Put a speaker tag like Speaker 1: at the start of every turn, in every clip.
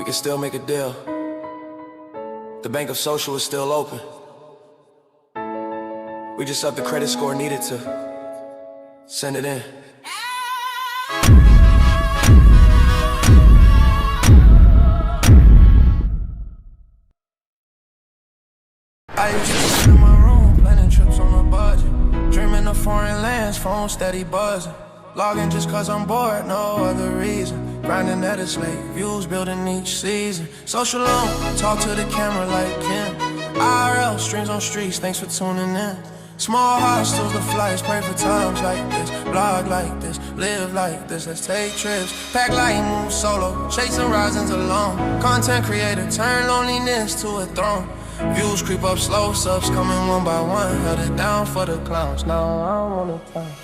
Speaker 1: can still make a deal. The bank of social is still open. We just upped the credit score needed to send it in. I used to sit in my room, planning trips on a budget, dreaming of foreign lands, phone steady buzzing. Logging just cause I'm bored, no other reason. Grinding at a slate, views building each season. Social on, talk to the camera like Kim. IRL, streams on streets, thanks for tuning in. Small hostels, the flights, pray for times like this. Blog like this, live like this, let's take trips. Pack light, move solo, chasing risings alone. Content creator, turn loneliness to a throne. Views creep up slow, subs coming one by one. Held it down for the clowns, now I don't wanna time.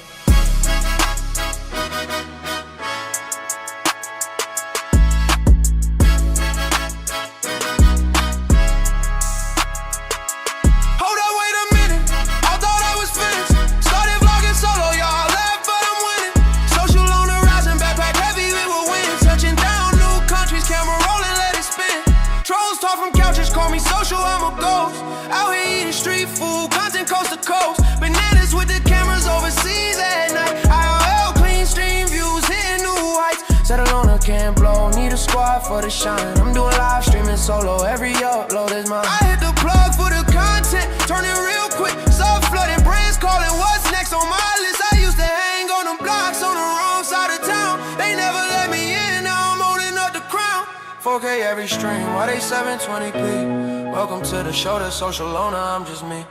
Speaker 2: I'm a ghost, out here eating street food, content coast to coast. Bananas with the cameras overseas at night. IRL, clean stream views, hitting new heights. Settle on a can't blow, need a squad for the shine. I'm doing live streaming solo, every upload is mine. I hit the plug for the content, turn it real quick. Sub flooding, brands calling, what's next on my list? I used to hang on them blocks on the wrong side of town. They never let me in, now I'm holding up the crown. 4K every stream, why they 720p? Welcome to the show, the social loner, I'm just me.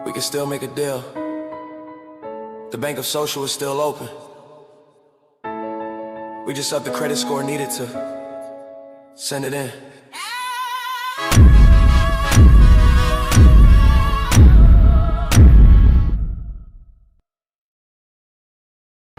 Speaker 1: We can still make a deal. The bank of social is still open. We just upped the credit score needed to send it in.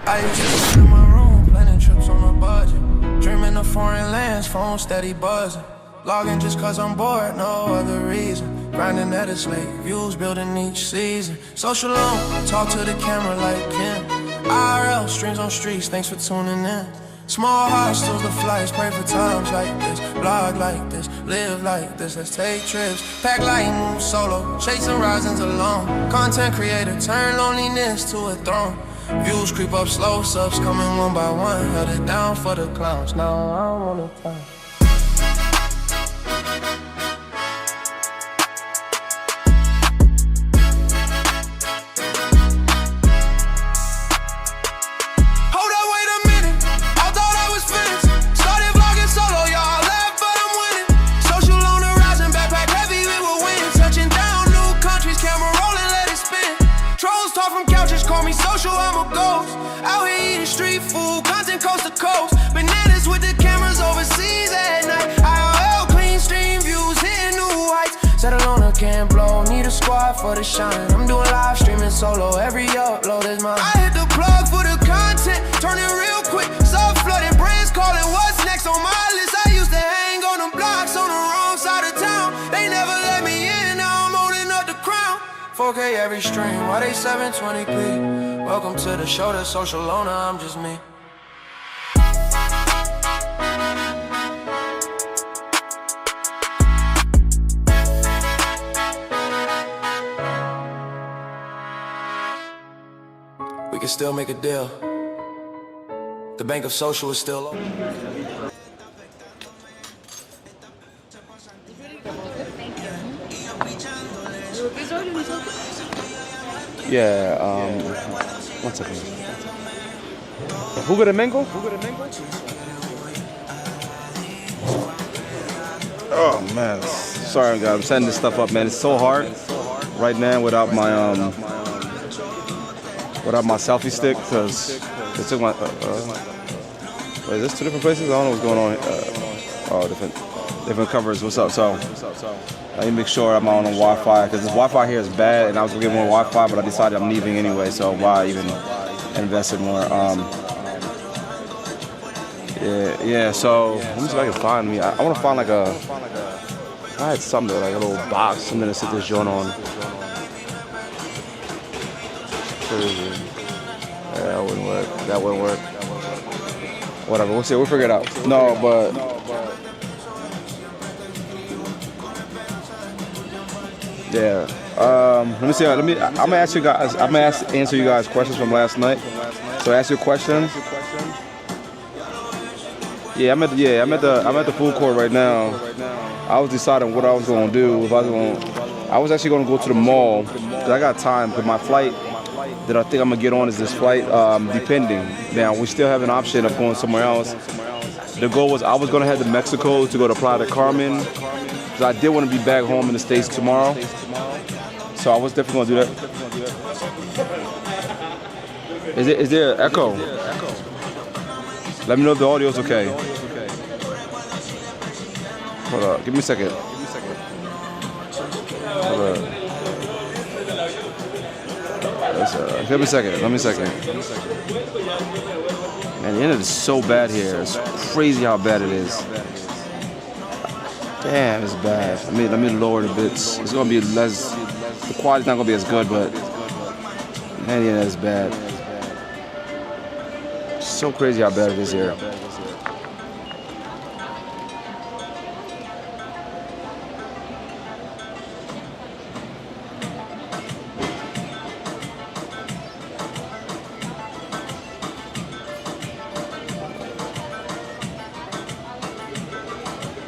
Speaker 1: I used to sit in my room, planning trips on a budget, dreaming of foreign lands, phone steady buzzing. Logging just cause I'm bored, no other reason. Grinding at a slate, views building each season. Social on, talk to the camera like Kim. IRL, streams on streets, thanks for tuning in. Small hostels, the flights, pray for times like this. Blog like this, live like this, let's take trips. Pack light, move solo, chasing risings alone. Content creator, turn loneliness to a throne. Views creep up slow, subs coming one by one. Held it down for the clowns, now I don't wanna time. Hold up, wait a minute, I thought I was finished. Started vlogging solo, y'all laugh, but I'm winning. Social on the rise and backpack heavy, we will win. Touching down new countries, camera rolling, let it spin. Trolls talk from couches, call me social, I'm a ghost. Out here eating street food, content coast to coast. Bananas with the cameras overseas at night. IRL, clean stream views, hitting new heights. Settle on a can't blow, need a squad for the shine. I'm doing live streaming solo, every upload is mine. I hit the plug for the content, turn it real quick. Sub flooding, brands calling, what's next on my list? I used to hang on them blocks on the wrong side of town. They never let me in, now I'm holding up the crown. 4K every stream, why they 720p? Welcome to the show, the social loner, I'm just me. We can still make a deal. The bank of social is still open.
Speaker 3: Yeah, one second. Jugo de mango? Oh man, sorry guys, I'm setting this stuff up, man. It's so hard right now without my selfie stick because they took my. Wait, is this two different places? I don't know what's going on. Oh, different covers. What's up? So I need to make sure I'm on Wi-Fi because this Wi-Fi here is bad, and I was gonna get more Wi-Fi, but I decided I'm leaving anyway. So why even invest in more? Yeah. So let me see if I can find me. I want to find like a I had something like a little box, something to sit this joint on. Crazy. Yeah, that wouldn't work. That wouldn't work. Whatever. We'll see. We'll figure it out. No, but. Yeah. Let me see. I'm gonna ask you guys. I'm gonna answer you guys questions from last night. So ask your questions. Yeah, I'm at the food court right now. I was deciding what I was gonna do. I was actually gonna go to the mall because I got time. Because my flight that I think I'm gonna get on is this flight, depending. Now we still have an option of going somewhere else. The goal was I was gonna head to Mexico to go to Playa del Carmen because I did want to be back home in the States tomorrow. So I was definitely gonna do that. Is there an echo? Let me know if the audio's okay. Hold up, give me a second. Hold up. Give me a second. Let me a second. Man, the internet is so bad here. It's crazy how bad it is. Damn, it's bad. Let me lower the bits. It's gonna be less. The quality's not gonna be as good, but man, the internet is bad. It's so crazy how bad it is here.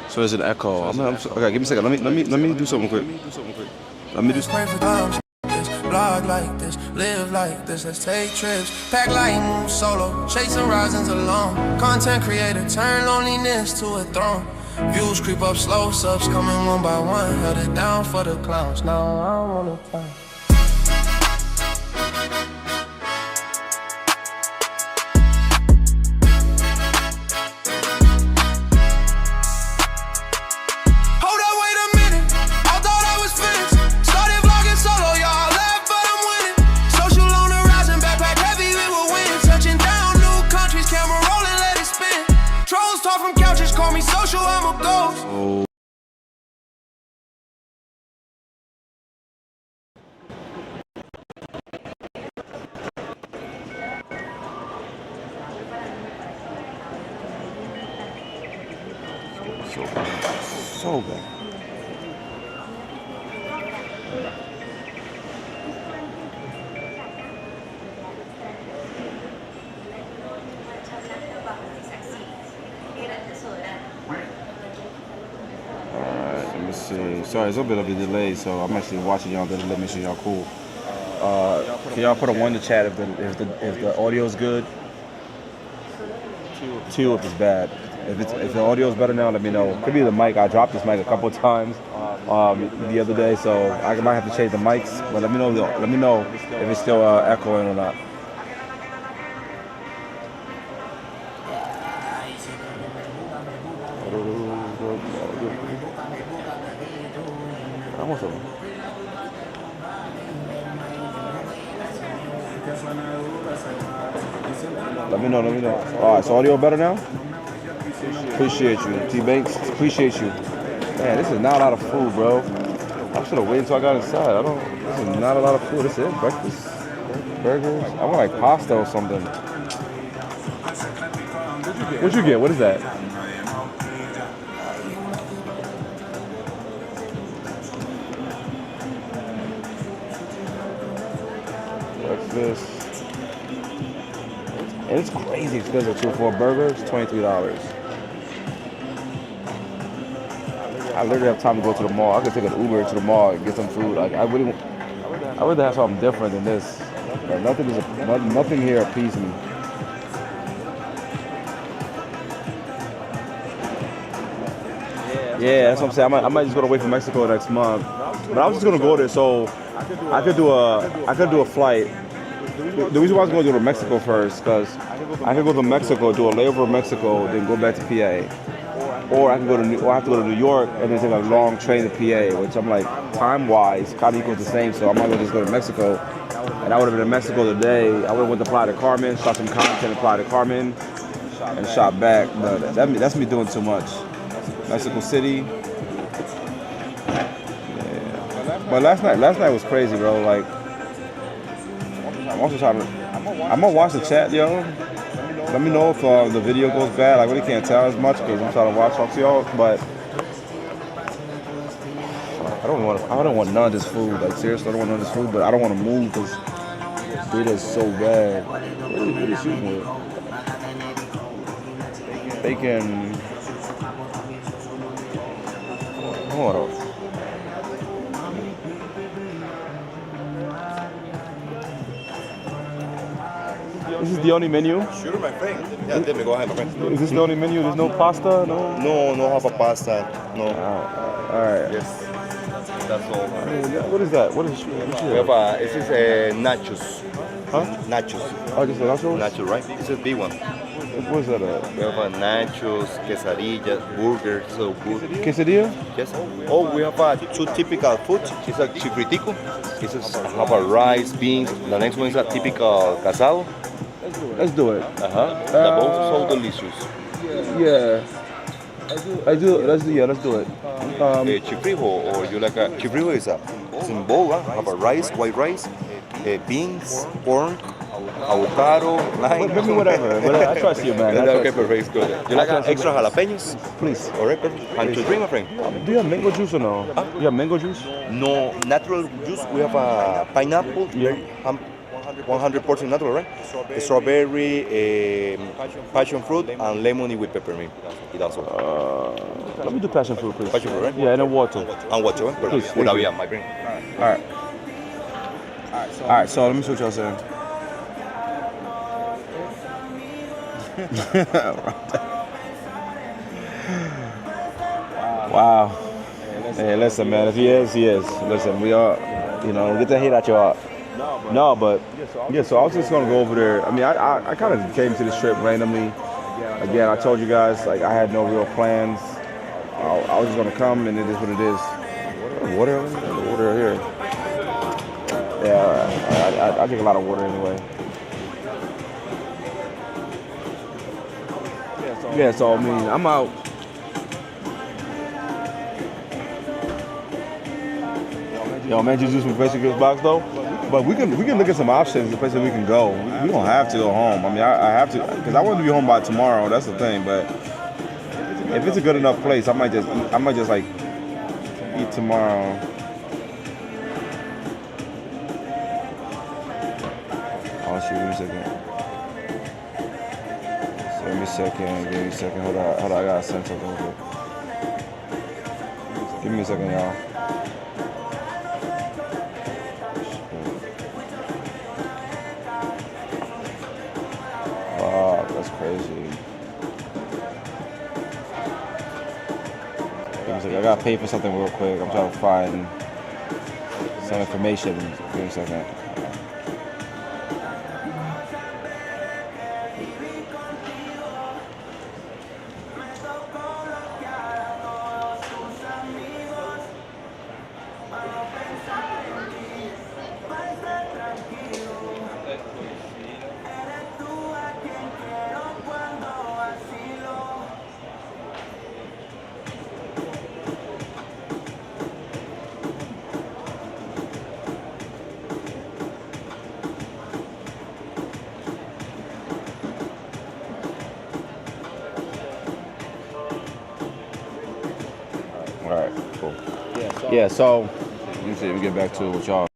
Speaker 3: So there's an echo. Okay, give me a second. Let me do something quick. Let me do something.
Speaker 2: Blog like this, live like this, let's take trips. Pack light, move solo, chase horizons alone. Content creator, turn loneliness to a throne. Views creep up, slow subs coming one by one. Held it down for the clowns, now I don't wanna fight.
Speaker 3: So bad. Alright, let me see. Sorry, it's a bit of a delay, so I'm actually watching y'all. Let me make sure y'all cool. Can y'all put a 1 in the chat if the audio is good? 2 if it's bad. If the audio is better now, let me know. Could be the mic. I dropped this mic a couple of times the other day, so I might have to change the mics. But let me know if it's still echoing or not. Let me know. All right, so audio better now? Appreciate you. T-Banks, appreciate you. Man, this is not a lot of food, bro. I should have waited until I got inside. This is not a lot of food. This is breakfast, burgers. I want like pasta or something. What'd you get? What is that? Breakfast. And it's crazy expensive too. For a burger, it's $23. I literally have time to go to the mall. I could take an Uber to the mall and get some food. Like I would have something different than this. Like, nothing here appeases me. Yeah, that's what I'm saying. I might just go to wait for Mexico next month. But I was just gonna go there so I could do a flight. The reason why I was going to go to Mexico first, because I could go to Mexico, do a layover in Mexico, then go back to PA. Or I have to go to New York and then take a long train to PA, which I'm like, time-wise, kind of equals the same, so I might as well just go to Mexico. And I would have been in Mexico today. I would have went to Playa del Carmen, shot some content in Playa del Carmen, and shot back. But that's me doing too much. Mexico City. But last night was crazy, bro. Like, I'm also trying to. I'm gonna watch the chat, yo. Let me know if the video goes bad. I really can't tell as much because I'm trying to talk to y'all. But I don't want none of this food. Like seriously, I don't want none of this food. But I don't want to move because it is so bad. What is shooting with? Bacon. Hold on. This is the only menu?
Speaker 4: Sure, my friend. Yeah, tell me, go ahead, my friend.
Speaker 3: Is this the only menu? There's no pasta? No?
Speaker 4: No have a pasta. No.
Speaker 3: Alright.
Speaker 4: Yes. That's all.
Speaker 3: What is that? What is
Speaker 4: We have this is nachos.
Speaker 3: Huh?
Speaker 4: Nachos.
Speaker 3: Oh, this is nachos?
Speaker 4: Nachos, right? This is a big one.
Speaker 3: What is that?
Speaker 4: We have nachos, quesadillas, burgers, so good.
Speaker 3: Quesadilla?
Speaker 4: Yes. Oh, we have two typical food. It's a chicritico. This is have a rice, beans. The next one is a typical casado.
Speaker 3: Let's do it.
Speaker 4: They're both so delicious.
Speaker 3: Yeah. Let's do it.
Speaker 4: Chifrijo, or you like a chifrijo is a bowl, have a rice, white rice, beans, pork, avocado, lime.
Speaker 3: Give me whatever. I trust you, man.
Speaker 4: Okay, perfect, it's good. You like extra jalapenos?
Speaker 3: Please.
Speaker 4: All right, perfect. And to drink, my friend?
Speaker 3: Do you have mango juice or no? You have mango juice?
Speaker 4: No, natural juice. We have a pineapple, 100% natural, right? Strawberry, passion fruit, and lemon with peppermint. It also.
Speaker 3: Let me do passion fruit, please.
Speaker 4: Passion fruit, right?
Speaker 3: Yeah, and then water.
Speaker 4: And water, right?
Speaker 3: Please,
Speaker 4: Perfect. Una vida, my friend.
Speaker 3: All right, so let me see what y'all saying. Wow. Hey, listen, man. If he is, he is. Listen, we are, get the hate out your heart. No, but yeah. So I was just gonna go over there. I mean, I kind of came to this trip randomly. Again, I told you guys like I had no real plans. I was just gonna come, and it is what it is. Water here. Yeah, I drink a lot of water anyway. Yeah, so I mean, I'm out. Yo, man, just use some basic goods box though. But we can look at some options, the places we can go. We don't have to go home. I mean, I have to because I want to be home by tomorrow. That's the thing. But if it's a good enough place, I might just like eat tomorrow. Oh shoot, give me a second. Give me a second. Hold on, I gotta send something real quick. Give me a second, y'all. Oh, that's crazy. Give me a second. I gotta pay for something real quick. I'm trying to find some information. Give me a second. All right, cool. Yeah, so let me see. We get back to it with y'all.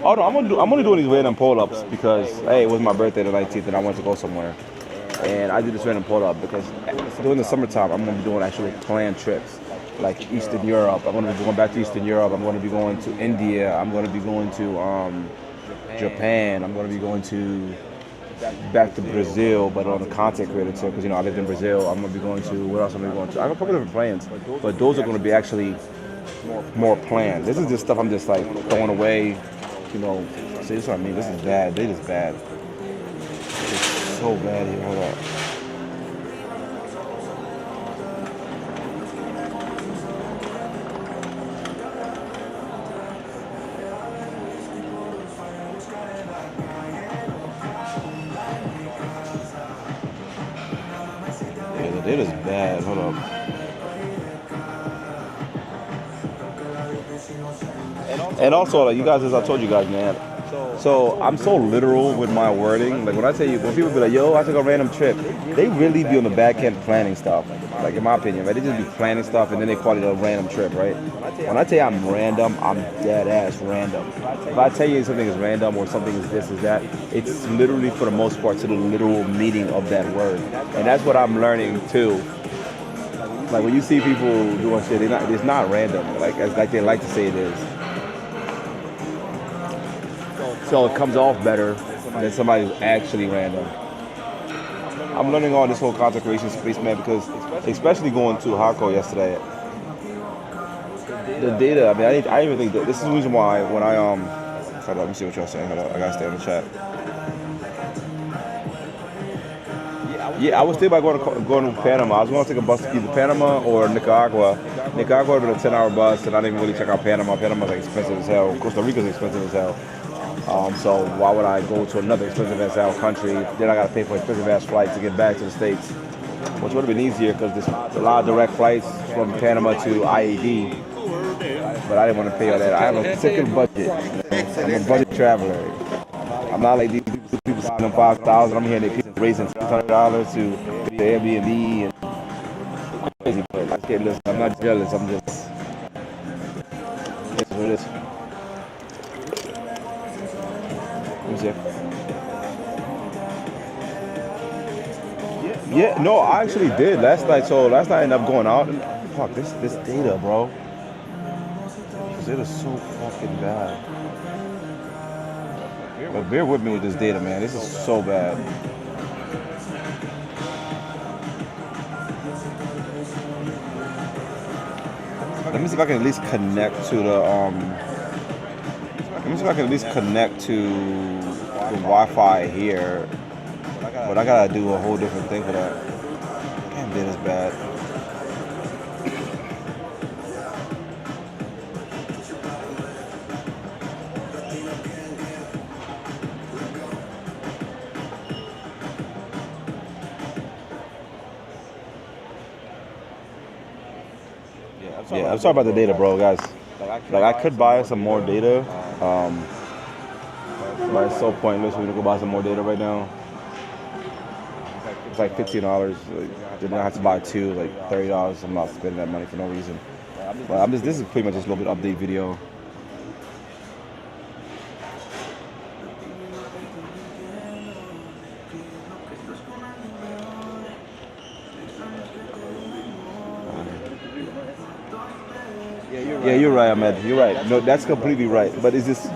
Speaker 3: Oh no, I'm only doing these random pull-ups because hey, it was my birthday the 19th and I wanted to go somewhere, and I did this random pull-up because during the summertime I'm gonna be doing actually planned trips, like Eastern Europe. I'm gonna be going back to Eastern Europe. I'm gonna be going to India. I'm gonna be going to Japan. I'm gonna be going to back to Brazil, but on the content creator tip, because I lived in Brazil. I'm gonna be going to what else? I'm gonna be going to. I have a couple different plans, but those are gonna be actually more planned. This is just stuff I'm just like throwing away. See, this is what I mean. This is bad. This is bad. It's so bad here. Hold on. Yeah, it is bad. Hold up. And also, like you guys, as I told you guys, man. So I'm so literal with my wording. Like when I tell you, when people be like, "Yo, I took a random trip," they really be on the back end planning stuff. Like in my opinion, right? They just be planning stuff and then they call it a random trip, right? When I tell you I'm random, I'm dead ass random. If I tell you something is random or something is this, is that, it's literally for the most part to the literal meaning of that word, and that's what I'm learning too. Like when you see people doing shit, it's not random. Like they like to say it is. So it comes off better than somebody who's actually random. I'm learning all this whole content creation space, man, because especially going to Hako yesterday, the data. I mean, I even think that this is the reason why when I hold on, let me see what y'all saying. Hold on, I gotta stay on the chat. Yeah, I was thinking about going to Panama. I was going to take a bus to either Panama or Nicaragua. Nicaragua would have been a 10-hour bus, and I didn't really check out Panama. Panama's expensive as hell. Costa Rica's expensive as hell. So why would I go to another expensive ass out country? Then I got to pay for an expensive ass flight to get back to the States, which would have been easier because there's a lot of direct flights from Panama to IED. But I didn't want to pay all that. I have a particular budget. I'm a budget traveler. I'm not like these people spending $5,000. I'm here, they raising $600 to the Airbnb and crazy. But I can't listen. I'm not jealous. I'm just. It's what it is. Yeah, no, I actually did last night. So last night I ended up going out and fuck this data, bro. This data's so fucking bad. But bear with me with this data, man. This is so bad. Let me see if I can at least connect to the Let me see if I can at least connect to the Wi-Fi here. But I gotta do a whole different thing for that. Damn, data's bad. Yeah, I'm sorry about the data, bro, guys. Like I could buy some more data, but it's so pointless for me to go buy some more data right now. It's like $15. Like, then I have to buy two, like $30. I'm not spending that money for no reason. But this is pretty much just a little bit update video. Yeah, you're right, Ahmed. You're right. No, that's completely right. But it's just,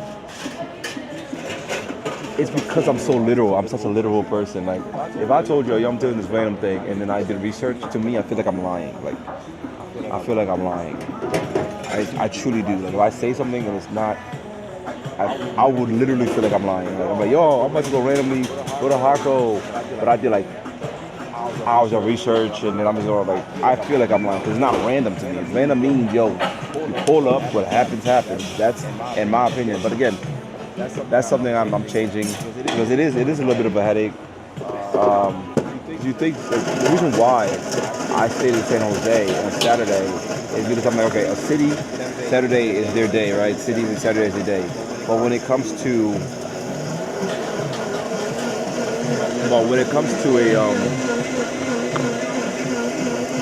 Speaker 3: it's because I'm so literal. I'm such a literal person. Like, if I told you, yo, I'm doing this random thing, and then I did research, to me, I feel like I'm lying. Like, I feel like I'm lying. I truly do. Like, if I say something and it's not, I would literally feel like I'm lying. Like, I'm like, yo, I'm about to go randomly go to Hako, but I did like hours of research, and then I'm just going like, I feel like I'm lying because it's not random to me. Random means, yo, you pull up, what happens, happens. That's in my opinion. But again, that's something I'm changing because it is a little bit of a headache. You think the reason why I stayed in San Jose on Saturday is because I'm like, okay, a city, Saturday is their day, right? Cities and Saturday is their day. But when it comes to a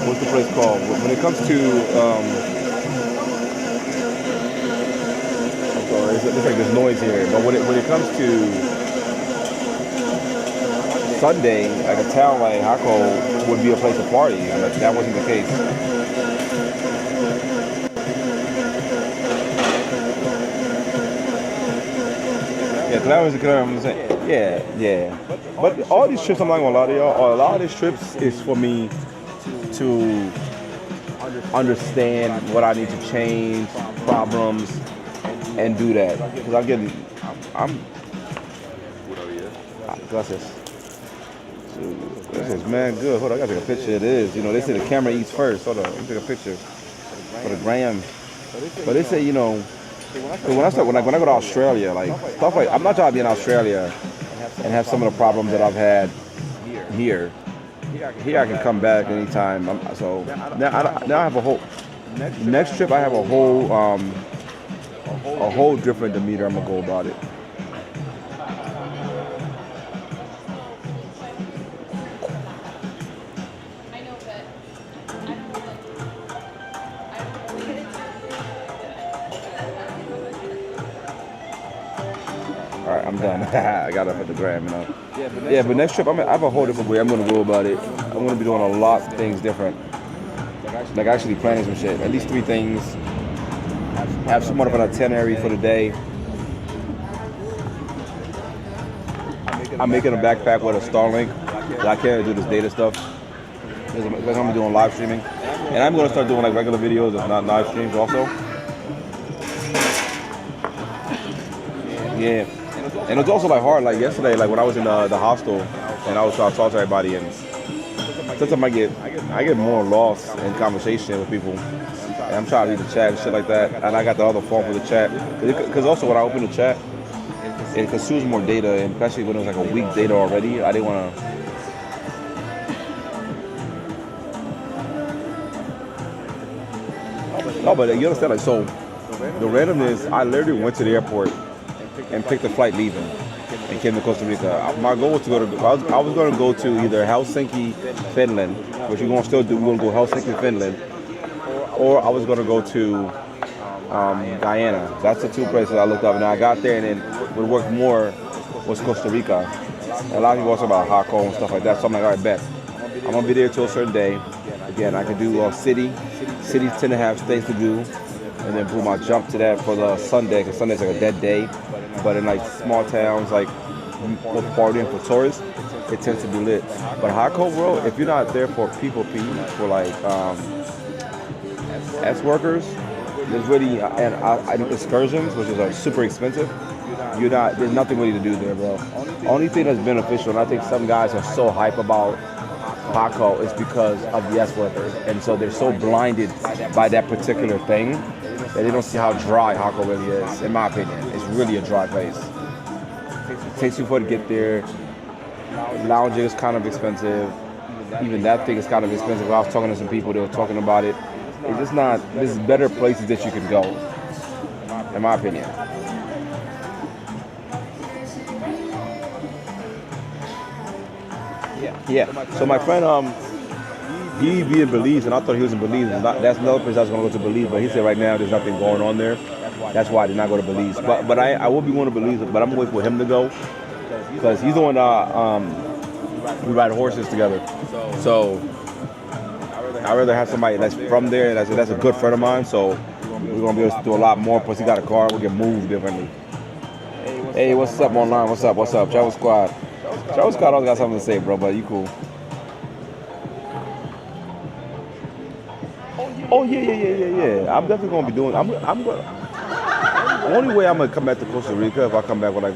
Speaker 3: what's the place called? When it comes to it's like there's noise here, but when it comes to Sunday, like a town like Hako would be a place to party, and that wasn't the case. Yeah, Clarence, yeah. But all these trips, I'm not gonna lie to y'all, a lot of these trips is for me to understand what I need to change, problems, and do that. Because I'm gracias. This is man good. Hold on, I gotta take a picture of this. You know, they say the camera eats first. Hold on, let me take a picture for the gram. But they say, you know, when I go to Australia, like stuff like, I'm not trying to be in Australia and have some of the problems that I've had here. Here I can come back anytime. So now I have a whole next trip. I have a a whole different demeanor I'm gonna go about it. All right, I'm done. I got up at the gram, you know. Yeah, but next trip, I have a whole different way I'm gonna go about it. I'm gonna be doing a lot of things different. Like actually planning some shit. At least 3 things. Have somewhat of an itinerary for the day. I'm making a backpack with a Starlink. I can't do this data stuff. Because I'm gonna be doing live streaming. And I'm gonna start doing like regular videos, if not live streams also. Yeah. And it's also like hard, like yesterday, like when I was in the hostel and I was trying to talk to everybody, and sometimes I get more lost in conversation with people. And I'm trying to read the chat and shit like that. And I got the other phone for the chat. Because also when I open the chat, it consumes more data, and especially when it was like a week data already, I didn't want to. No, but you understand, like, so the randomness, I literally went to the airport and picked a flight leaving and came to Costa Rica. My goal was to go to, I was going to go to either Helsinki, Finland, which we're going to still do. We're going to go Helsinki, Finland, or I was going to go to Guyana. That's the 2 places I looked up. And I got there, and then what worked more was Costa Rica. And a lot of people also about Jaco and stuff like that. So I'm like, all right, bet. I'm going to be there till a certain day. Again, I can do city. Cities tend to have things to do. And then boom, I jump to that for the Sunday, because Sunday's like a dead day. But in like small towns, like partying for tourists, it tends to be lit. But Jaco, bro, if you're not there for people, for like S workers, there's really and excursions, which is like super expensive. There's nothing really to do there, bro. Only thing that's beneficial, and I think some guys are so hype about Jaco, is because of the S workers, and so they're so blinded by that particular thing that they don't see how dry Jaco really is. In my opinion, it's really a dry place. It takes you for to get there. Lounging is kind of expensive. Even that thing is kind of expensive. When I was talking to some people, they were talking about it. It's just not. There's better places that you can go, in my opinion. Yeah. So my friend, he be in Belize, and I thought he was in Belize. That's another place I was going to go to Belize, but he said right now there's nothing going on there. That's why I did not go to Belize. But I will be going to Belize, but I'm waiting for him to go, because he's the one. We ride horses together. So I'd rather have somebody that's from there. That's a good friend of mine. So we're gonna be able to do a lot more. Plus he got a car. We can move differently. Hey, what's up online? What's up? Travel Squad. Travel Squad always got something to say, bro. But you cool. Oh yeah. I'm definitely gonna be doing. I'm gonna. The only way I'm gonna come back to Costa Rica if I come back with like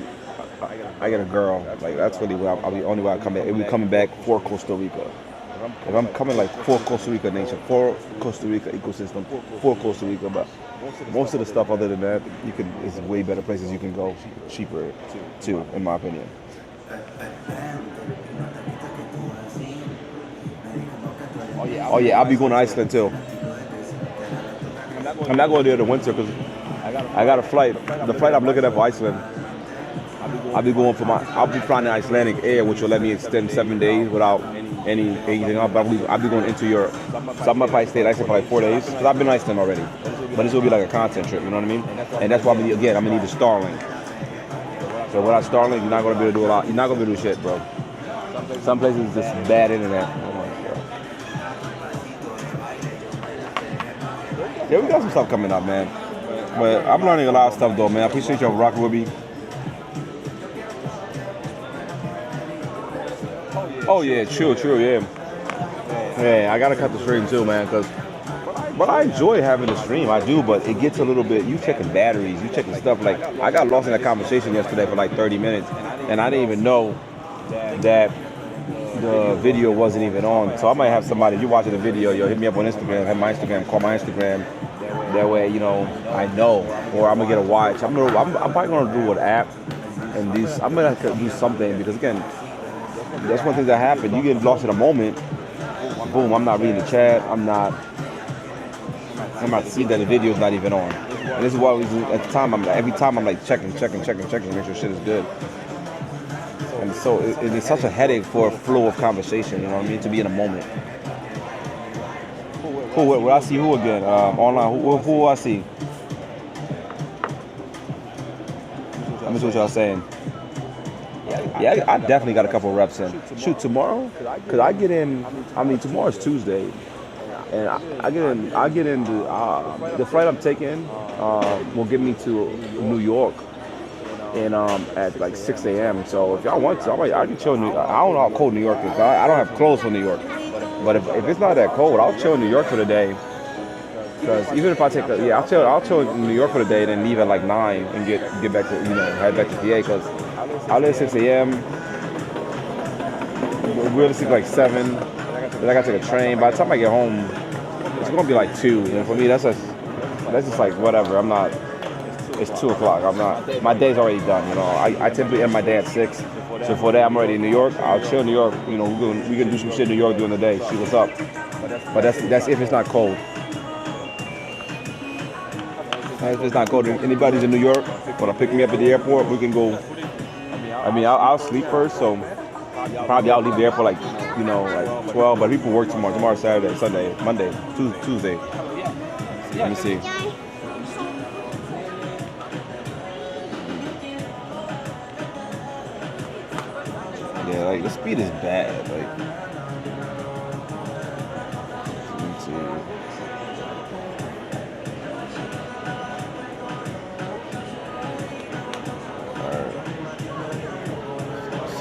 Speaker 3: I get a girl. Like that's really what I'll be. Only way I come back. If we coming back for Costa Rica. If I'm coming like for Costa Rica nation, for Costa Rica ecosystem, for Costa Rica, but most of the stuff other than that, is way better places you can go, cheaper too, in my opinion. Oh yeah, I'll be going to Iceland too. I'm not going there in the winter because I got a flight. The flight I'm looking at for Iceland, I'll be flying in Icelandic Air, which will let me extend 7 days without anything else. But I'll be going into Europe. So I'm gonna probably stay in Iceland for like 4 days, because I've been in Iceland already. But this will be like a content trip, you know what I mean? And that's why I'm gonna need a Starlink. So without Starlink, you're not gonna be able to do a lot. You're not gonna be able to do shit, bro. Some places just bad internet. Yeah, we got some stuff coming up, man. But I'm learning a lot of stuff though, man. I appreciate y'all rocking with me. Oh yeah, true, yeah. Yeah, I gotta cut the stream too, man, but I enjoy having the stream, I do, but it gets a little bit, you checking batteries, you checking stuff, like, I got lost in that conversation yesterday for like 30 minutes, and I didn't even know that the video wasn't even on, so I might have somebody, if you're watching the video, yo, hit me up on Instagram, have my Instagram, call my Instagram, that way, you know, I know, or I'm gonna get a watch, I'm probably gonna do an app, and I'm gonna have to do something, because again, that's one thing that happened. You get lost in a moment. Boom, I'm not reading the chat. I'm not seeing that the video's not even on. And this is why at the time every time I'm like checking, make sure shit is good. And so it's such a headache for a flow of conversation. You know what I mean? To be in a moment. Who? Where I see who again? Online. Who I see? Let me see what y'all saying. Yeah, I definitely got a couple reps in. Shoot, tomorrow? Because I get in, tomorrow's Tuesday. And I get in the flight I'm taking will get me to New York and at like 6 a.m. So if y'all want to, I can chill in New York. I don't know how cold New York is. I don't have clothes for New York. But if it's not that cold, I'll chill in New York for the day. Because even if I take I'll chill in New York for the day, then leave at like 9 and get back to head back to PA. Because I leave at 6 a.m. Realistically like 7. Then I gotta take a train. By the time I get home, it's gonna be like 2. And for me, that's just like whatever. It's 2 o'clock. My day's already done. You know, I typically end my day at 6. So for that, I'm already in New York. I'll chill in New York. You know, we can do some shit in New York during the day. See what's up. But that's if it's not cold. If it's not cold, anybody's in New York, wanna pick me up at the airport, we can go. I'll sleep first, so probably I'll leave the airport like 12. But people work tomorrow. Tomorrow's Saturday, Sunday, Monday, Tuesday. Let me see. Yeah, like the speed is bad. Like, let me see.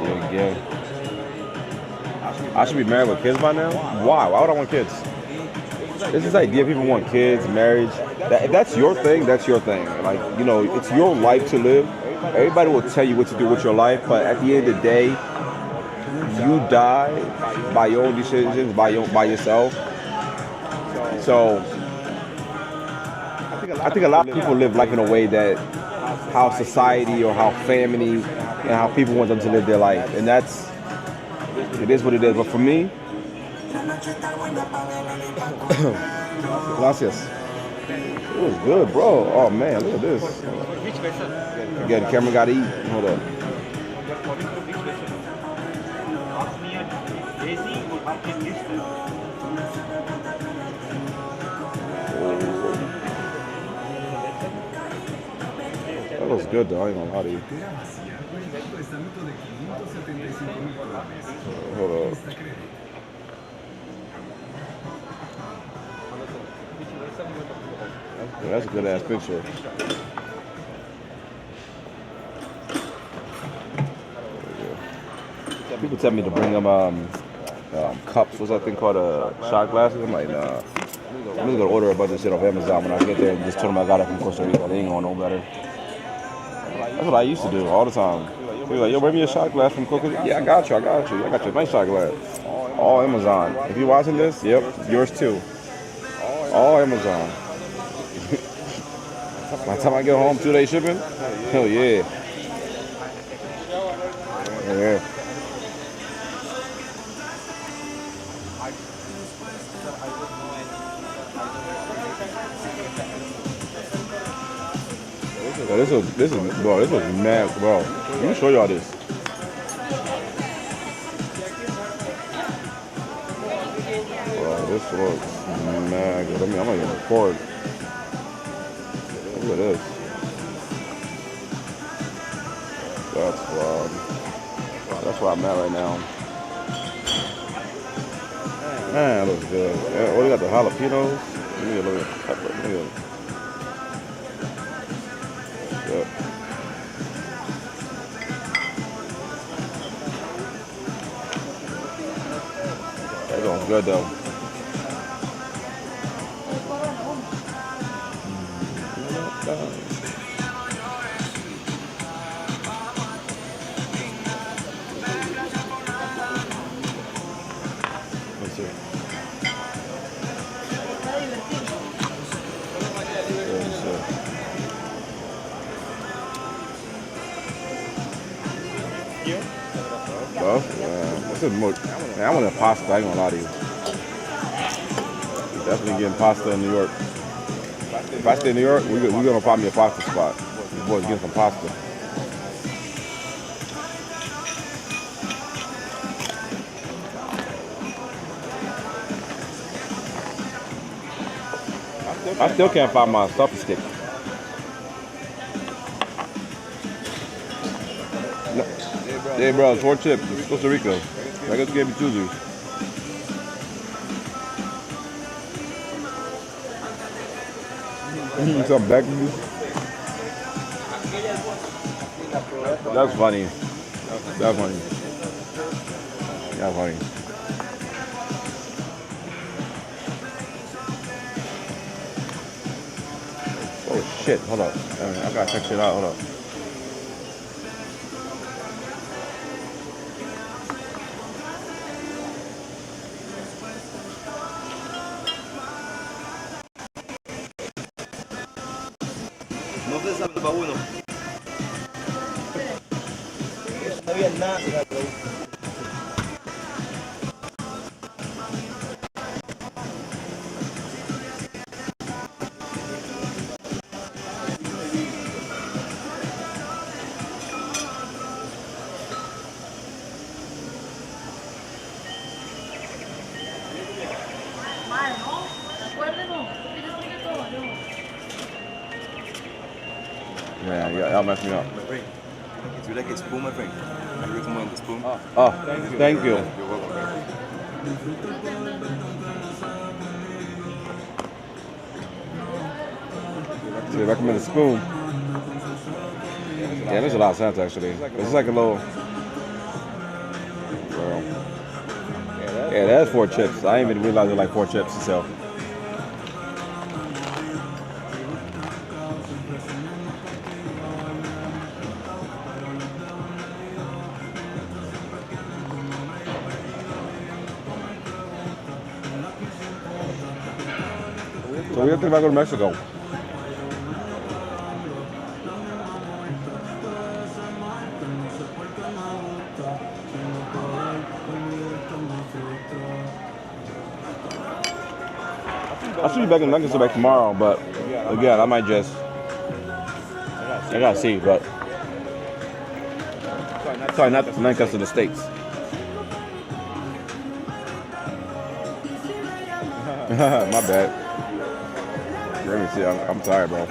Speaker 3: Again. I should be married with kids by now? Why? Why would I want kids? It's this idea people want kids, marriage. If that's your thing, that's your thing. Like, it's your life to live. Everybody will tell you what to do with your life, but at the end of the day, you die by your own decisions, by yourself. So I think a lot of people live life in a way that how society or how family and how people want them to live their life. And it is what it is. But for me, gracias. It was good, bro. Oh man, look at this. Again, camera gotta eat. Hold up. That looks good though, I ain't gonna lie to you. Hold up. Yeah, that's a good ass picture. People tell me to bring them cups, what's that thing called, shot glasses? I'm like, nah. I'm just gonna order a bunch of shit off Amazon when I get there and just tell them I got it from Costa Rica. They ain't gonna know better. That's what I used to do all the time. They were like, yo, bring me a shot glass from Costa Rica. Yeah, I got you. I got you a nice shot glass. All Amazon. If you're watching this, yep, yours too. All Amazon. By the time I get home, 2-day shipping? Hell yeah. Yeah. This was mad, bro. Let me show y'all this. Bro, this looks mad good. I'm not gonna record. Look at this. That's wild. That's where I'm at right now. Man, that looks good. Yeah, oh, they got the jalapenos. Let me look at the pepper. Yep. That looks good though. Let's see. This is more. Man, I want a pasta. I ain't gonna lie to you. Definitely getting pasta in New York. If I stay in New York, we're gonna find me a pasta spot. The boys getting some pasta. I still can't find my selfie stick. No. Hey bro, it's 4 chips. It's Costa Rica. I just gave you 2 of these. Some bacon. That's funny. That's funny. That's funny. Oh shit, hold up. I gotta check shit out, hold up.
Speaker 4: No se salva uno. No había nada.
Speaker 3: Yeah, that'll mess me up.
Speaker 4: My friend, if you like a spoon, my friend, I recommend the spoon.
Speaker 3: Oh, thank you.
Speaker 4: You're welcome, man.
Speaker 3: So they recommend a spoon. Yeah, there's a lot of sense actually. It's like a little. Well, yeah, that's 4 chips. I didn't even realize it like 4 chips itself. So we have to think about going to Mexico. I should be back in Mexico back tomorrow, but again, I might just. I gotta see, but. Sorry, not because to the States. My bad. Let me see. I'm tired, bro.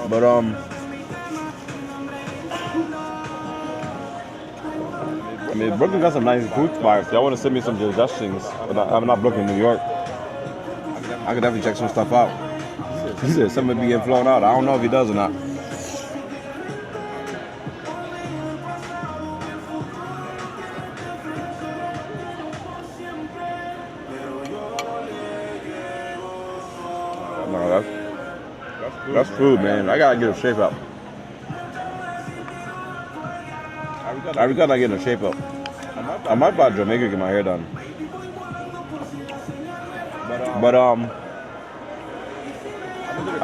Speaker 3: But I mean, Brooklyn got some nice food spots. Y'all want to send me some suggestions? But I'm not Brooklyn, New York. I could definitely check some stuff out. He said somebody be getting flown out. I don't know if he does or not. No, that's food, man. I gotta get a shape up. I regret not getting a shape up. I might buy Jamaica to get my hair done. But how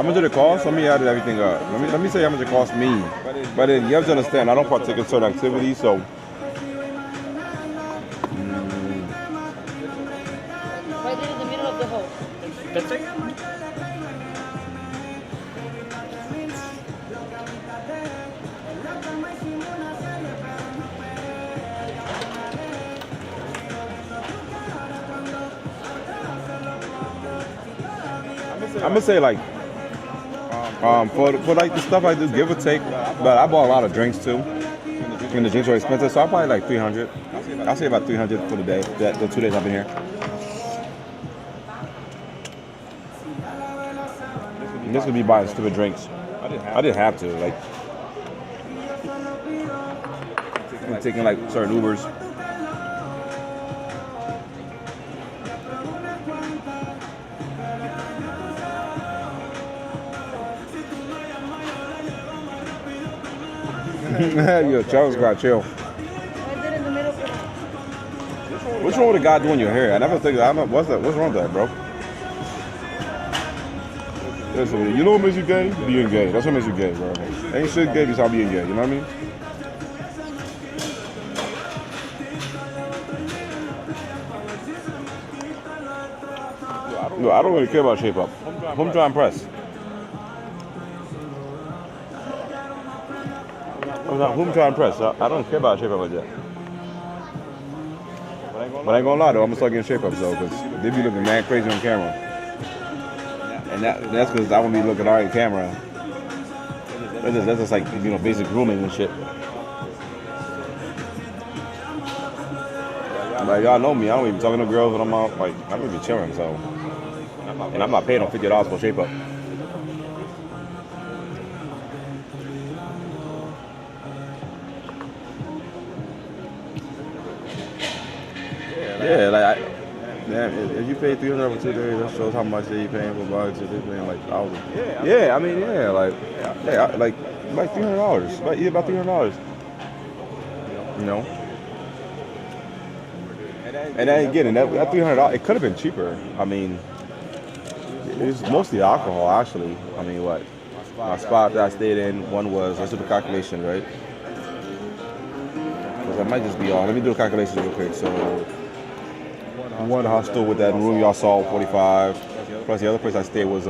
Speaker 3: much did it cost? Let me add everything up. Let me say how much it cost me. But then you have to understand, I don't partake in certain activities, so.
Speaker 5: Right there in the middle of the hole.
Speaker 6: That's it?
Speaker 3: I'm gonna say like for like the stuff I do, give or take. But I bought a lot of drinks too, and the drinks are expensive, so I probably like 300. I'll say about 300 for the day. The 2 days I've been here. And this could be buying stupid drinks. I didn't have to. Like I'm taking like certain Ubers. Yo, Charles got chill.
Speaker 5: Right there in the middle of the hole.
Speaker 3: What's wrong with a guy doing your hair? I never think. I don't know what's wrong with that, bro. Listen, you know what makes you gay? Being gay. That's what makes you gay, bro. Ain't shit gay besides being gay. You know what I mean? No, I don't really care about shape up. Home dry and press. Home dry and press. I don't care about shape up like that. But I ain't gonna lie though, I'm gonna start getting shape ups though, because they be looking mad crazy on camera. And that's because I won't be looking alright on camera. That's just like, you know, basic grooming and shit. Like, y'all know me, I don't even talk to no girls when I'm out, like, I don't even chilling, so. And I'm not paying them $50 for shape up. Yeah, like, if you pay $300 for 2 days, that shows how much they paying for bugs. If they paying like thousands. Yeah, I mean, yeah, like $300, about $300. You know. And then again, that $300, it could have been cheaper. I mean, it's mostly alcohol, actually. I mean, what? My spot that I stayed in, one was, let's do the calculation, right? Because I might just be off. Let me do the calculations real quick. So, one hostel with that room y'all saw, 45. Plus the other place I stayed was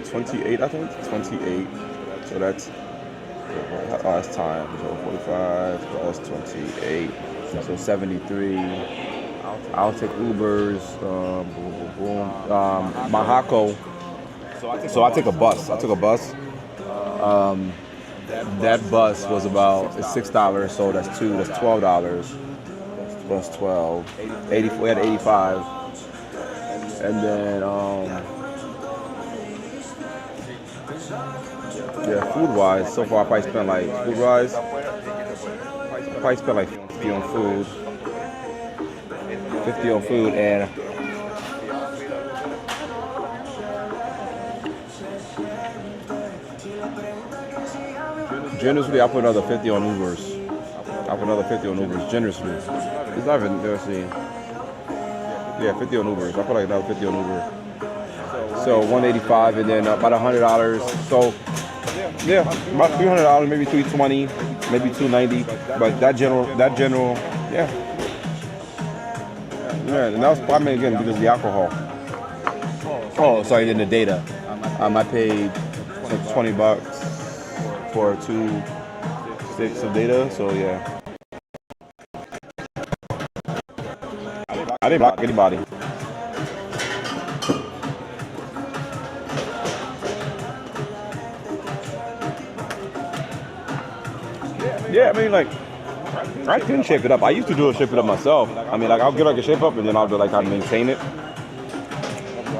Speaker 3: 28, I think. 28. So that's time. So 45 plus 28. So 73. I'll take Ubers. Mahako. So I take a bus. I took a bus. That bus was about $6. So that's $12. Plus 12. 80. We had 85. And then yeah, food wise, so far I probably spent like food wise. Probably spent like 50 on food. 50 on food and generously I put another 50 on Ubers. Generously. It's not even, let's see. Yeah, 50 on Ubers. I put like another 50 on Uber. So 185 and then about $100. So yeah, about $300, maybe $320, maybe $290. But that general, yeah. Yeah, and that was probably again because of the alcohol. Oh, sorry, in the data. I paid like $20 for 2 sticks of data, so yeah. I didn't block anybody. Yeah, I mean, like, I can shape it up. I used to do a shape it up myself. I mean, like, I'll get like a shape up and then I'll do like how to maintain it.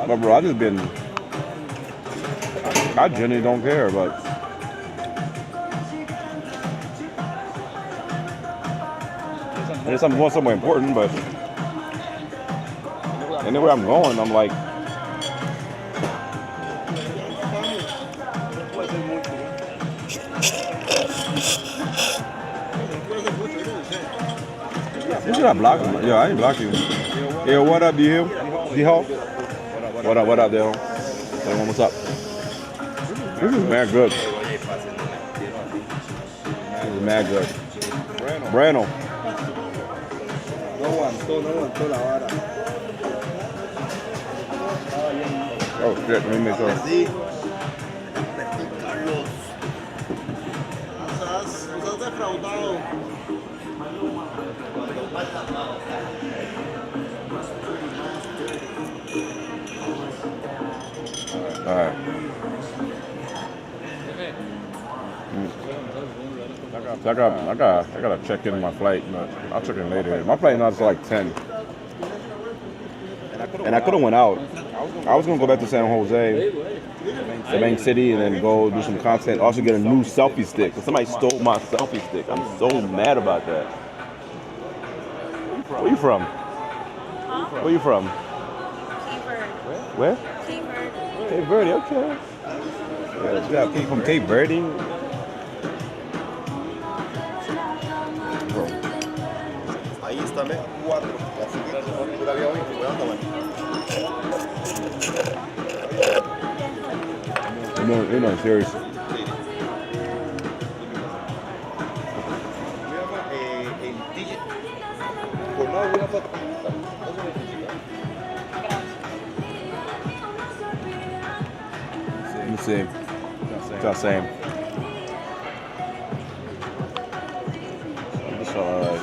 Speaker 3: But bro, I genuinely don't care, but. Unless I'm going somewhere important, but anywhere I'm going, I'm like, you should not block me. Yeah, I ain't block you. Yeah, what up, D-Ho? What up, D-Ho? Hey, what's up? This is mad good. This is mad good. Brano. Oh shit, let me make sure. All right. I gotta check in my flight, but I'll check in later. My flight now is like 10. And I could have went out. I was gonna go back to San Jose, the main city, and then go do some content. Also get a new selfie stick. Somebody stole my selfie stick. I'm so mad about that. Where you from?
Speaker 5: Huh?
Speaker 3: Where you from?
Speaker 5: Cape Verde.
Speaker 3: Where?
Speaker 5: Cape Verde.
Speaker 3: Cape Verde, okay. Yeah, you got people from Cape Verde.
Speaker 4: Ahí está, 4. Así que todavía hoy, weón,
Speaker 3: No, you're not serious. see. Just saying. This one, alright.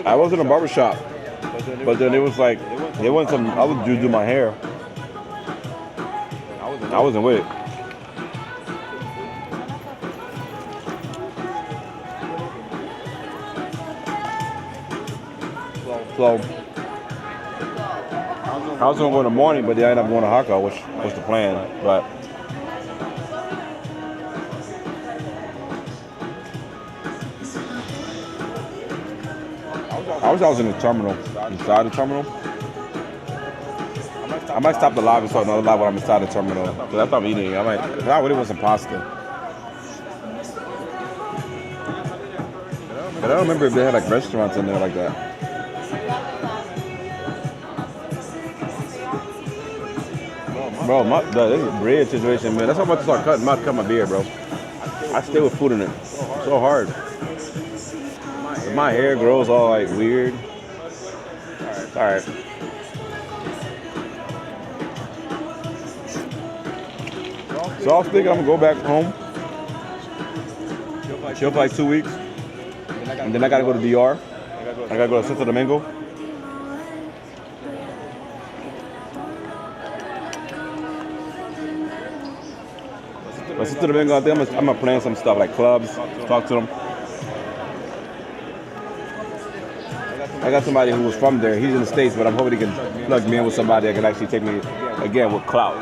Speaker 3: I was in a barber shop, but then it was like they wanted some other dude do my hair. I wasn't with it. So I was gonna go in the morning, but then I ended up going to Haka, which was the plan. But I was in the terminal, inside the terminal. I might stop the live and start another live when I'm inside the terminal. Cause that's what I'm eating. I really want some pasta. But I don't remember if they had like restaurants in there like that. Bro, this is bread situation, man. That's how much I start cutting my beard, bro. I stay with food in it. So hard. My hair grows all like weird. Alright. So I was thinking I'm gonna go back home, chill for like 2 weeks, and then I gotta go to DR. I gotta go to Santo Domingo. But Santo Domingo, I think I'm gonna plan some stuff like clubs, talk to them. I got somebody who was from there. He's in the States, but I'm hoping he can plug me in with somebody that can actually take me again with clout.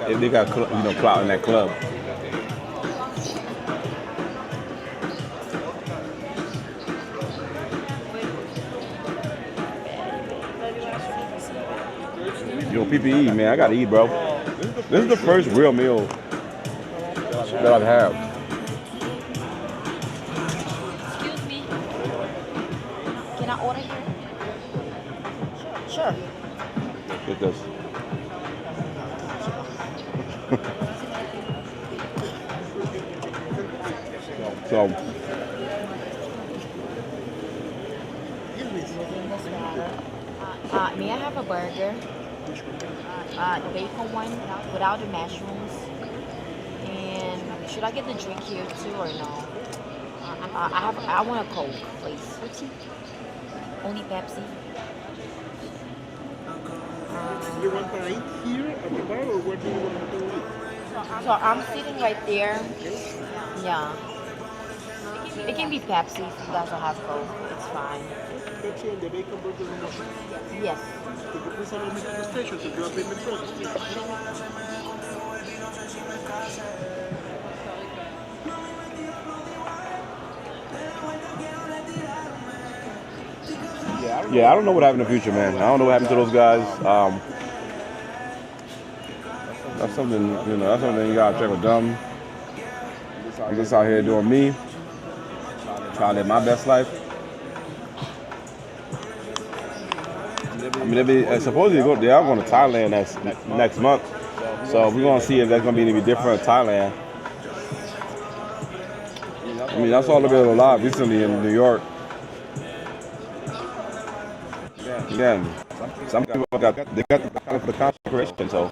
Speaker 3: If they got clout in that club. Yo, PPE, man, I gotta eat, bro. This is the first real meal that I've had.
Speaker 5: Excuse me. Can I order here? Sure.
Speaker 3: Get this. So,
Speaker 5: may I have a burger? The bacon one without the mushrooms. And should I get the drink here too or no? I want a Coke, please. Only Pepsi.
Speaker 6: You want to eat here at the bar, or where do you want to eat?
Speaker 5: So I'm sitting right there. Yeah. It can be Pepsi if you guys don't have Coke. It's fine.
Speaker 6: Pepsi and the bacon burger and mushroom.
Speaker 5: Yes.
Speaker 6: Could you please allow me to the station to grab payment first, please?
Speaker 3: yeah, I don't know what happened in the future, man. I don't know what happened to those guys. That's something, that's something you gotta check with them. I'm just out here doing me, trying to live my best life. I mean, supposedly they are going to Thailand next month, so we're gonna see if that's gonna be any different in Thailand. I mean, I saw a little bit of a live recently in New York. Again, some people got the content creation, so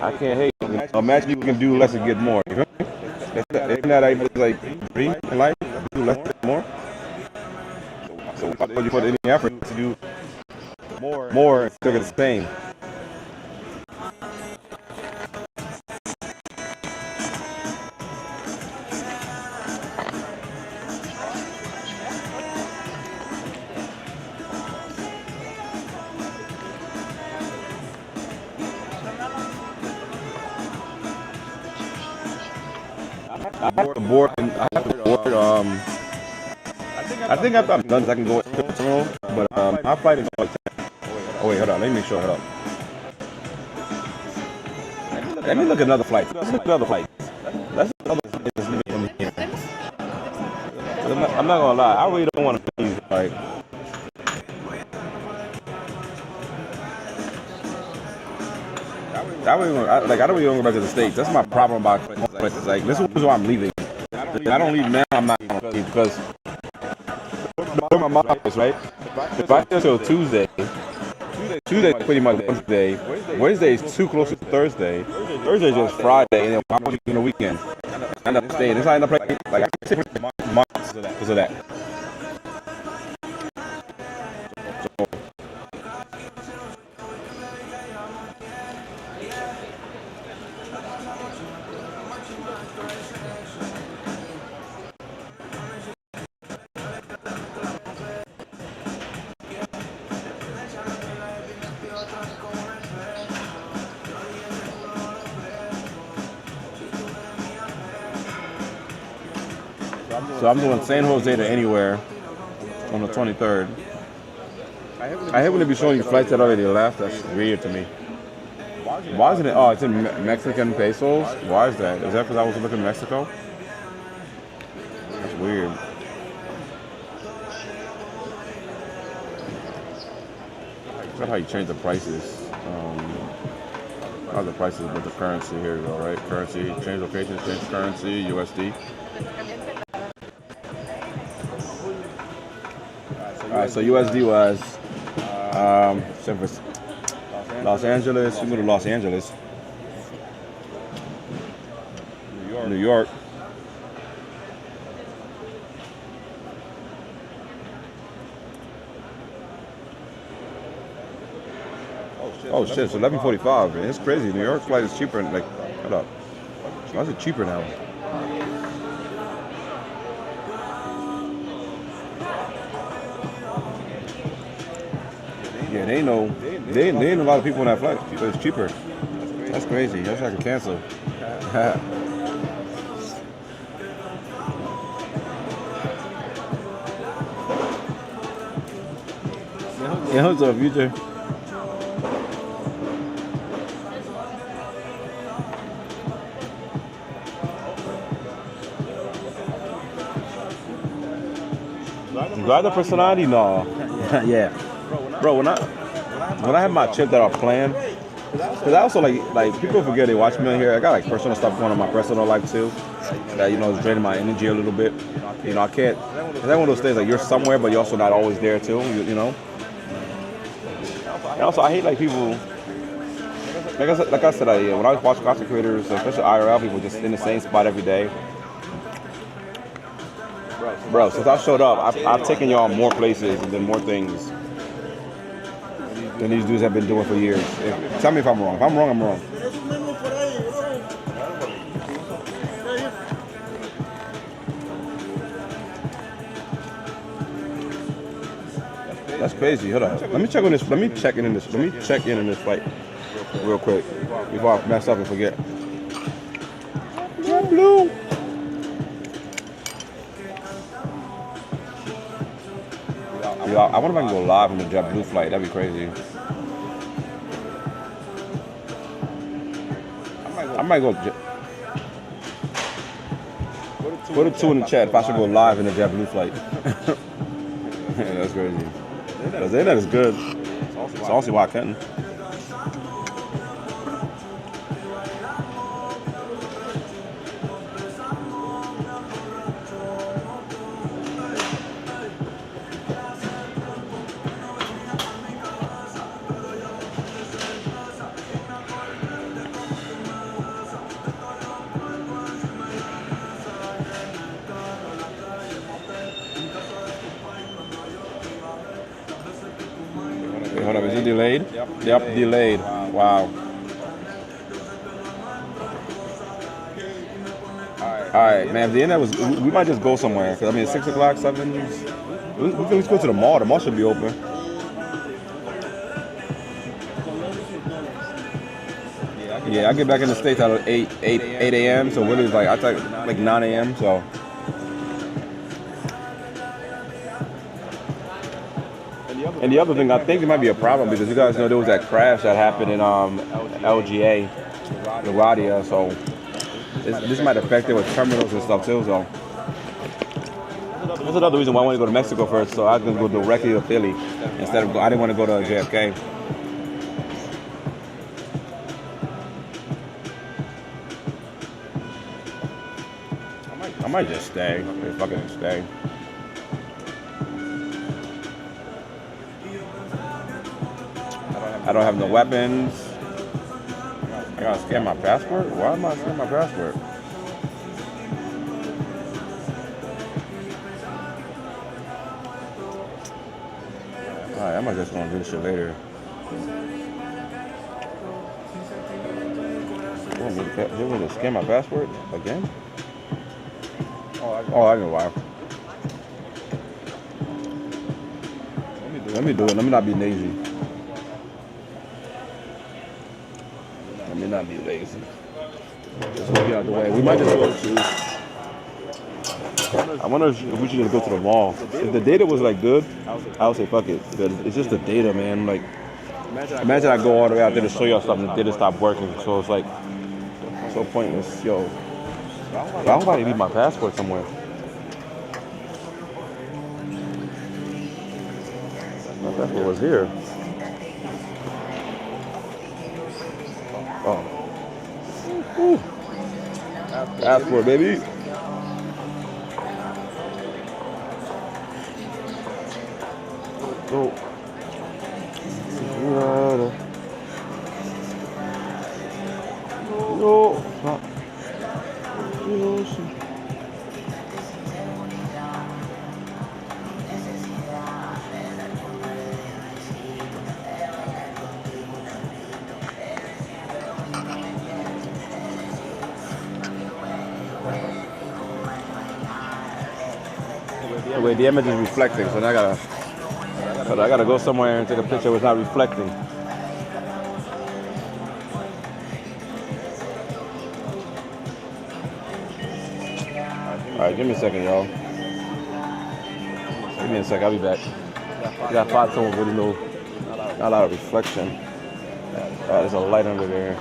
Speaker 3: I can't hate. Imagine you can do less and get more. Isn't that like dream in life? Do less and get more. So why would you put any effort to do more and still get the same? I have to board. I think after I'm done, I can go to the terminal. But my flight is like 10. Oh wait, hold on. Let me make sure. Hold up. Let me look at another flight. Let's look at another flight. Let's look at another flight that's leaving from here. I'm not gonna lie. I really don't want to leave. Like, I don't really want to go back to the States. That's my problem about places. Like, this is why I'm leaving. I don't leave now. I'm not gonna leave because during my mom's house, right? If I stay until Tuesday, Tuesday's pretty much Wednesday. Wednesday is too close to Thursday. Thursday is just Friday, and then I'm on the weekend. I end up staying. This I end up playing like I stay for months because of that. So I'm doing San Jose to anywhere on the 23rd. I hate when they be showing you flights that already left. That's weird to me. Why isn't it? Oh, it's in Mexican pesos. Why is that? Is that because I was looking at Mexico? That's weird. That's how you change the prices. How the prices with the currency. Here we go, right? Currency, change location, change currency, USD. Alright, so USD was Los Angeles. We go to Los Angeles, New York. Oh shit! It's 11:45. It's crazy. New York flight is cheaper. Like, hold up. Why is it cheaper now? Yeah, they know. They ain't a lot of people on that flight, so it's cheaper. That's crazy. That's like a cancel. Yeah, what's up, future? Drive the personality? No. Yeah. Bro, when I have my trip that I plan, because I also like people forget they watch me on here. I got like personal stuff going on in my personal life too. That is draining my energy a little bit. I can't. It's like one of those things like you're somewhere, but you're also not always there too. You know. And also, I hate like people. Like I said, when I was watching content creators, especially IRL people, just in the same spot every day. Bro, since I showed up, I've taken y'all more places and done more things than these dudes have been doing for years. Tell me if I'm wrong. If I'm wrong, I'm wrong. That's crazy. Hold on. Let me check in in this flight real quick before I mess up and forget. Blue. Yo, I wonder if I can go live on the JetBlue flight. That'd be crazy. I might go. Put a 2 in the chat if I should go live in the JetBlue flight. Yeah, that's crazy. Because the internet is good. It's also why I couldn't. Hold up, is it delayed? Yep, delayed. Wow. Alright, man, if the internet was, we might just go somewhere. Because, I mean, it's 6 o'clock, 7. We can at least go to the mall. The mall should be open. Yeah, I get back in the States at 8 a.m. So really, I take like 9 a.m. So. And the other thing, I think it might be a problem because you guys know there was that crash that happened in LGA, LaGuardia, so this might affect it with terminals and stuff too. So that's another reason why I want to go to Mexico first. So I was gonna go directly to Philly instead of I didn't want to go to JFK. I might just stay. Fucking stay. I don't have no weapons. I gotta scan my passport? Why am I scanning my passport? Alright, I might just gonna do this shit later. You want me to scan my passport again? Oh, I know why. Let me do it. Let me not be lazy. Let me not be lazy. Just get out the way. We might just go to. I wonder if we should just go to the mall. If the data was like good, I would say fuck it. It's just the data, man. Like, imagine I go all the way out there to show y'all something and the data stopped working. So it's like so pointless. Yo, I'm about to leave my passport somewhere. My passport was here. Oh. Ooh. Passport, baby. Go. No. Wait, the image is reflecting, so now I gotta go somewhere and take a picture where it's not reflecting. Alright, give me a second, y'all. Give me a sec, I'll be back. I gotta find someone with not a lot of reflection. There's a light under there.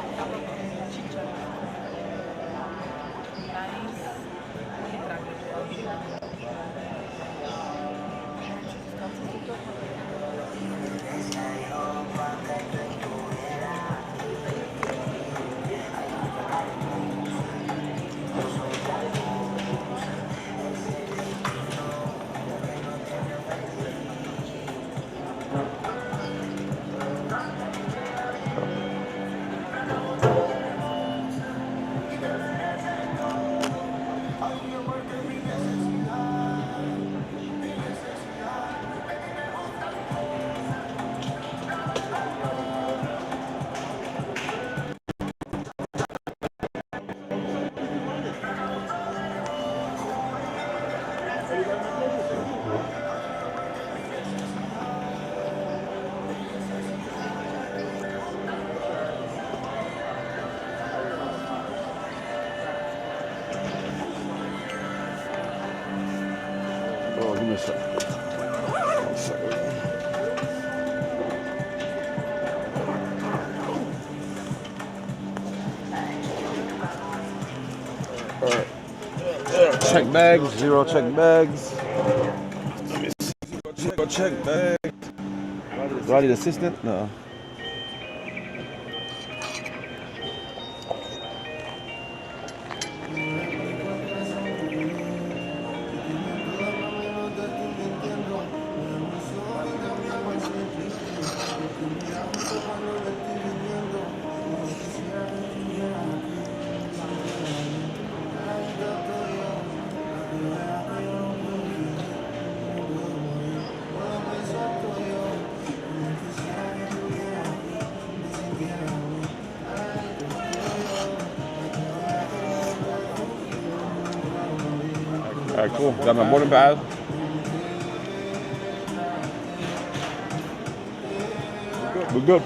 Speaker 3: Oh, give me a sec. Alright. Check bags, 0 check bags. Let me see. 0 check bags. Do I need assistant? No. Alright, cool. Got my boarding pass. We're good.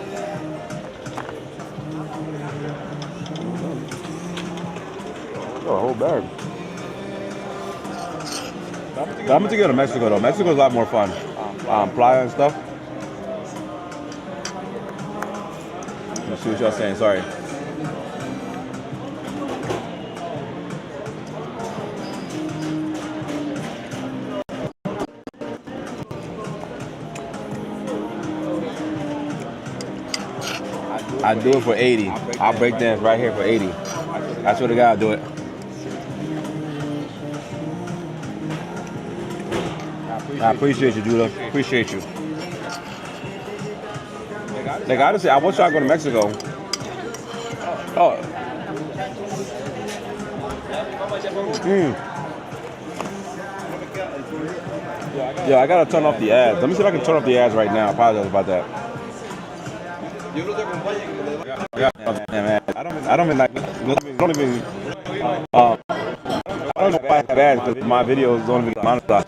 Speaker 3: Oh, a whole bag. I'm gonna go to Mexico though. Mexico's a lot more fun. Playa and stuff. Let's see what y'all saying. Sorry. I do it for 80. I'll break dance right here for 80. I swear to God, I'll do it. I appreciate you, Judah. Appreciate you. Like honestly, I want y'all to go to Mexico. Oh. Yeah, I gotta turn off the ads. Let me see if I can turn off the ads right now. I apologize about that. I don't even like. I don't know if I have ads because my videos don't even get monetized.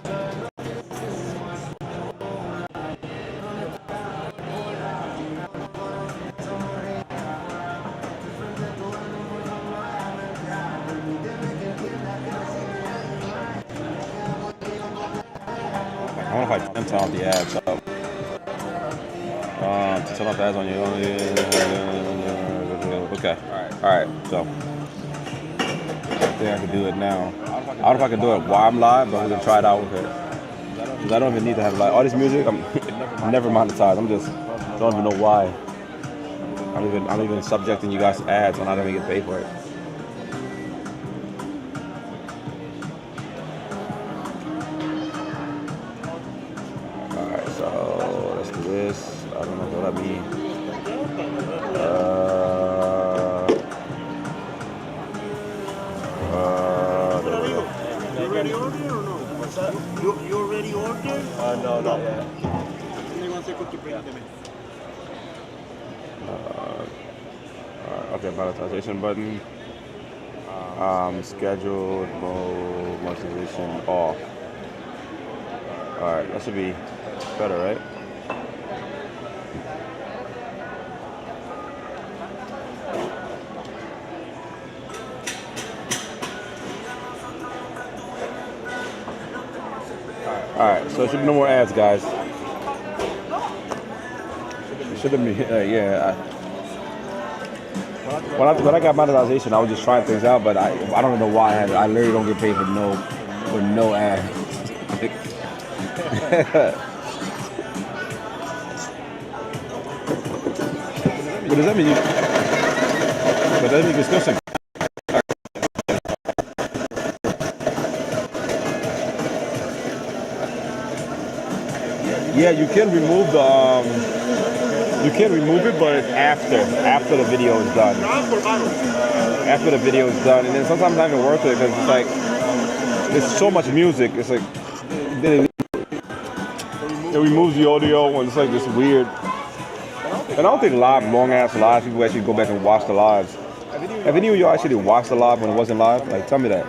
Speaker 3: I wonder if I can turn off the ads. So, to turn off the ads on your own. Okay. All right. So, I think I can do it now. I don't know if I can do it while I'm live, but we're gonna try it out with it. Because I don't even need to have like all this music. I'm never monetized. I'm just don't even know why. I'm even subjecting you guys to ads when I don't even get paid for it. Alright, so let's do this. I don't know what that means.
Speaker 6: You already ordered or no? What's that? You already ordered?
Speaker 4: No, not yet.
Speaker 6: Only 1 second to bring them in.
Speaker 3: Okay, monetization button. Scheduled mode monetization off. Alright, that should be better, right? Alright, so it should be no more ads, guys. It shouldn't be, yeah. When I got monetization, I was just trying things out, but I don't know why I literally don't get paid for no ads. What does that mean? But that means discussion. Yeah, you can remove the you can remove it, but after the video is done. After the video is done, and then sometimes it's not even worth it because it's like there's so much music. It's like it removes the audio, and it's like this weird. And I don't think long ass lives people actually go back and watch the lives. Have any of y'all actually watched the live when it wasn't live? Like, tell me that.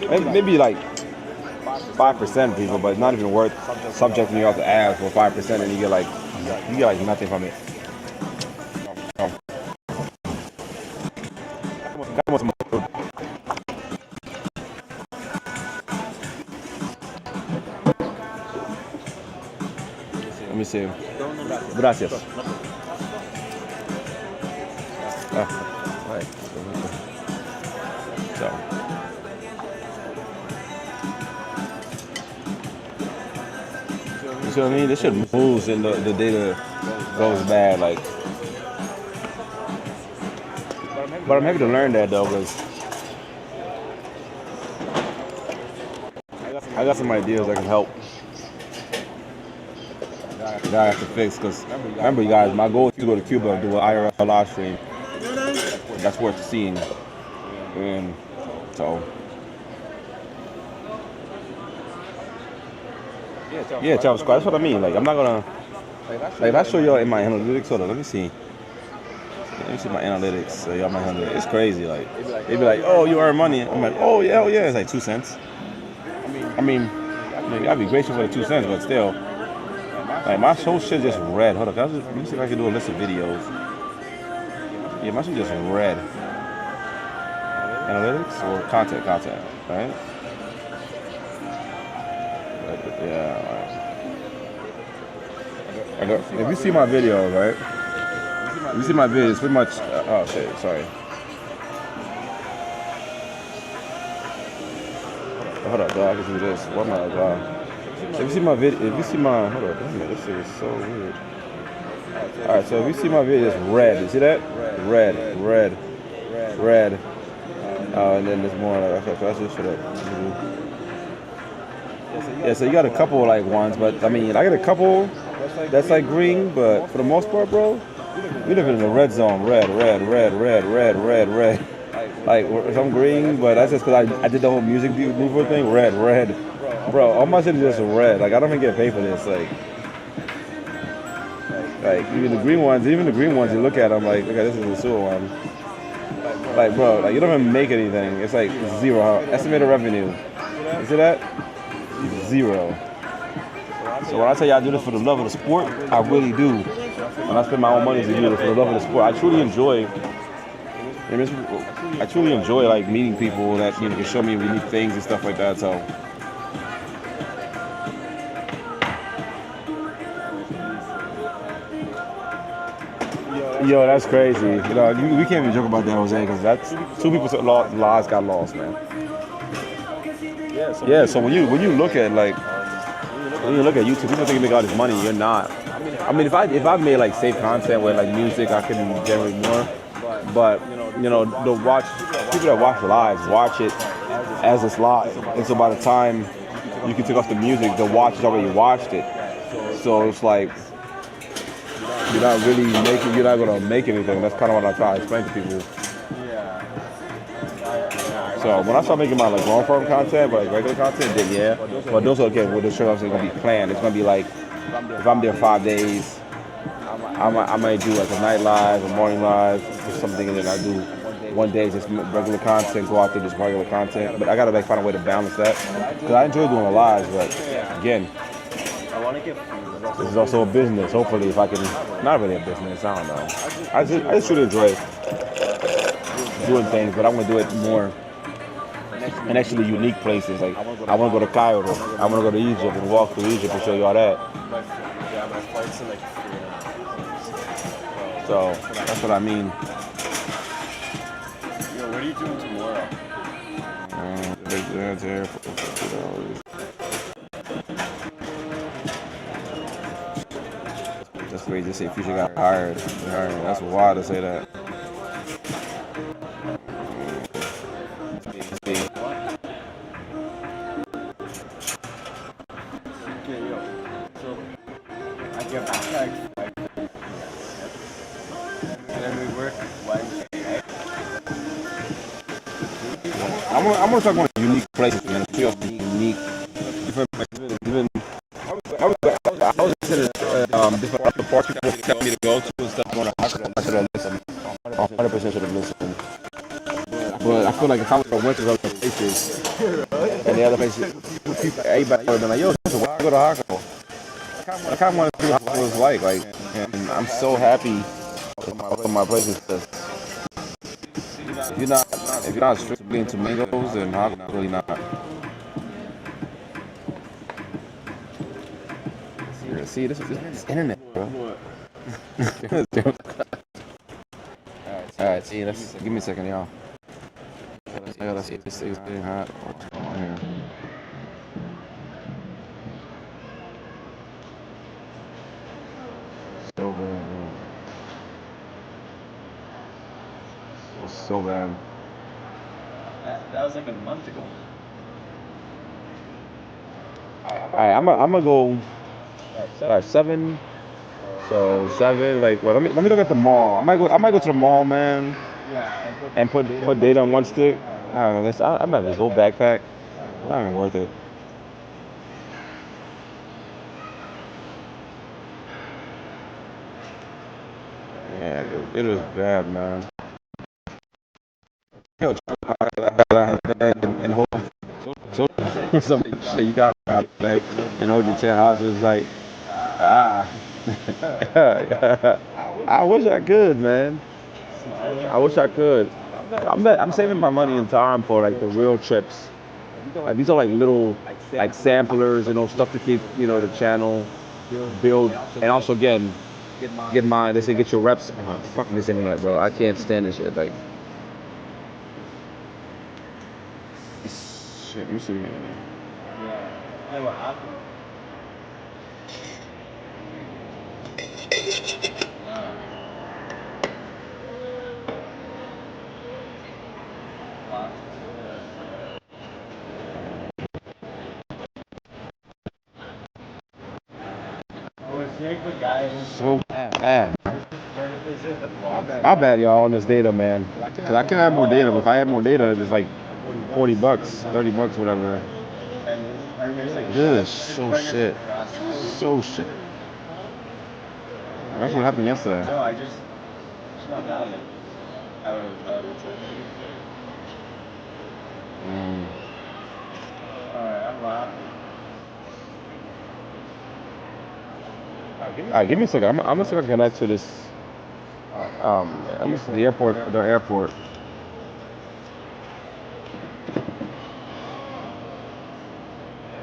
Speaker 3: Maybe like 5% of people, but it's not even worth subjecting you out to ads for 5%, and you get like nothing from it. Let me see. Gracias. Right. So. You see what I mean? This shit moves and the data goes bad, like. But I'm happy to learn that though, because I got some ideas that can help. That I have to fix, because remember, you guys, my goal is to go to Cuba and do an IRL live stream. That's worth seeing. And so. Yeah, Travis Scott. That's what I mean. Like, I'm not gonna. Like, if I show y'all in my analytics, hold on, let me see. Let me see my analytics. So y'all my analytics. It's crazy. Like, they be like, "Oh, you earn money." I'm like, "Oh yeah, hell yeah." It's like 2 cents. I mean, I'd be grateful for the 2 cents, but still, like, my whole shit just red. Hold on, let me see if I can do a list of videos. Yeah, my shit just red. Analytics or content, right? Yeah. If you see my video, right? If you see my video, it's pretty much. Oh shit, sorry. Hold up, dog. I can do this. What am I, dog? If you see my video, hold up, damn it, this shit is so weird. All right, so if you see my video, it's red. You see that? Red. And then there's more. Okay, so that's just shut up. Yeah, so you got a couple like ones, but I mean, I got a couple that's like green, but for the most part, bro, we live in the red zone. Red, red, red, red, red, red, red. Like some green, but that's just because I did the whole music mover thing. Red, red, bro. All my shit is just red. Like I don't even get paid for this. Like even the green ones, you look at them like, okay, this is the sewer one. Like, bro, like you don't even make anything. It's like zero. Estimated revenue. You see that? Zero. So when I tell you I do this for the love of the sport, I really do. When I spend my own money to do this for the love of the sport, I truly enjoy. I truly enjoy like meeting people that can show me unique things and stuff like that. So. Yo, that's crazy. We can't even joke about that, Jose, because that's two people's lives got lost, man. Yeah. So when you look at YouTube, people think you make all this money. You're not. I mean, if I made like safe content with like music, I can generate more. But people that watch lives watch it as it's live, and so by the time you can take off the music, the watchers already watched it. So it's like. You're not gonna make anything. That's kind of what I try to explain to people. So when I start making my like long form content, but like regular content, then yeah. But those are okay. Well, the shows are gonna be planned. It's gonna be like if I'm there 5 days, I might do like a night live, a morning live, or something, and then I do one day just regular content, go out there just regular content. But I gotta like find a way to balance that because I enjoy doing the lives, but again. This is also a business. Hopefully, if I can, not really a business. I don't know. I just really enjoy doing things, but I want to do it more in actually unique places. Like I want to go to Cairo. I want to go to Egypt and walk through Egypt and show you all that. So that's what I mean.
Speaker 7: Yo, what are you doing tomorrow?
Speaker 3: That's crazy to say Future got hired. That's wild to say that.
Speaker 7: Okay, yo. So I get back and then we work Wednesday.
Speaker 3: I'm gonna talk about unique places, man. Feel unique, different places. I was considered different other parts people tell me to go to and stuff. Going, I should have listened. 100% should have listened. But I feel like if I would have went to those places and the other places, everybody would have been like, yo, so why go to Hako? I kind of want to see what it was like, and I'm so happy with my places. If you're not strictly into mangoes, then Hako really not. See, this is internet, bro. Alright, see, give me a second, y'all. I gotta see this thing's getting hot on here. So bad, bro. It's so bad.
Speaker 7: That was like a month ago.
Speaker 3: Alright, I'm gonna go. Alright, 7. So 7. Like, well, let me look at the mall. I might go to the mall, man. And put data on one stick. I don't know. I might just go backpack. Not even worth it. Yeah, it was bad, man. Yo, and hold some shit you got back and hold your chest out. It's like, I wish I could, man. I wish I could. I'm saving my money and time for like the real trips. Like these are like little like samplers, stuff to keep the channel build, and also again get mine. They say get your reps. Fucking this internet, bro. I can't stand this shit. Like shit. Let me see.
Speaker 7: Hey, what happened?
Speaker 3: So bad. My bad, y'all, on this data, man. Cause I can have more data, but if I had more data, it's like $40, $30, whatever. This is so shit. So shit. That's what happened yesterday.
Speaker 7: No, I just. It's not valid. Alright, I'm live.
Speaker 3: Alright, give me a second. I'm gonna see if I can connect to this. The airport. The airport.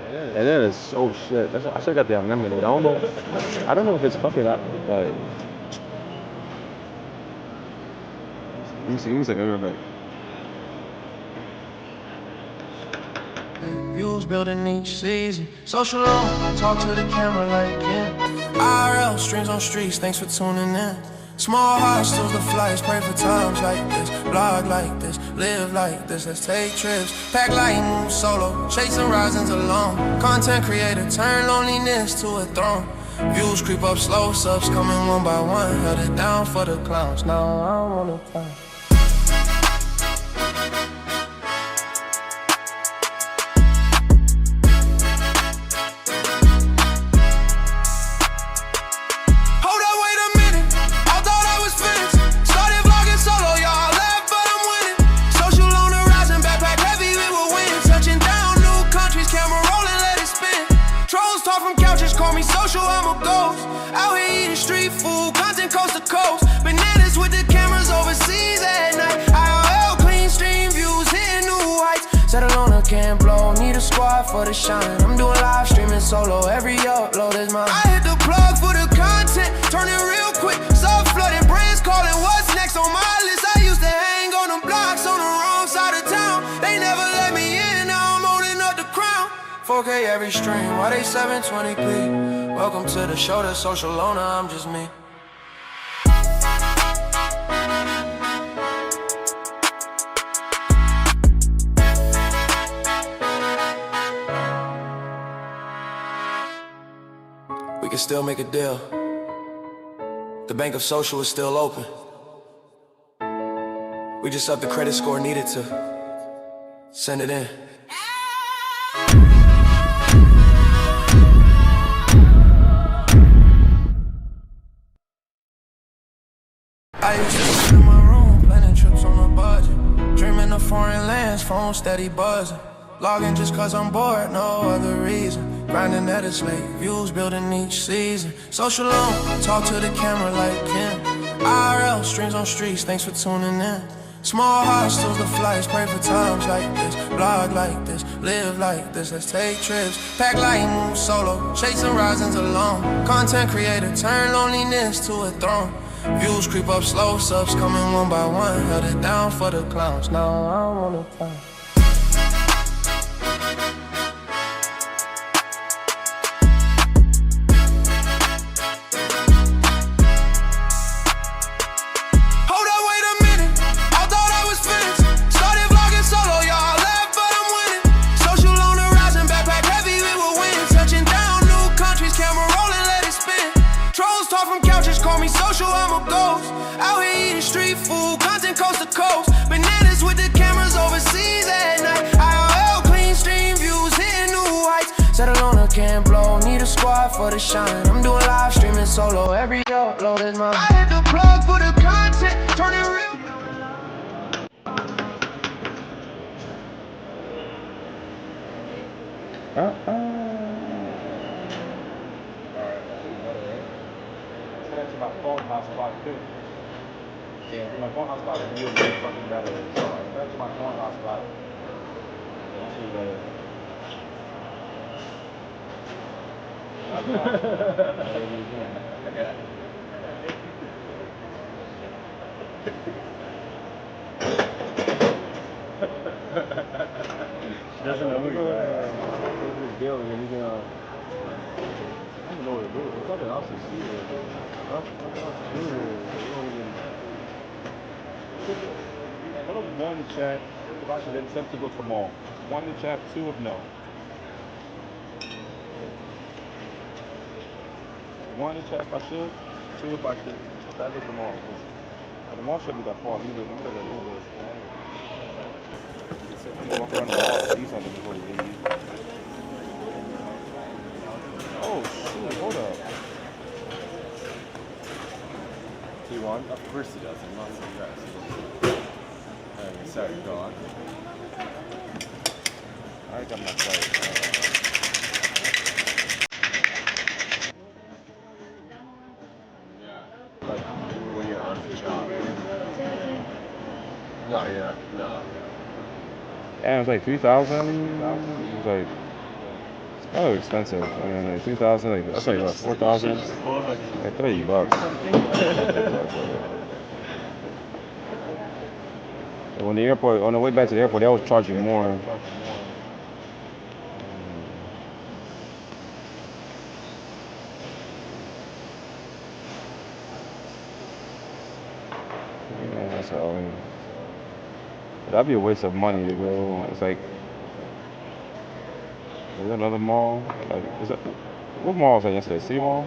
Speaker 3: And that is so shit. I should have got the unlimited. I don't know if it's fucking up, but. Let me see. Give me a second. I'll be right back.
Speaker 2: Views building each season. Social on, talk to the camera like IRL, streams on streets, thanks for tuning in. Small hostels, the flights, pray for times like this. Blog like this, live like this, let's take trips. Pack light, move solo, chasing horizons alone. Content creator, turn loneliness to a throne. Views creep up slow, subs coming one by one. Held it down for the clowns, now I don't wanna clown. I'm a ghost, out here eating street food, content coast to coast. Bananas with the cameras overseas at night. IRL, clean stream views, hitting new heights. Settle on a can't blow, need a squad for the shine. I'm doing live streaming solo, every upload is mine. I hit the plug for the content, turn it real quick. Sub flooding, brands calling, what's next on my list? I used to hang on them blocks on the wrong side of town. They never let me in, now I'm holding up the crown. 4K every stream, why they 720p? Welcome to the show, the social loner, I'm just me. We can still make a deal. The bank of social is still open. We just upped the credit score needed to send it in. I used to sit in my room, planning trips on a budget. Dreaming of foreign lands, phone steady buzzing. Logging just cause I'm bored, no other reason. Grinding at a slate, views building each season. Social on, talk to the camera like Kim. IRL, streams on streets, thanks for tuning in. Small hostels, the flights, pray for times like this. Blog like this, live like this, let's take trips. Pack light, move solo, chasing horizons alone. Content creator, turn loneliness to a throne. Views creep up slow, subs coming one by one. Held it down for the clowns, now I don't wanna clown. Hold up, wait a minute, I thought I was finished. Started vlogging solo, y'all laugh, but I'm winning. Social on the rise and backpack heavy, we will win. Touching down new countries, camera rolling, let it spin. Trolls talk from couches, call me social, I'm a ghost. Out here eating street food, content coast to coast. Bananas with the cameras overseas at night. IRL, clean stream views, hitting new heights. Settle on a can't blow, need a squad for the shine. I'm doing live streaming solo, every upload is mine. I hit the plug for the content, turn it real.
Speaker 7: To my phone hotspot too. Yeah, my phone hotspot is really fucking better. So that's to my phone hotspot. Doesn't know who you are. Deal and then you're gonna. I don't know what to do. There's nothing else to see here. Put up one in chat, and then send people from all. One in chat, two of no. One to check if I should. Two if I should. That is the mall. The mall shouldn't be that far. Let me look at Uber. You walk around the mall and see something before you leave. Oh shoot, hold up.
Speaker 3: T1? Of course he does. I'm not surprised. Sorry, go on. I got my flight. Like, when you're on the job. No, yeah, no.
Speaker 7: Yeah, it was like 3,000. It was like, it's kind of expensive. I mean, like 3,000, like, that's like what, 4,000? Like $30. And when the airport, on the way back to the airport, they always charge you more. Yeah, so that'd be a waste of money to go. It's like, is there another mall? Like, is that, what mall was that yesterday? City Mall?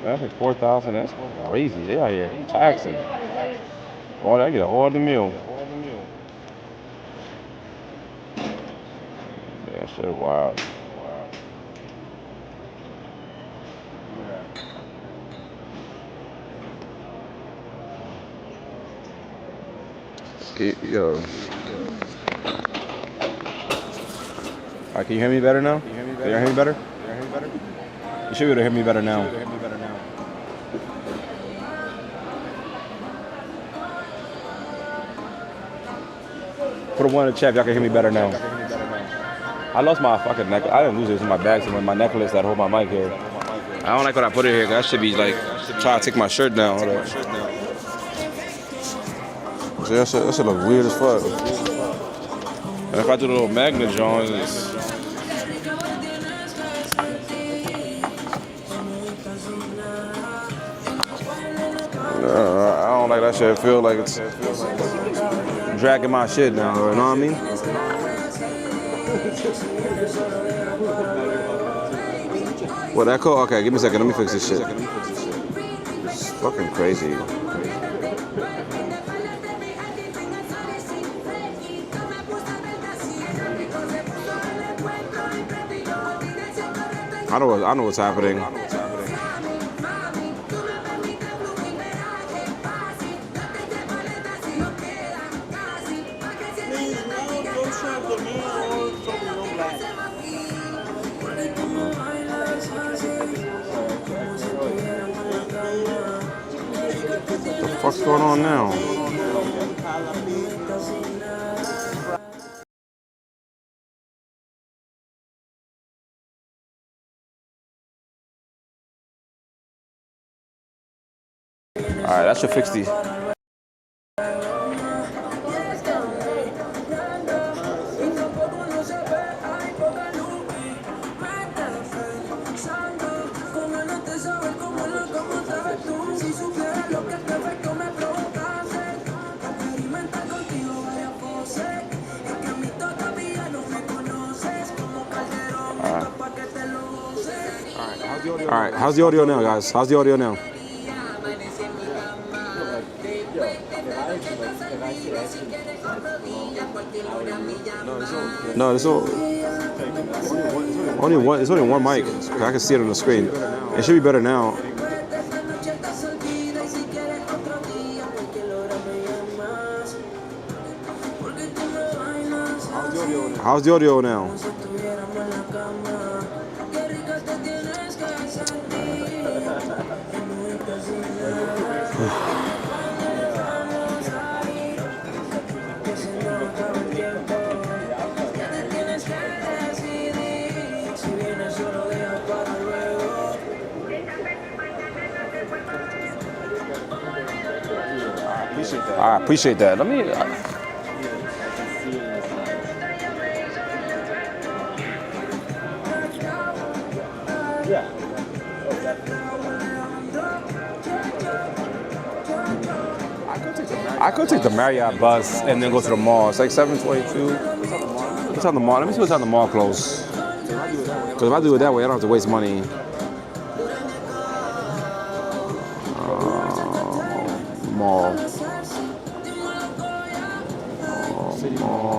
Speaker 7: That's like 4,000. That's crazy. They out here taxing. Oh, they get a whole other meal. Yeah, shit, wild. Yo. Alright, can you hear me better now? Can you hear me better? You should be able to hear me better now. Put a one in the chat if y'all can hear me better now. I lost my fucking necklace. I didn't lose it. It's in my bag somewhere. My necklace that hold my mic here. I don't like when I put it here. I should be like trying to take my shirt down. Hold up. See, that shit look weird as fuck. And if I do the little magnet joint, it's... I don't like that shit. I feel like it's dragging my shit down, you know what I mean? What, that code? Okay, give me a second. Let me fix this shit. It's fucking crazy. I know what's happening. What the fuck's going on now? Alright, that should fix these. Alright, how's the audio now, guys? How's the audio now? No, it's all. It's only one mic. I can see it on the screen. It should be better now. How's the audio now? I appreciate that. Let me. I could take the Marriott bus and then go to the mall. It's like 7:22. What's on the mall? Let me see what's on the mall close. Because if I do it that way, I don't have to waste money. Mall.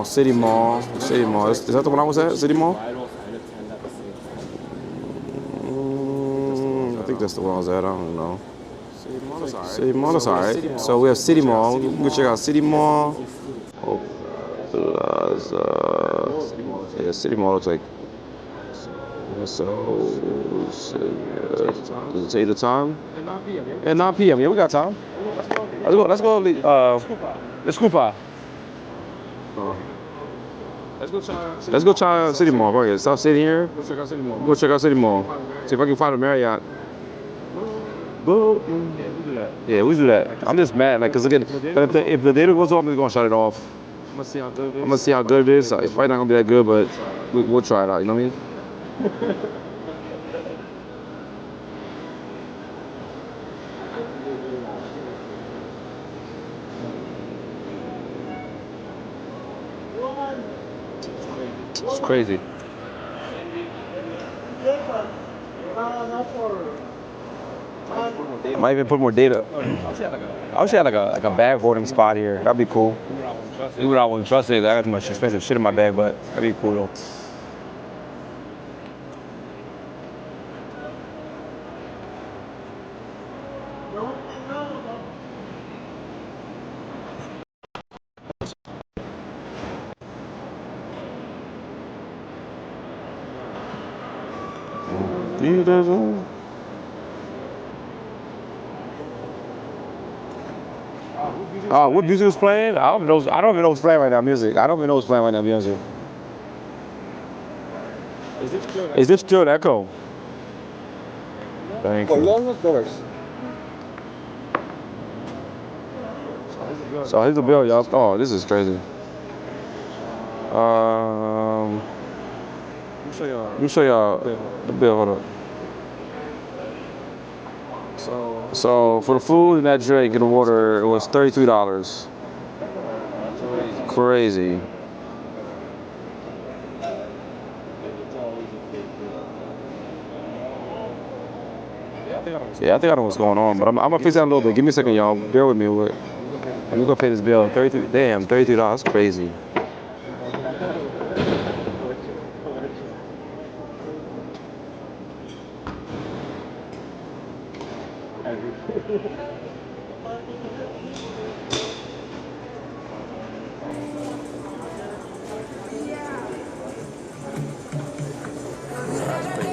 Speaker 7: City Mall. City Mall. Is that the one I was at? City Mall? I think that's the one I was at. I don't know. City Mall is alright. So we have City Mall. We can check out City Mall. Oh, Plaza. Yeah, City Mall looks like. So, does it say the time? At 9 p.m. Yeah, we got time. Let's go. Let's go. Let's Coupa. Let's go try City Mall. Go ahead. Stop sitting here. Go check out City Mall. Go check out City Mall. See if I can find a Marriott. Yeah, we do that. I'm just mad, like, cause again, if the data goes off, I'm just gonna shut it off. I'm gonna see how good it is. It's probably not gonna be that good, but we'll try it out. You know what I mean? It's crazy. Might even put more data. I wish I had like a bag hoarding spot here. That'd be cool. Even though I wouldn't trust it, I got too much expensive shit in my bag, but that'd be cool though. What music was playing? I don't even know what's playing right now. Music. I don't even know what's playing right now. Music. Is this still an echo? Thank you. So here's the bill, y'all. Oh, this is crazy. Let me show y'all the bill. Hold up. So for the food and that drink and the water, it was $33. Crazy. Yeah, I think I know what's going on, but I'm gonna fix that a little bit. Give me a second, y'all. Bear with me. I'm gonna pay this bill. $33. That's crazy.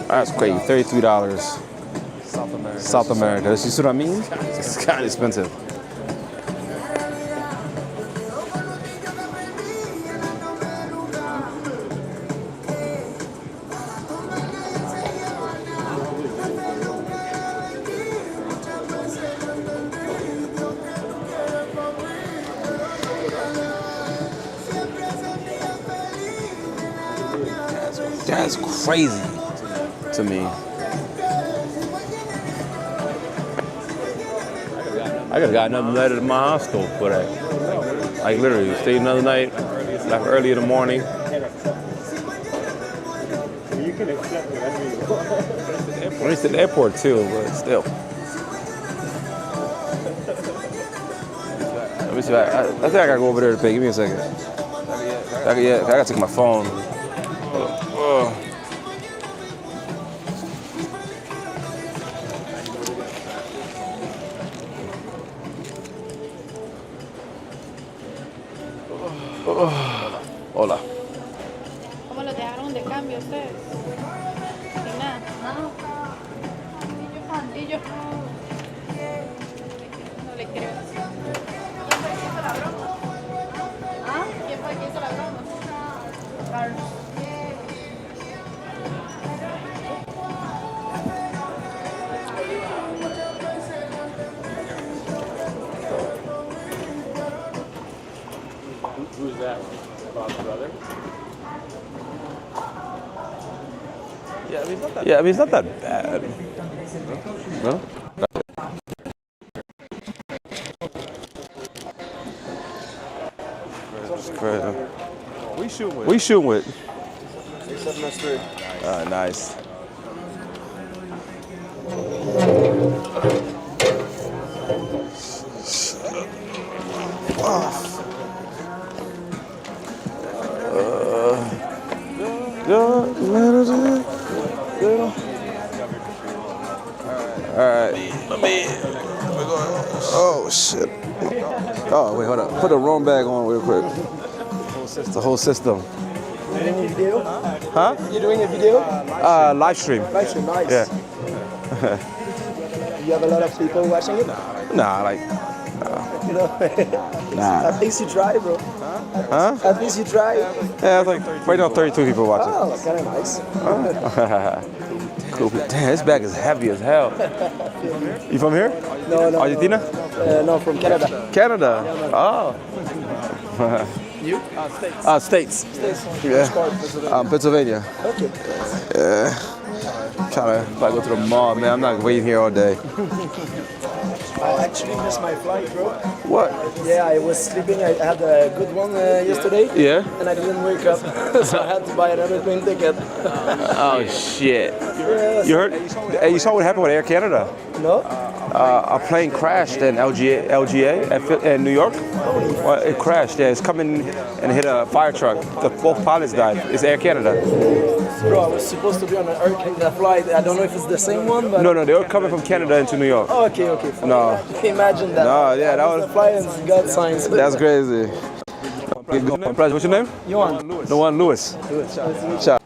Speaker 7: That's crazy. $33. South America. You see what I mean? It's kind of expensive. That's crazy to me. I could have got another night at my hostel for that. Like literally, stayed another night, left early in the morning.
Speaker 6: You can accept it.
Speaker 7: Well, it's at the airport too, but still. Let me see. I think I gotta go over there to pay. Give me a second. I gotta take my phone. Hola.
Speaker 5: ¿Cómo lo dejaron de cambio ustedes? Sin nada. Y yo. No le creo. ¿Quién fue el que hizo la broma? ¿Ah? ¿Quién fue el que hizo la broma? Carlos.
Speaker 7: Who's that? Bob's brother? Yeah, I mean, it's not that bad. No? It's crazy. We shooting with?
Speaker 4: 67 Street.
Speaker 7: Nice. Alright. Oh shit. Oh wait, hold up. Put the wrong bag on real quick. The whole system.
Speaker 8: You doing a video?
Speaker 7: Huh?
Speaker 8: You doing a video?
Speaker 7: Live stream.
Speaker 8: Nice.
Speaker 7: Yeah.
Speaker 8: You have a lot of people watching it?
Speaker 7: Nah, like.
Speaker 8: No.
Speaker 7: Nah.
Speaker 8: At least you try, bro.
Speaker 7: Huh?
Speaker 8: At least you try.
Speaker 7: Yeah, it's like right now 32 people watching.
Speaker 8: Oh, that's kind of nice.
Speaker 7: Cool. Damn, this bag is heavy as hell. You from here?
Speaker 8: No.
Speaker 7: Argentina?
Speaker 8: No, from Canada.
Speaker 7: Canada. Oh.
Speaker 8: You?
Speaker 7: States. Yeah. Pennsylvania.
Speaker 8: Okay.
Speaker 7: Yeah. Trying to go to the mall, man. I'm not waiting here all day.
Speaker 8: I actually missed my flight, bro.
Speaker 7: What?
Speaker 8: Yeah, I was sleeping. I had a good one yesterday.
Speaker 7: Yeah?
Speaker 8: And I didn't wake up, so I had to buy another plane ticket.
Speaker 7: Oh shit.
Speaker 8: Yes.
Speaker 7: You heard? Hey, you saw what happened with Air Canada?
Speaker 8: No?
Speaker 7: A plane crashed in LGA in New York. Well, it crashed. Yeah, it's coming and hit a fire truck. Both pilots died. It's Air Canada.
Speaker 8: Bro, I was supposed to be on an Air Canada flight. I don't know if it's the same one, but...
Speaker 7: No, they were coming from Canada into New York.
Speaker 8: Oh, okay. Fine.
Speaker 7: No.
Speaker 8: Imagine that.
Speaker 7: No, yeah, that was...
Speaker 8: The flight and God signs.
Speaker 7: That's crazy. What's your name?
Speaker 8: Johan.
Speaker 7: Noan Lewis. Ciao.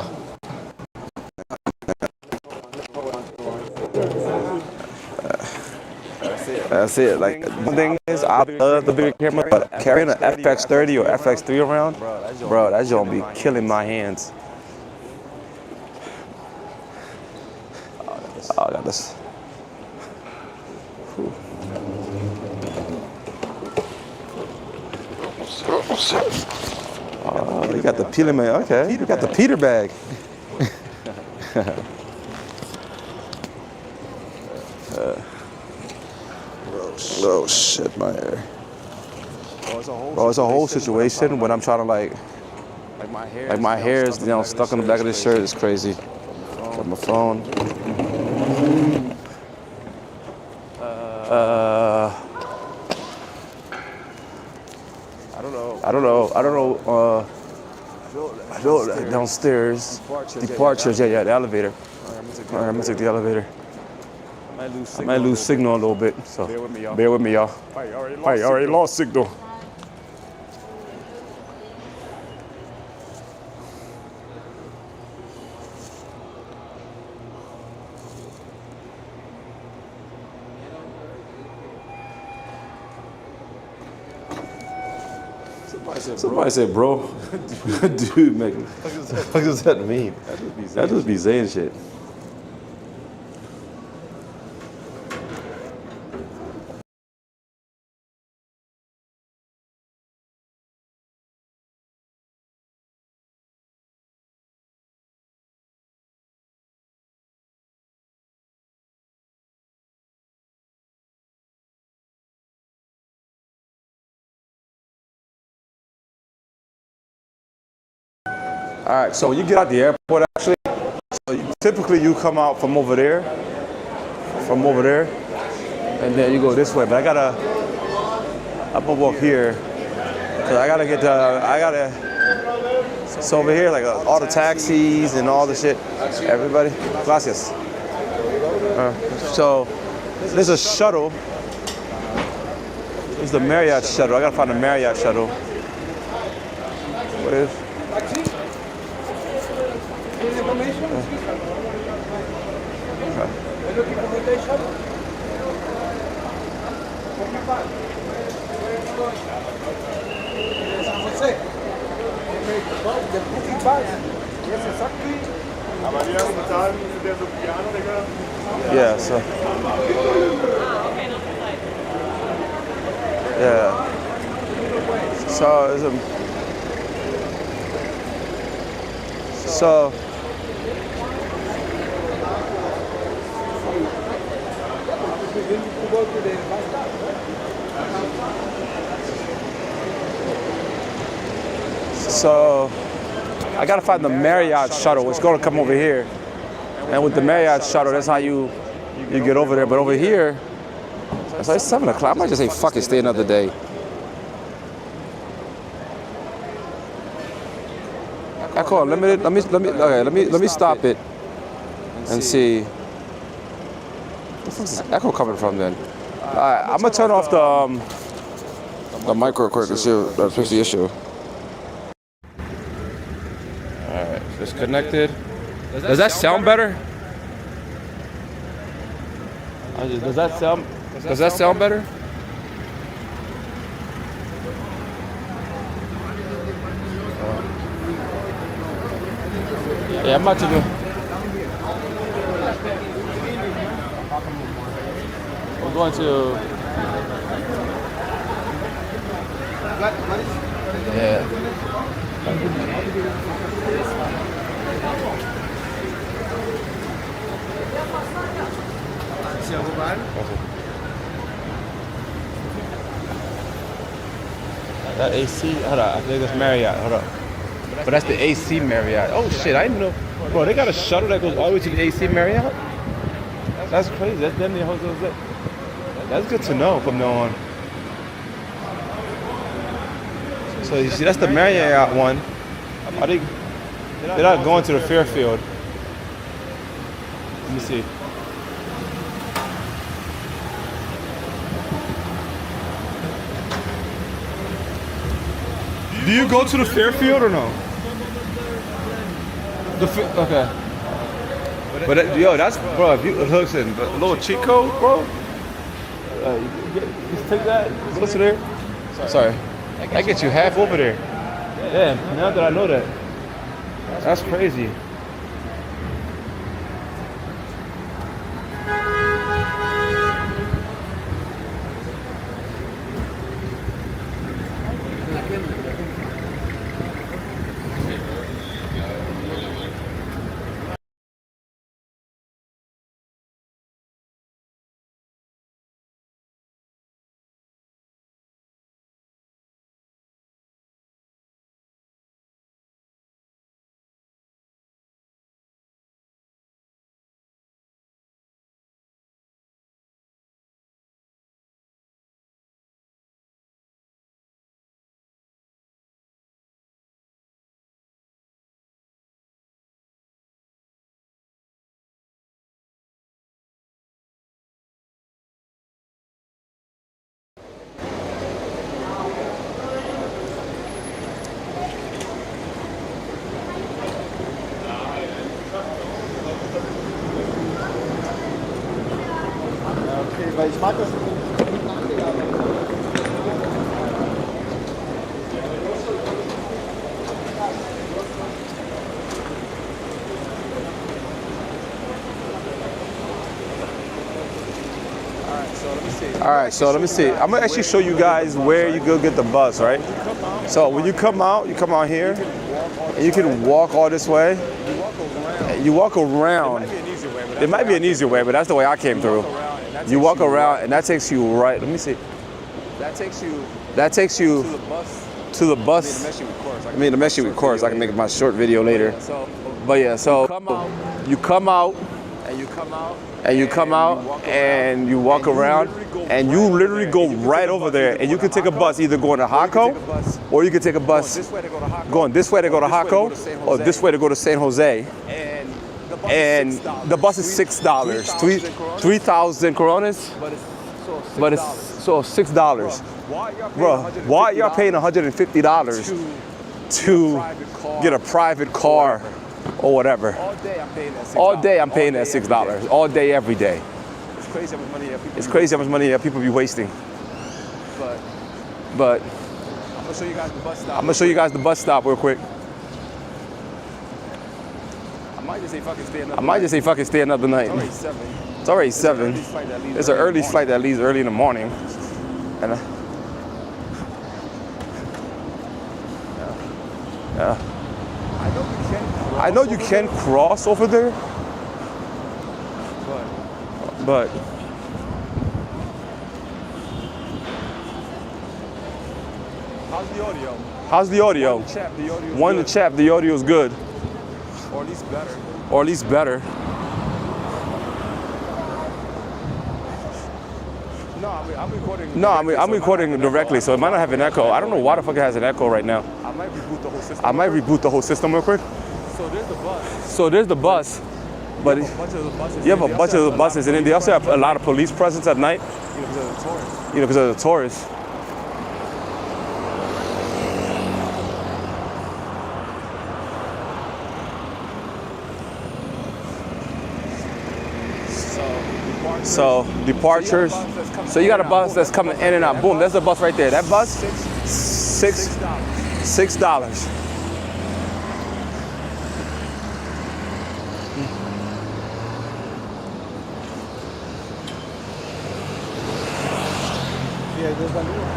Speaker 7: That's it. Like, one thing is, I love the bigger camera, but carrying an FX30 or FX3 around, bro, that's gonna be killing my hands. Oh, I got this. Whew. Oh, you got the peeler man. Okay, you got the Peter bag. Oh shit, my hair. Bro, it's a whole situation when I'm trying to like my hair is stuck on the back of this shirt. It's crazy. Got my phone. I don't know. Downstairs. Departures. Yeah, the elevator. All right, I'm gonna take the elevator. I might lose signal a little bit, so bear with me, y'all. I already lost signal. Somebody said, bro. Dude, man. What does that mean? That just be saying shit. All right, so when you get out the airport, actually, typically you come out from over there, and then you go this way. But I'm gonna walk here, cause I gotta. So over here, like all the taxis and all the shit, everybody. Gracias. So there's a shuttle. There's the Marriott shuttle. I gotta find the Marriott shuttle. What is? Yeah, so. Yeah. So, I gotta find the Marriott shuttle. It's gonna come over here. And with the Marriott shuttle, that's how you get over there. But over here, it's like 7 o'clock. I might just say, fuck it, stay another day. Echo Unlimited. Let me stop it and see. Where the fuck is Echo coming from then? All right, I'm gonna turn off the mic real quick and see if fix the issue. All right, it's connected. Does that sound better? Does that sound better? Yeah, I'm about to do. I'm going to. Yeah. That AC, hold up, I think that's Marriott, hold up. But that's the AC Marriott. Oh shit, I didn't know. Bro, they got a shuttle that goes all the way to the AC Marriott? That's crazy, that's definitely Jose. That's good to know from now on. So you see, that's the Marriott one. They're not going to the Fairfield. Let me see. Do you go to the Fairfield or no? Okay. But yo, that's bro. If you listen, a little cheat code, bro. Just take that. Listen there. Sorry. That gets you half over there. Yeah. Now that I know that, that's crazy. All right, so let me see. I'm gonna actually show you guys where you go get the bus, right? So when you come out here, and you can walk all this way. You walk around. It might be an easier way, but that's the way I came through. You walk around, and that takes you right. Let me see. That takes you to the bus. I mean, the Mexican course. I can make my short video later. But yeah, so you come out, and you walk around, and you literally go right over there, and you can take a bus either going to Jaco, or you can take a bus going this way to go to Jaco, or this way to go to San Jose. And the bus is $6, 3,000 coronas, but it's so $6. Bro, why y'all paying $150 to get a private car or whatever? All day I'm paying that $6. All day, every day. It's crazy how much money people be wasting. But I'm gonna show you guys the bus stop real quick. I might just say fucking stay another night. It's already 7. It's an early flight that leaves early in the morning. And I know you can cross over there, but
Speaker 3: How's the audio?
Speaker 7: How's the audio?
Speaker 3: One to chap, the audio is good.
Speaker 7: Or at least better.
Speaker 3: Or at least better.
Speaker 7: No, I'm recording.
Speaker 3: No, I'm recording directly, so it might not have an echo. I don't know why the fuck it has an echo right now.
Speaker 7: I might reboot the whole system.
Speaker 3: I might reboot the whole system real quick.
Speaker 7: So there's the bus.
Speaker 3: So there's the bus, but
Speaker 7: You have a bunch of the buses.
Speaker 3: you have a bunch of the buses, and then they also have a lot of police presence at night.
Speaker 7: You know, because of the tourists.
Speaker 3: You know, because of the tourists. So departures. So you got a bus that's coming in and out. Boom, there's the bus right there. That bus, $6.
Speaker 6: Yeah, there's a new one.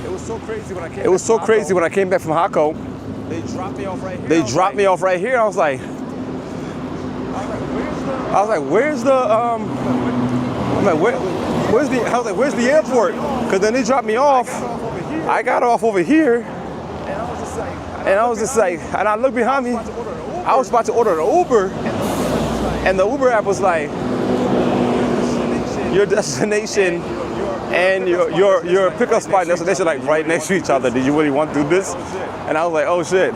Speaker 7: It was so crazy when I came.
Speaker 3: It was so crazy when I came back from Hako.
Speaker 7: They dropped me off right here.
Speaker 3: They dropped me off right here. I was like, where's the I'm like, where's the? I was like, where's the airport? Because then they dropped me off. I got off over here, and I was just like, and I looked behind me. I was about to order the Uber, and the Uber app was like, your destination and your pickup spot and destination like right next to each other. Did you really want to do this? And I was like, oh shit.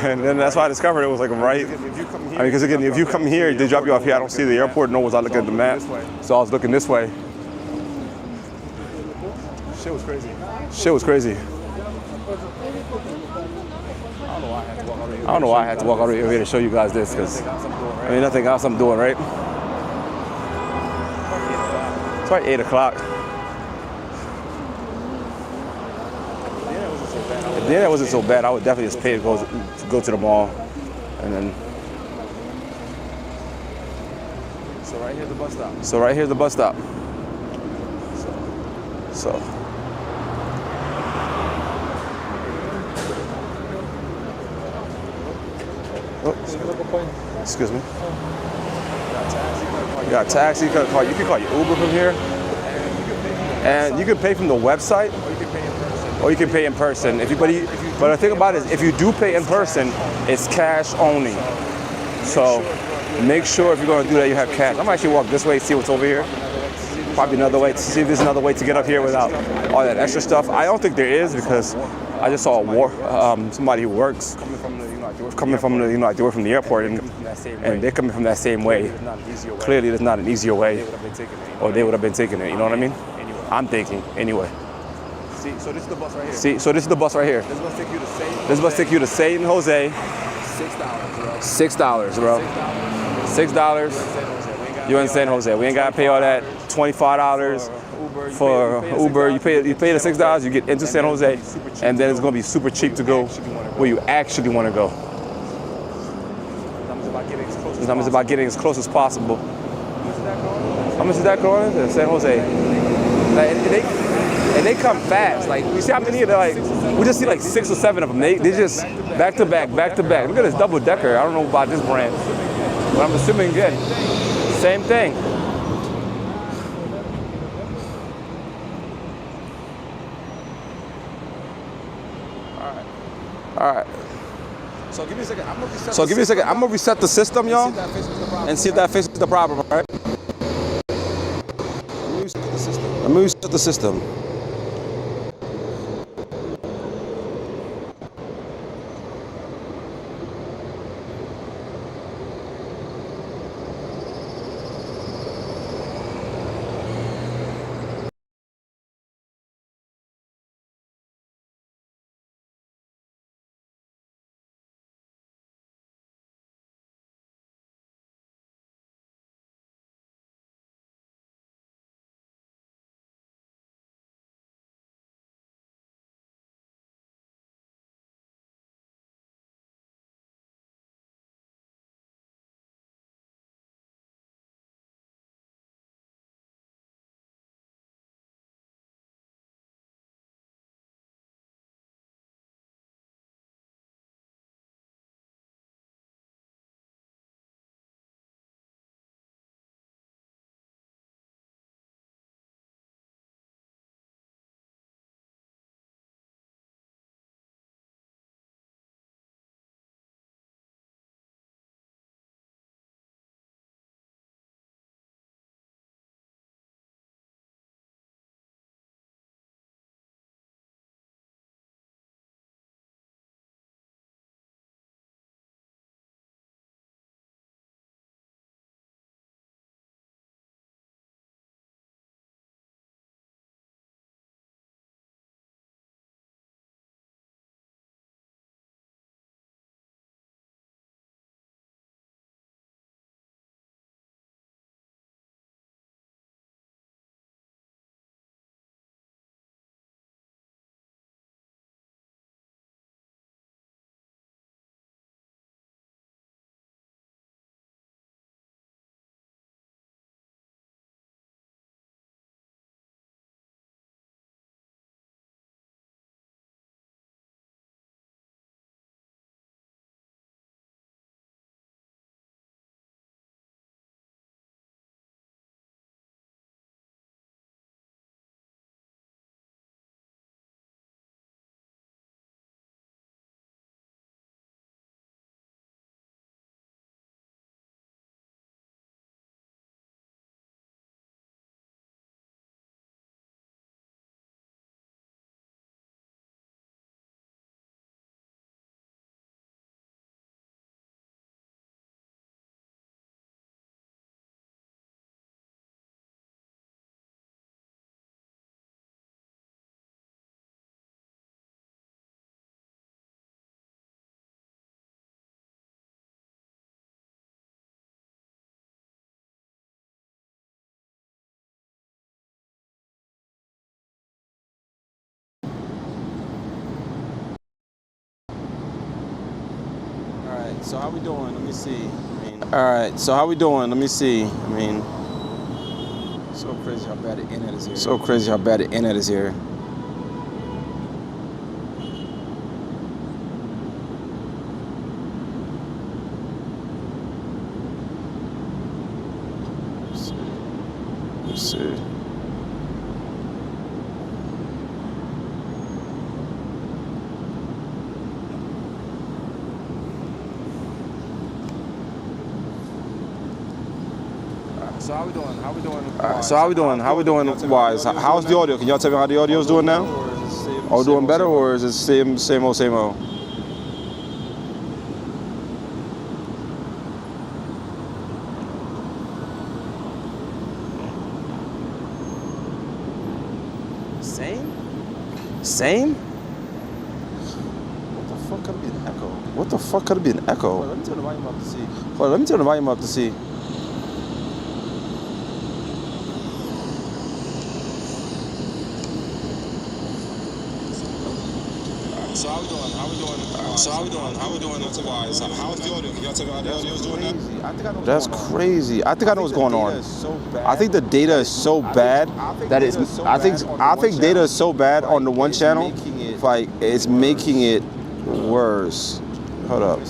Speaker 3: And then that's why I discovered it was like right. I mean, because again, if you come here, they drop you off here. I don't see the airport. No one's out looking at the map. So I was looking this way.
Speaker 7: Shit was crazy.
Speaker 3: Shit was crazy. I don't know why I had to walk over here to show you guys this, because I mean, nothing else I'm doing, right? It's like 8 o'clock. If the internet wasn't so bad, I would definitely just pay to go to the mall, and then.
Speaker 7: So right here's the bus stop.
Speaker 3: So right here's the bus stop. So. Oh, excuse me. You got a taxi, you can call your Uber from here. And you can pay from the website. Or you can pay in person. But the thing about it is, if you do pay in person, it's cash only. So make sure if you're going to do that, you have cash. I'm actually walk this way, see what's over here. Probably another way to see if there's another way to get up here without all that extra stuff. I don't think there is, because I just saw somebody who works coming from the like they work from the airport, and they're coming from that same way. Clearly, there's not an easier way, or they would have been taking it. You know what I mean? I'm thinking anyway.
Speaker 7: See, so this is the bus right here.
Speaker 3: See, so this is the bus right here.
Speaker 7: This bus take you to San.
Speaker 3: This bus take you to San Jose.
Speaker 7: $6, bro.
Speaker 3: $6, bro. $6. You're in San Jose. We ain't gotta pay all that $25 for Uber. You pay the $6. You get into San Jose, and then it's gonna be super cheap to go where you actually want to go. Sometimes it's about getting as close as possible. How much is that going to San Jose? And they come fast. Like, you see how many? They're like, we just see like 6 or 7 of them. They just back to back, back to back. Look at this double decker. I don't know about this brand, but I'm assuming good. Same thing. All right.
Speaker 7: So give me a second. I'm
Speaker 3: gonna reset the system, y'all, and see if that fixes the problem. All right. Let me reset the system.
Speaker 7: So how we doing? Let me see. All right. So how we doing? Let me see. So crazy how bad the internet is here. So crazy how bad the internet is here. Let's see. So how we doing? How we doing? So how we doing? How we doing? Wise? How's the audio? Can y'all tell me how the audio is doing now? Or doing better, or is it same old, same old? Same? What the fuck could it be an echo? What the fuck could it be an echo? Hold on, let me turn the volume up to see. Hold on, let me turn the volume up to see. So how we doing? How we doing? So how we doing? How we doing? How's the audio? Can y'all tell me how the audio is doing now? That's crazy. I think I know what's going on. I think the data is so bad that it's. I think data is so bad on the one channel, like it's making it worse. Hold up.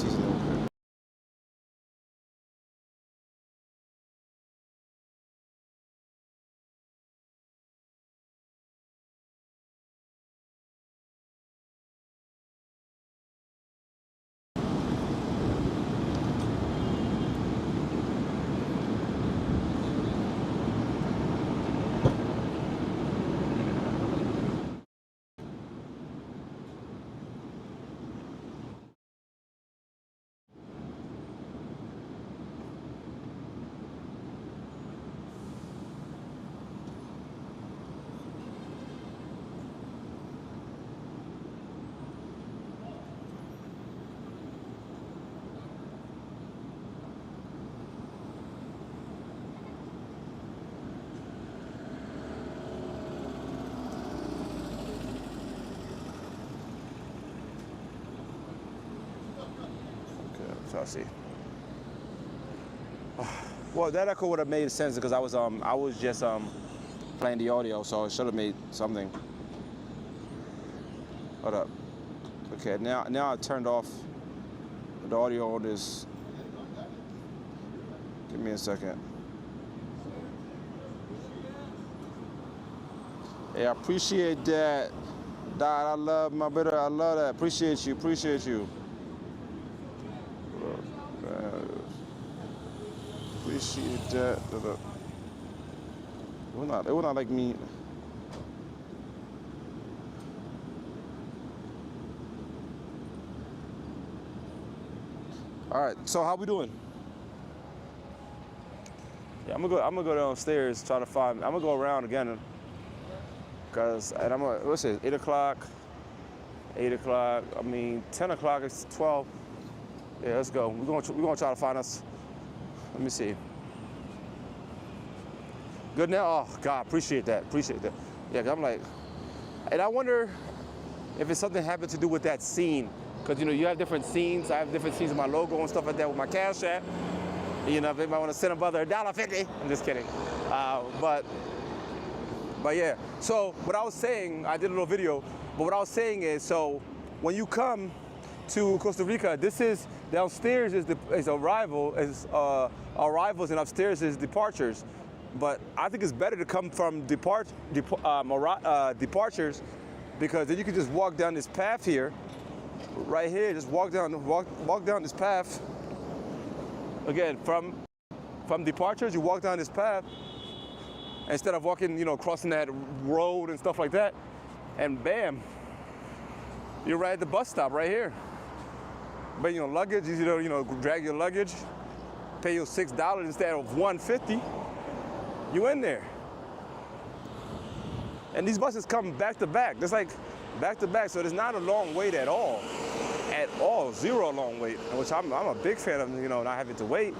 Speaker 7: I see. Well, that echo would have made sense because I was just playing the audio, so it should have made something. Hold up. Okay, now I turned off the audio on this. Give me a second. Hey, I appreciate that. Dad, I love my brother. I love that. Appreciate you. Appreciate you. Appreciate that. It would not like me. All right, so how we doing? Yeah, I'm gonna go downstairs, try to find. I'm gonna go around again, and I'm gonna. What's it? 8 o'clock. 8 o'clock. I mean, 10 o'clock. It's 12. Yeah, let's go. We're gonna try to find us. Let me see. Good now? Oh, God, appreciate that. Appreciate that. Yeah, 'cause I'm like, and I wonder if it's something happened to do with that scene. Because, you know, you have different scenes. I have different scenes with my logo and stuff like that with my Cash App. You know, if anybody want to send a brother $1.50. I'm just kidding. But yeah. So what I was saying, I did a little video, but what I was saying is, so when you come to Costa Rica, this is downstairs is arrivals and upstairs is departures. But I think it's better to come from departures, because then you can just walk down this path here, right here. Just walk down this path. Again, from departures, you walk down this path instead of walking, you know, crossing that road and stuff like that, and bam, you're right at the bus stop right here. Bring your luggage, you know, drag your luggage, pay you $6 instead of $1.50. You in there. And these buses come back to back. It's like back to back, so there's not a long wait at all. At all, zero long wait, which I'm a big fan of, you know, not having to wait.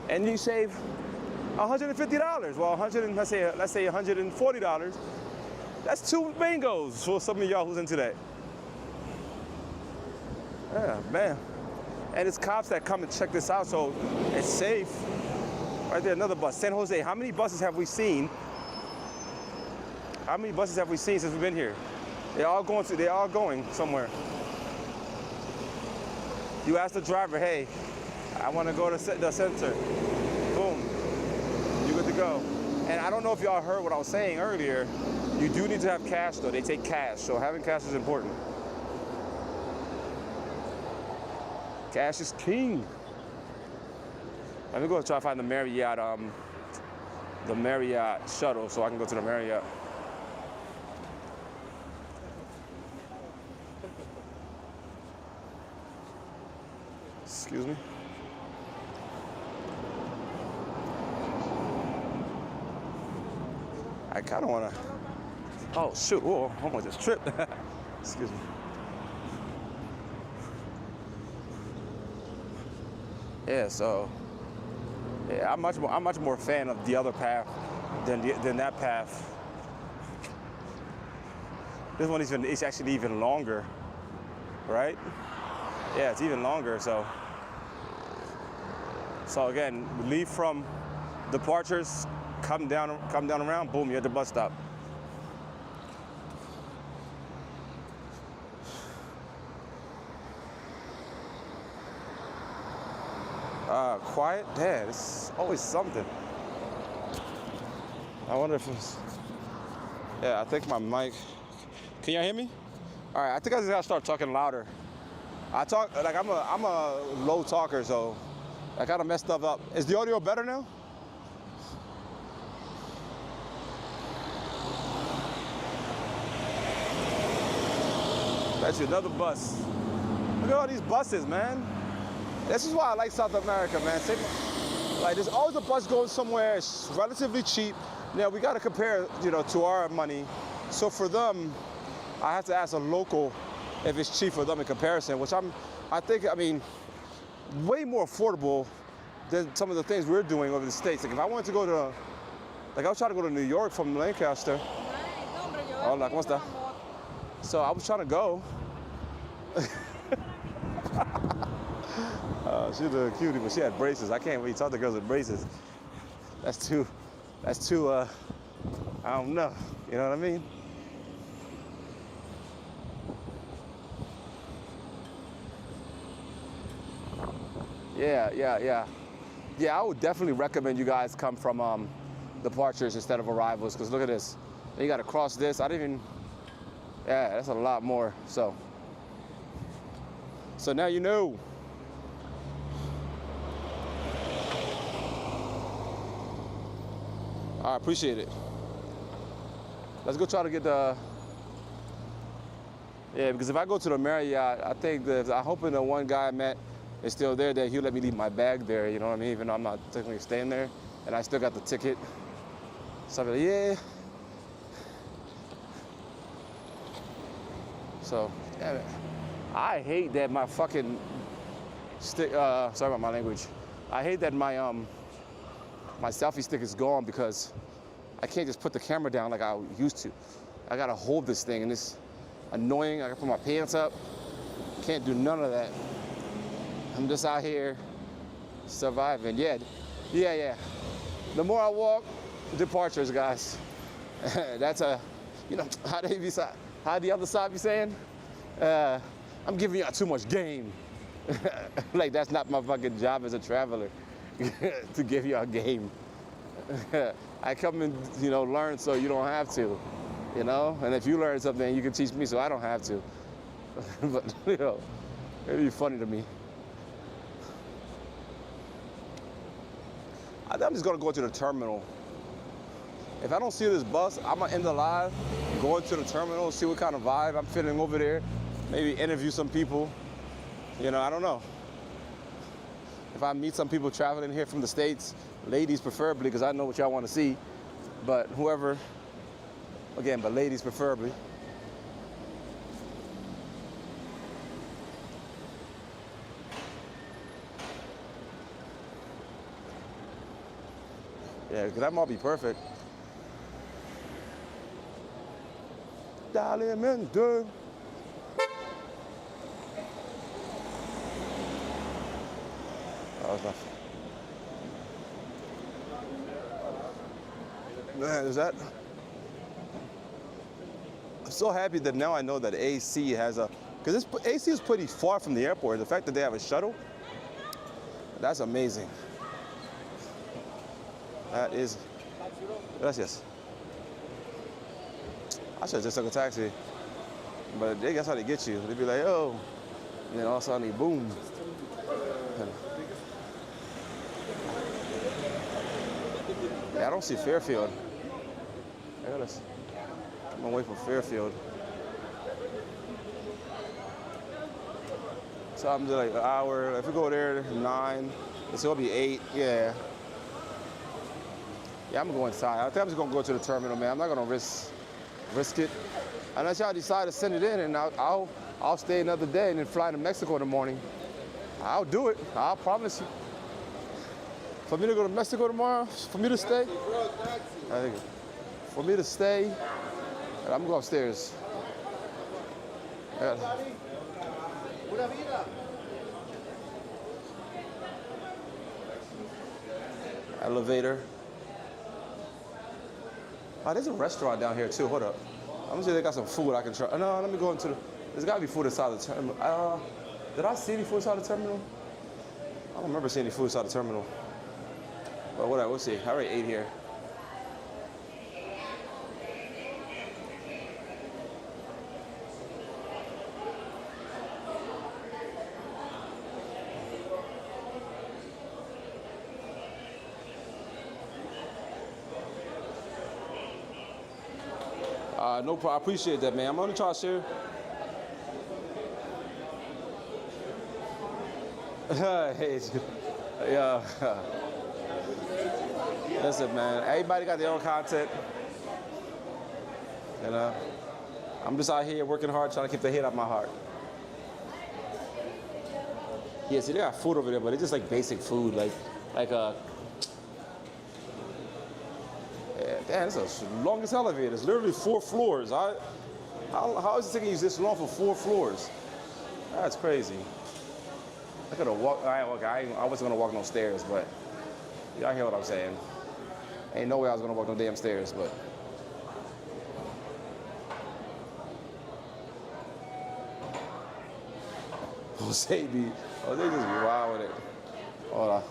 Speaker 7: And you save $150. Well, let's say $140. That's 2 bingos for some of y'all who's into that.
Speaker 3: Yeah, man. And it's cops that come and check this out, so it's safe. Right there, another bus. San Jose, how many buses have we seen? How many buses have we seen since we've been here? They're all going somewhere. You ask the driver, hey, I want to go to the center. Boom, you good to go. And I don't know if y'all heard what I was saying earlier. You do need to have cash though. They take cash, so having cash is important. Cash is king. Let me go try to find the Marriott shuttle so I can go to the Marriott. Excuse me. I kind of want to. Oh shoot! Whoa! I almost just tripped. Excuse me. Yeah. So. Yeah, I'm much more a fan of the other path than that path. This one is actually even longer, right? Yeah, it's even longer. So again, leave from departures, come down around, boom, you're at the bus stop. Quiet? Damn, it's always something. I wonder if it's... Yeah, I think my mic... Can y'all hear me? All right, I think I just gotta start talking louder. I talk, like I'm a low talker, so I kind of messed stuff up. Is the audio better now? That's another bus. Look at all these buses, man. This is why I like South America, man. Like, there's always a bus going somewhere. It's relatively cheap. Now, we got to compare, to our money. So for them, I have to ask a local if it's cheap for them in comparison, which I think, way more affordable than some of the things we're doing over the States. Like, if I wanted to go to, I was trying to go to New York from Lancaster. Hola, ¿cómo está? So I was trying to go. She's a cutie, but she had braces. I can't really talk to girls with braces. That's too, I don't know. You know what I mean? Yeah, I would definitely recommend you guys come from departures instead of arrivals, because look at this. Then you got to cross this. Yeah, that's a lot more. So now you know. I appreciate it. Let's go try to get because if I go to the Marriott, I think that I'm hoping the one guy I met is still there, that he'll let me leave my bag there, you know what I mean? Even though I'm not technically staying there, and I still got the ticket. So I'll be like, yeah. So, yeah, I hate that my fucking stick, sorry about my language. I hate that my selfie stick is gone, because I can't just put the camera down like I used to. I gotta hold this thing, and it's annoying. I gotta put my pants up. Can't do none of that. I'm just out here surviving. Yeah. The more I walk, departures, guys. That's how the other side be saying? I'm giving y'all too much game. Like, that's not my fucking job as a traveler. To give y'all game. I come and learn so you don't have to, and if you learn something, you can teach me so I don't have to. But it'd be funny to me. I'm just gonna go to the terminal. If I don't see this bus, I'm gonna end the live going to the terminal, see what kind of vibe I'm feeling over there, maybe interview some people. I don't know. If I meet some people traveling here from the States, ladies preferably, because I know what y'all want to see, but whoever, again, but ladies preferably. Yeah, because that might be perfect. Dale mente. was not. Man, is that? I'm so happy that now I know that AC has a, because this AC is pretty far from the airport. The fact that they have a shuttle, that's amazing. That is, gracias. I should have just took a taxi, but they guess how they get you. They be like, oh, and then all of a sudden, they boom. Yeah, I don't see Fairfield. I'm gonna wait for Fairfield. So I'm just like an hour. If we go there 9, it's gonna be 8. Yeah. Yeah, I'm gonna go inside. I think I'm just gonna go to the terminal, man. I'm not gonna risk it. Unless y'all decide to send it in, and I'll stay another day and then fly to Mexico in the morning. I'll do it. I promise you. For me to go to Mexico tomorrow, for me to stay, I think for me to stay, I'm gonna go upstairs. Yeah. Elevator. Oh, there's a restaurant down here too. Hold up. I'm gonna see if they got some food I can try. No, let me go into the. There's gotta be food inside the terminal. Did I see any food inside the terminal? I don't remember seeing any food inside the terminal. But whatever, we'll see. I already ate here. No problem. I appreciate that, man. I'm gonna try to share. Yeah. Listen, man. Everybody got their own content. And I'm just out here working hard, trying to keep the head out my heart. Yeah, see, they got food over there, but it's just like basic food, like damn, it's the longest elevator. It's literally 4 floors. How is it taking you this long for 4 floors? That's crazy. I could have walked. I wasn't gonna walk no stairs, but y'all hear what I'm saying. Ain't no way I was gonna walk no damn stairs, but. Jose just be wild with it. Hold on.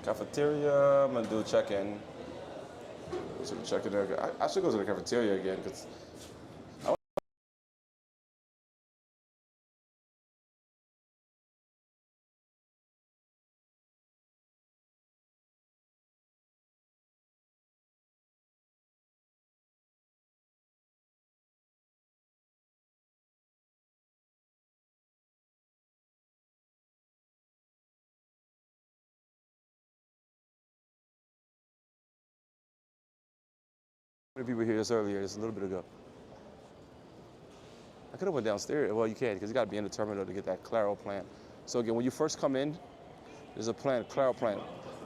Speaker 3: Cafeteria, I'm gonna do a check-in. Go to the check-in there. I should go to the cafeteria again, because many people here just earlier, just a little bit ago. I could have went downstairs. Well, you can't, because you got to be in the terminal to get that Claro plan. So again, when you first come in, there's a plan, Claro plan.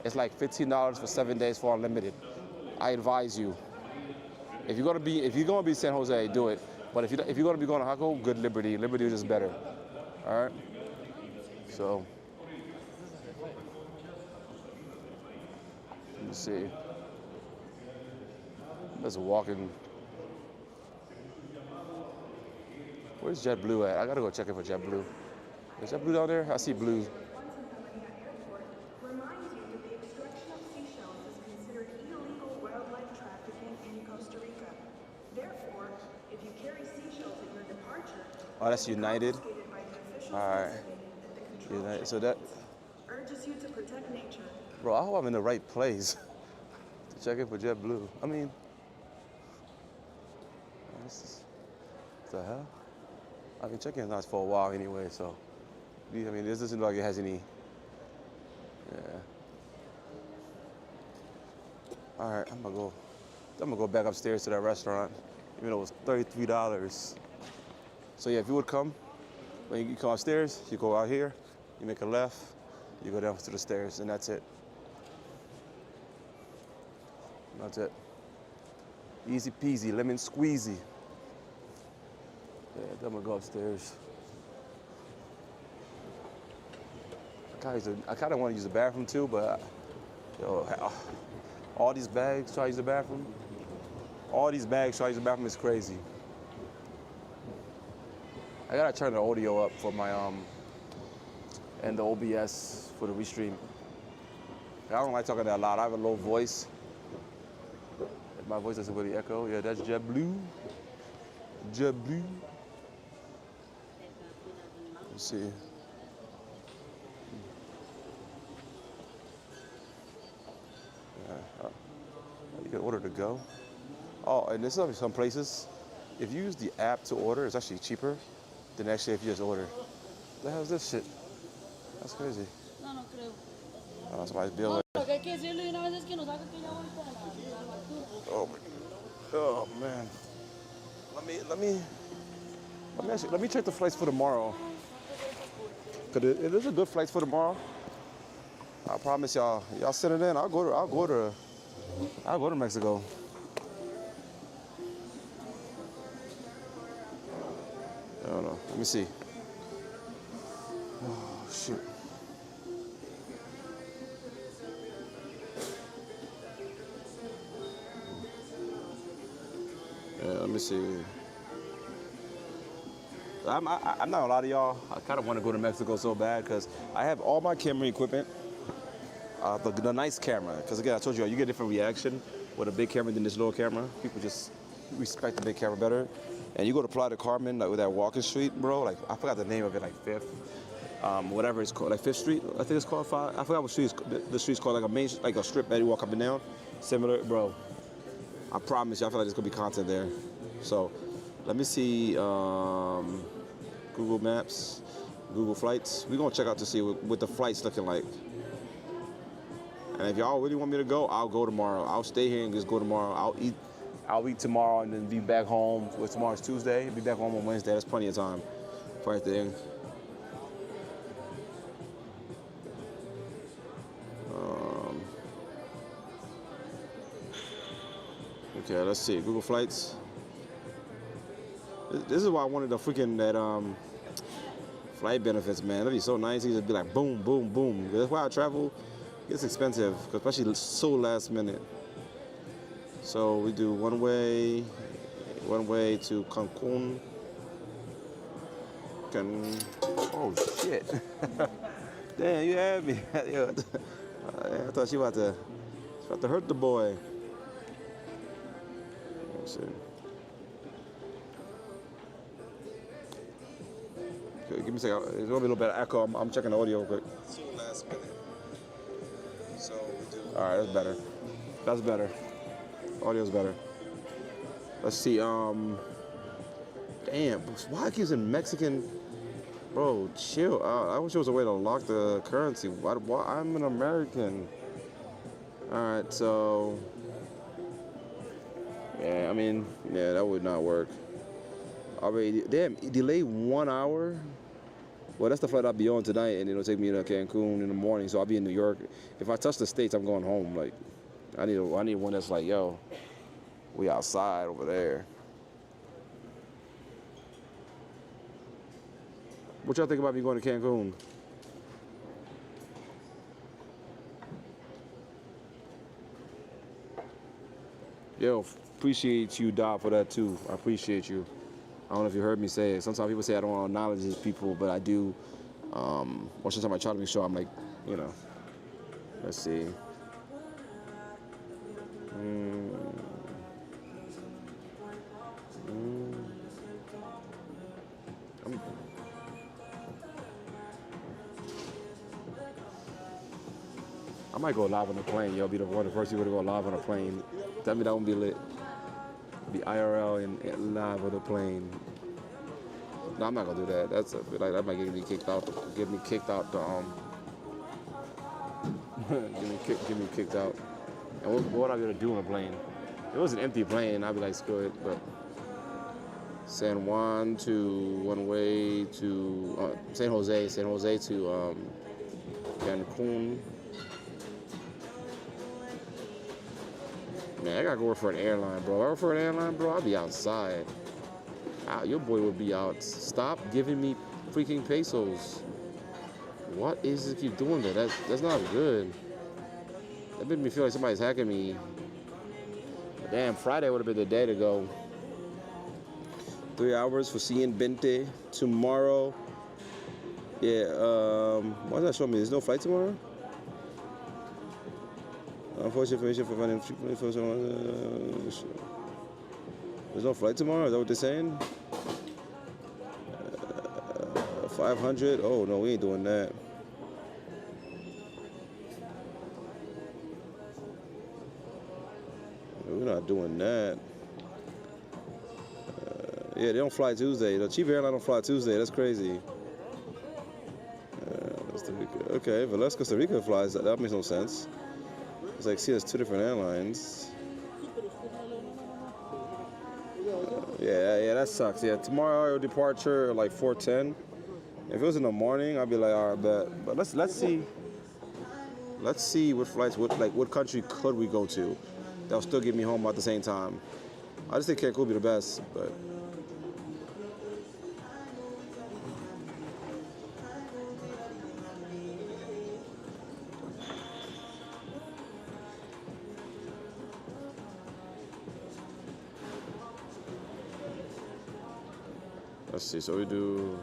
Speaker 3: It's like $15 for 7 days for unlimited. I advise you, if you're gonna be San Jose, do it. But if you're gonna be going to Jaco, good Liberty. Liberty is just better. All right. So let me see. Let's walk in. Where's JetBlue at? I gotta go check it for JetBlue. Is JetBlue down there? I see blue.
Speaker 9: Reminds you that the extraction of seashells is considered illegal wildlife trafficking in Costa Rica. Therefore, if you carry seashells at your departure,
Speaker 3: Oh, that's United. All right. United. So that
Speaker 9: urges you to protect nature.
Speaker 3: Bro, I hope I'm in the right place to check in for JetBlue. I mean, what the hell? I've been checking in for a while anyway, so I mean, this doesn't look like it has any. Yeah. All right, I'm gonna go back upstairs to that restaurant, even though it was $33. So yeah, if you would come, when you come upstairs, you go out here, you make a left, you go down to the stairs, and that's it. That's it. Easy peasy, lemon squeezy. Yeah, then I'm gonna go upstairs.
Speaker 7: I kind of want to use the bathroom too, but yo, all these bags try to use the bathroom. All these bags try to use the bathroom is crazy. I gotta turn the audio up for my and the OBS for the restream. I don't like talking that loud. I have a low voice. My voice doesn't really echo. Yeah, that's JetBlue. JetBlue. Let's see. You can order to go. Oh, and there's some places, if you use the app to order, it's actually cheaper than actually if you just order. What the hell is this shit? That's crazy.
Speaker 10: No, no creo.
Speaker 7: Oh, somebody's bill.
Speaker 10: No, lo que hay que decirle de una vez es que nos haga que ya voy para la
Speaker 7: Oh man. Let me check the flights for tomorrow. Cause it is a good flights for tomorrow. I promise y'all send it in. I'll go to Mexico. I don't know. Let me see. Oh shoot. Yeah, let me see. I'm not gonna lie to y'all. I kind of want to go to Mexico so bad because I have all my camera equipment. The nice camera, because again, I told you, you get a different reaction with a big camera than this little camera. People just respect the big camera better. And you go to Playa del Carmen, like with that walking street, bro. Like I forgot the name of it, like 5th, whatever it's called, like 5th Street. I think it's called 5. I forgot what street the street's called, like a main, like a strip that you walk up and down. Similar, bro. I promise you, I feel like there's gonna be content there. So let me see Google Maps, Google Flights. We're gonna check out to see what the flight's looking like. And if y'all really want me to go, I'll go tomorrow. I'll stay here and just go tomorrow. I'll eat tomorrow and then be back home. Well, tomorrow's Tuesday. Be back home on Wednesday. That's plenty of time for everything. Okay, let's see. Google Flights. This is why I wanted the freaking flight benefits, man. That'd be so nice. You just be like boom, boom, boom. That's why I travel. It's expensive, especially so last minute. So we do one way to Cancun. Oh shit! Damn, you had me. I thought she was about to hurt the boy. Let's see. Okay, give me a second. There's gonna be a little bit of echo. I'm checking the audio real quick. So last minute. So we do. All right, that's better. That's better. Audio's better. Let's see. Damn. Why keeps in Mexican? Bro, chill out. I wish there was a way to lock the currency. Why? I'm an American. All right, so. Yeah, I mean, yeah, that would not work. Already, damn, delay 1 hour. Well, that's the flight I'll be on tonight, and it'll take me to Cancun in the morning. So I'll be in New York. If I touch the States, I'm going home. Like, I need one that's like, yo, we outside over there. What y'all think about me going to Cancun? Yo, appreciate you, Doc, for that too. I appreciate you. I don't know if you heard me say it. Sometimes people say I don't want to acknowledge these people, but I do. Or sometimes I try to make sure I'm like, you know. Let's see. I might go live on the plane, yo. Be the one of the first people to go live on a plane. Tell me that won't be lit. Be IRL and live on the plane. No, I'm not gonna do that. That's like that might get me kicked out. Get me kicked out. Get me kicked out. And what am I gonna do on a plane? If it was an empty plane, I'd be like, screw it. But San Juan to one way to San Jose to Cancun. Man, I gotta go work for an airline, bro. If I work for an airline, bro, I'll be outside. Your boy will be out. Stop giving me freaking pesos. What is it keep doing that? That's not good. That made me feel like somebody's hacking me. Damn, Friday would have been the day to go. 3 hours for seeing Bente tomorrow. Yeah, why's that showing me? There's no flight tomorrow? Unfortunate information for finding there's no flight tomorrow? Is that what they're saying? 500? Oh, no, we ain't doing that. We're not doing that. Yeah, they don't fly Tuesday. The cheap airline don't fly Tuesday. That's crazy. Costa Rica. Okay, but unless Costa Rica flies, that makes no sense. It's like, see, there's 2 different airlines. Yeah, that sucks. Yeah, tomorrow departure like 4:10. If it was in the morning, I'd be like, all right, bet. But let's see. Let's see what flights, what country could we go to that'll still get me home at the same time. I just think Cancun would be the best, but. Let's see, so we do,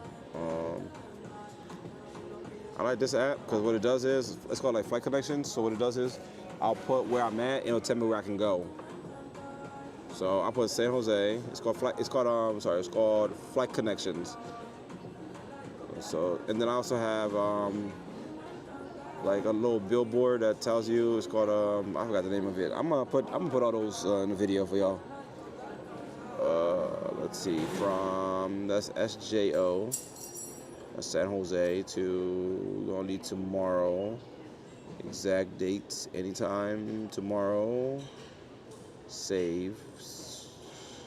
Speaker 7: I like this app because what it does is, it's called like Flight Connections. So what it does is, I'll put where I'm at and it'll tell me where I can go. So I'll put San Jose, it's called Flight Connections. So, and then I also have, like a little billboard that tells you, it's called, I forgot the name of it. I'm gonna put all those in the video for y'all. Let's see, that's SJO, that's San Jose to, we're gonna need tomorrow, exact dates, anytime tomorrow, save,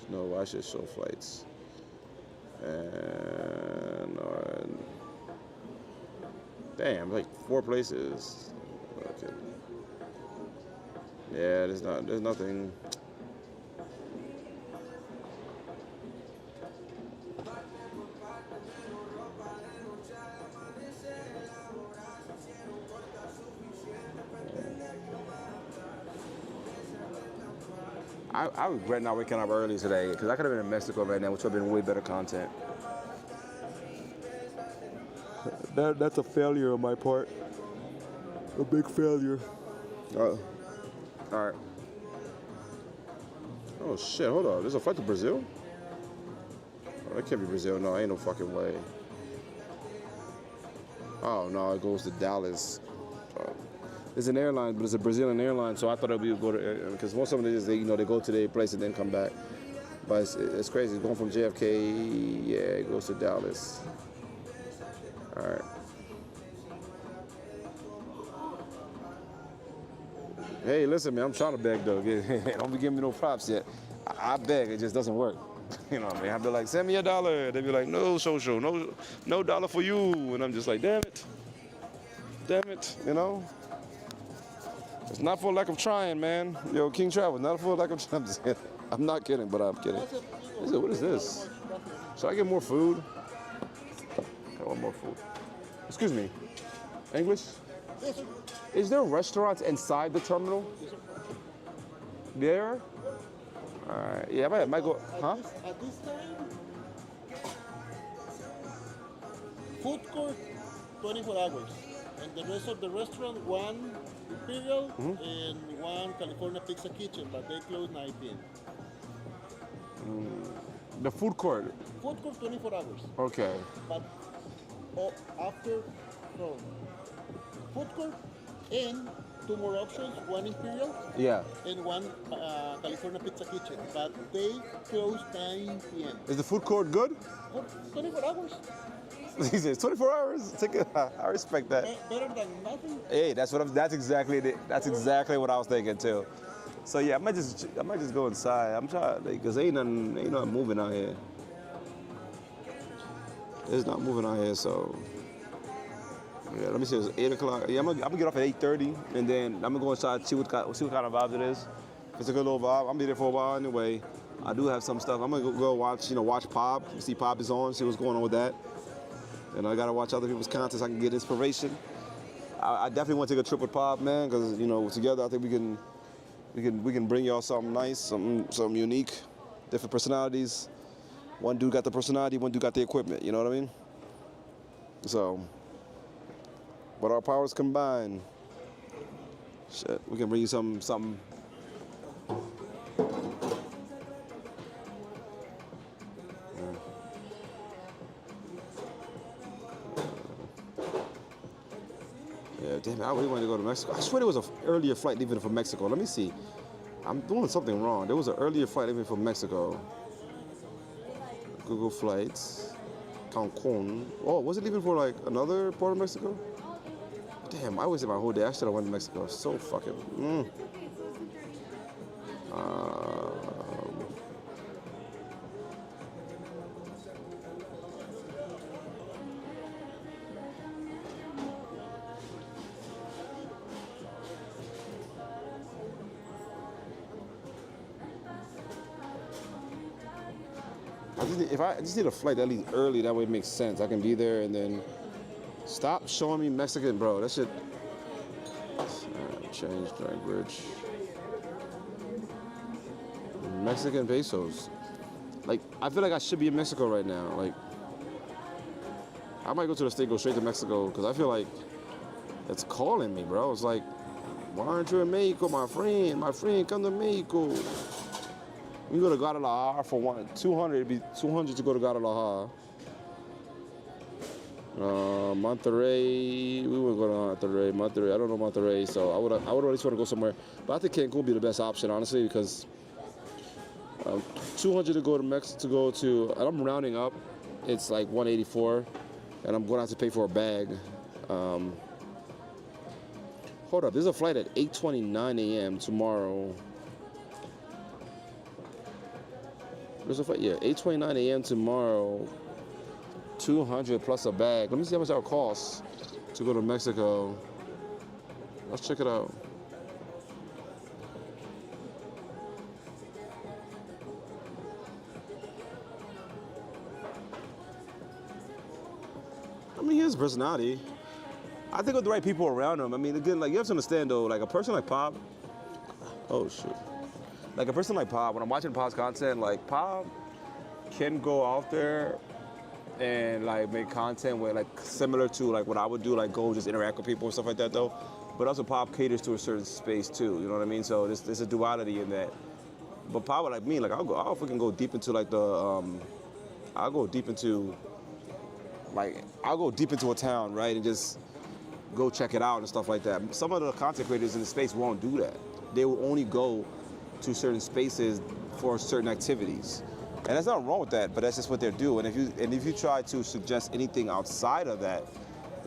Speaker 7: no, I should show flights, and, damn, like 4 places, okay. Yeah, there's nothing. I regret not waking up early today because I could have been in Mexico right now, which would have been way better content. That's a failure on my part. A big failure. All right. Oh shit, hold on. There's a flight to Brazil? Oh, that can't be Brazil. No, ain't no fucking way. Oh no, it goes to Dallas. It's an airline, but it's a Brazilian airline, so I thought we would go to, because most of them they go to their place and then come back. But it's crazy. It's going from JFK, yeah, it goes to Dallas. All right. Hey, listen, man, I'm trying to beg though. Don't be giving me no props yet. I beg, it just doesn't work. You know what I mean? I'd be like, send me $1. They'd be like, no social, no dollar for you. And I'm just like, damn it, you know? It's not for lack of trying, man. Yo, King Travel, not for lack of trying. I'm not kidding, but I'm kidding. What is this? Should I get more food? I want more food. Excuse me. English?
Speaker 6: Yes, sir.
Speaker 7: Is there restaurants inside the terminal?
Speaker 6: Yes, sir.
Speaker 7: There? Alright. Yeah, I might go. Huh?
Speaker 6: At this time, food court 24 hours. And the rest of the restaurant, 1 Imperial and 1 California Pizza Kitchen, but they close 9 p.m.
Speaker 7: The food court?
Speaker 6: Food court 24 hours.
Speaker 7: Okay.
Speaker 6: But after, no. Food court and 2 more options, 1 Imperial
Speaker 7: Yeah.
Speaker 6: and 1 California Pizza Kitchen, but they close 9 p.m.
Speaker 7: Is the food court good?
Speaker 6: 24 hours.
Speaker 7: He says 24 hours. I respect that.
Speaker 6: Better than nothing.
Speaker 7: Hey, that's exactly what I was thinking too. So yeah, I might just go inside. I'm trying because ain't nothing moving out here. It's not moving out here, so yeah. Let me see. It's 8 o'clock. Yeah, I'm gonna get off at 8:30, and then I'm gonna go inside see what kind of vibe it is. If it's a good little vibe, I'm gonna be there for a while anyway. I do have some stuff. I'm gonna go watch Pop. See Pop is on. See what's going on with that.
Speaker 3: And I gotta watch other people's content so I can get inspiration. I definitely want to take a trip with Pop, man, because together I think we can bring y'all something nice, something unique, different personalities. One dude got the personality, one dude got the equipment. You know what I mean? So, but our powers combined, shit, we can bring you something. Yeah, damn it, I really wanted to go to Mexico. I swear there was an earlier flight leaving from Mexico. Let me see. I'm doing something wrong. There was an earlier flight leaving from Mexico. Google Flights. Cancun. Oh, was it leaving for like another part of Mexico? Damn, I wasted my whole day. I should have went to Mexico. So fucking. I just need a flight that leaves early, that way it makes sense. I can be there and then stop showing me Mexican, bro. That shit. Change language. Mexican pesos. Like, I feel like I should be in Mexico right now. Like, I might go to the state, go straight to Mexico, because I feel like it's calling me, bro. It's like, why aren't you in Mexico, my friend? My friend, come to Mexico. We go to Guadalajara for 200. It'd be 200 to go to Guadalajara. Monterrey. We wouldn't go to Monterrey. I don't know Monterrey, so I would at least want to go somewhere. But I think Cancun would be the best option, honestly, because 200 to go to Mexico, to go to, and I'm rounding up. It's like 184, and I'm going to have to pay for a bag. Hold up, there's a flight at 8:29 a.m. tomorrow. There's a flight, 8:29 a.m. tomorrow. 200 plus a bag. Let me see how much that would cost to go to Mexico. Let's check it out. I mean, his personality. I think with the right people around him. I mean, again, like, you have to understand though, like a person like Pop. Oh shit. Like a person like Pop, when I'm watching Pop's content, like Pop can go out there and like make content where like similar to like what I would do, like go just interact with people and stuff like that though. But also Pop caters to a certain space too, you know what I mean? So there's a duality in that. But Pop like me, like I'll fucking go deep into like the I'll go deep into a town, right? And just go check it out and stuff like that. Some of the content creators in the space won't do that. They will only go to certain spaces for certain activities. And there's nothing wrong with that, but that's just what they do. And if you try to suggest anything outside of that,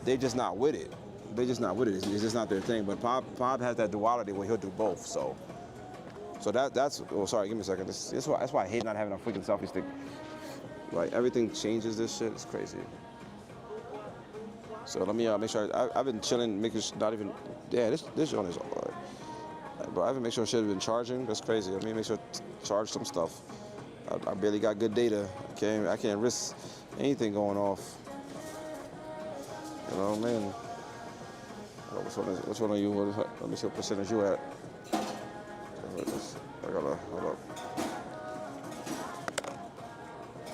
Speaker 3: they're just not with it. They're just not with it. It's just not their thing. But Pop has that duality where he'll do both. So that's. Oh, sorry. Give me a second. That's why I hate not having a freaking selfie stick. Like everything changes this shit. It's crazy. So let me make sure. I've been chilling, making not even. Yeah, this joint is. But I haven't made sure shit has been charging. That's crazy. Let me make sure to charge some stuff. I barely got good data. I can't risk anything going off. You know what I mean? Which one are you? Let me see what percentage you at. I gotta hold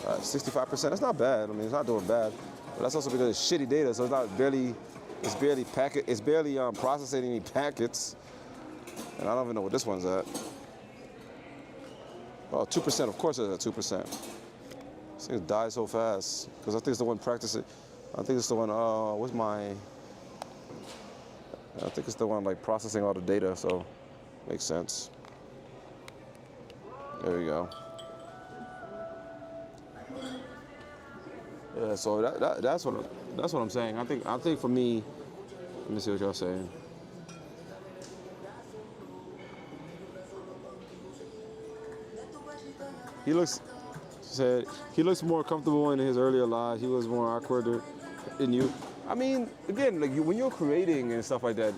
Speaker 3: up. 65%. That's not bad. I mean, it's not doing bad. But that's also because it's shitty data, so it's barely processing any packets. And I don't even know what this one's at. Oh, 2%, of course it's at 2%. This thing dies so fast. Because I think it's the one practicing. I think it's the one, I think it's the one like processing all the data, so makes sense. There we go. Yeah, so that's what I'm saying. I think for me, let me see what y'all saying. He looks more comfortable in his earlier lives. He was more awkward than you. I mean, again, like when you're creating and stuff like that,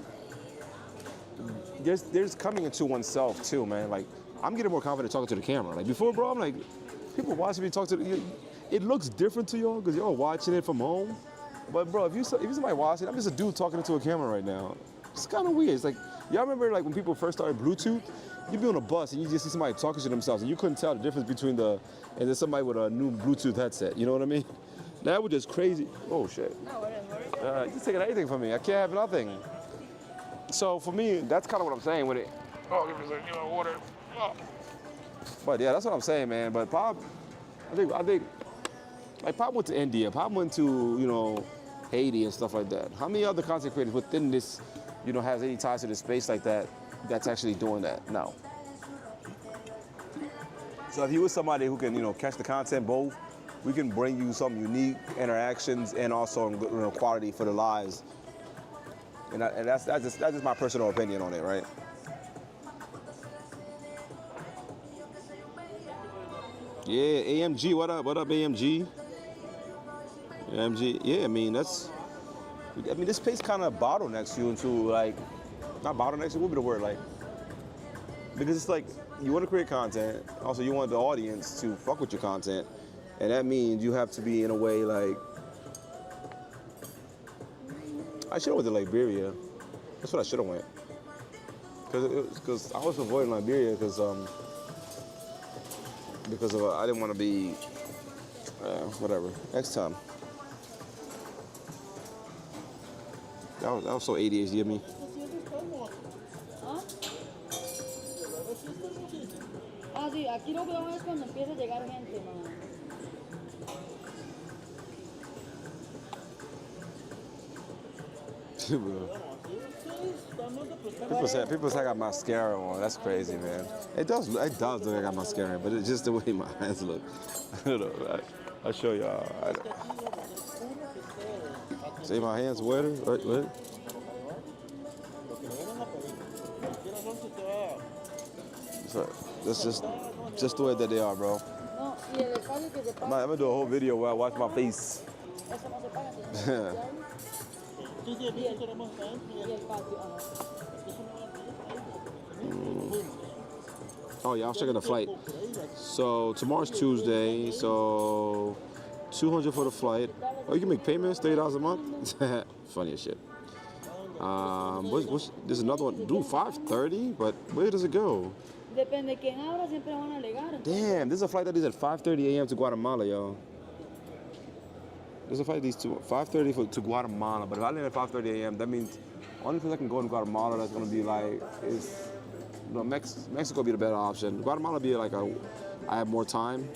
Speaker 3: there's coming into oneself too, man. Like I'm getting more confident talking to the camera. Like before, bro, I'm like, people watching me talk to it looks different to y'all because y'all watching it from home.
Speaker 7: But bro, if you somebody watching, I'm just a dude talking into a camera right now. It's kind of weird. It's like, y'all remember like when people first started Bluetooth? You'd be on a bus and you just see somebody talking to themselves and you couldn't tell the difference between and then somebody with a new Bluetooth headset. You know what I mean? That was just crazy. Oh shit. You're taking anything from me. I can't have nothing. So for me, that's kind of what I'm saying with it. Oh, give me some water. Oh. But yeah, that's what I'm saying, man. But Pop, I think, like Pop went to India. Pop went to, Haiti and stuff like that. How many other content creators within this, has any ties to the space like that, that's actually doing that? No. So if you was somebody who can, catch the content both, we can bring you some unique interactions and also quality for the lives. And that's just my personal opinion on it, right? Yeah, AMG, what up? What up, AMG? AMG, yeah, I mean, this place kind of bottlenecks you into, like, not bottlenecks, what would be the word, like, because it's like, you want to create content, also you want the audience to fuck with your content, and that means you have to be in a way, like, I should have went to Liberia. That's what I should have went. Because I was avoiding Liberia because I didn't want to be, whatever, next time. That was so ADHD of me.
Speaker 10: Ah, sí, aquí lo que vamos es cuando empieza a llegar gente, man.
Speaker 7: People say I got mascara on. That's crazy, man. It does look like I got mascara, but it's just the way my hands look. I don't know. I'll show y'all. See my hands wetter? What? So, that's just the way that they are, bro. I'm gonna do a whole video where I wash my face. Oh yeah, I was checking the flight. So tomorrow's Tuesday, so $200 for the flight. Oh, you can make payments, $30 a month. Funny as shit. There's another one. Dude, $530, but where does it go?
Speaker 10: Depende quién abra, siempre van a alegar.
Speaker 7: Damn, there's a flight that is at 5:30 a.m. to Guatemala, y'all. There's a flight these two 5:30 to Guatemala, but if I land at 5:30 a.m., that means only place I can go in Guatemala that's gonna be like Mexico be the better option. Guatemala be like I have more time.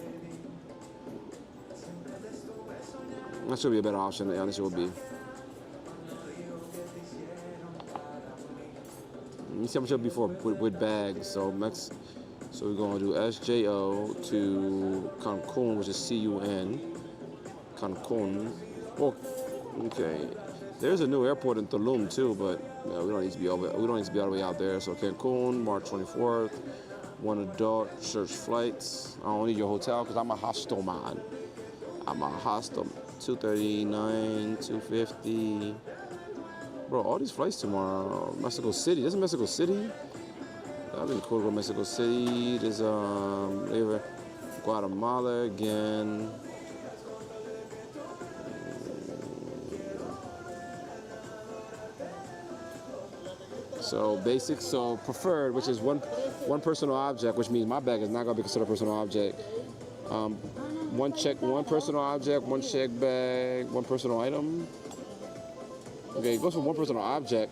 Speaker 7: That should be a better option. The honest will be. Let me see how much it'll be for with bags. So we're gonna do SJO to Cancun, which is CUN. Cancun. Oh, okay. There's a new airport in Tulum too, but we don't need to be all the way out there. So Cancun, March 24th. One adult church flights. I don't need your hotel because I'm a hostel man. I'm a hostel. 239, 250. Bro, all these flights tomorrow. Mexico City. This is Mexico City. That'd be cool to go to Mexico City. There's Guatemala again. So basic, so preferred, which is one personal object, which means my bag is not gonna be considered a personal object. One personal object, one check bag, one personal item. Okay, it goes from one personal object.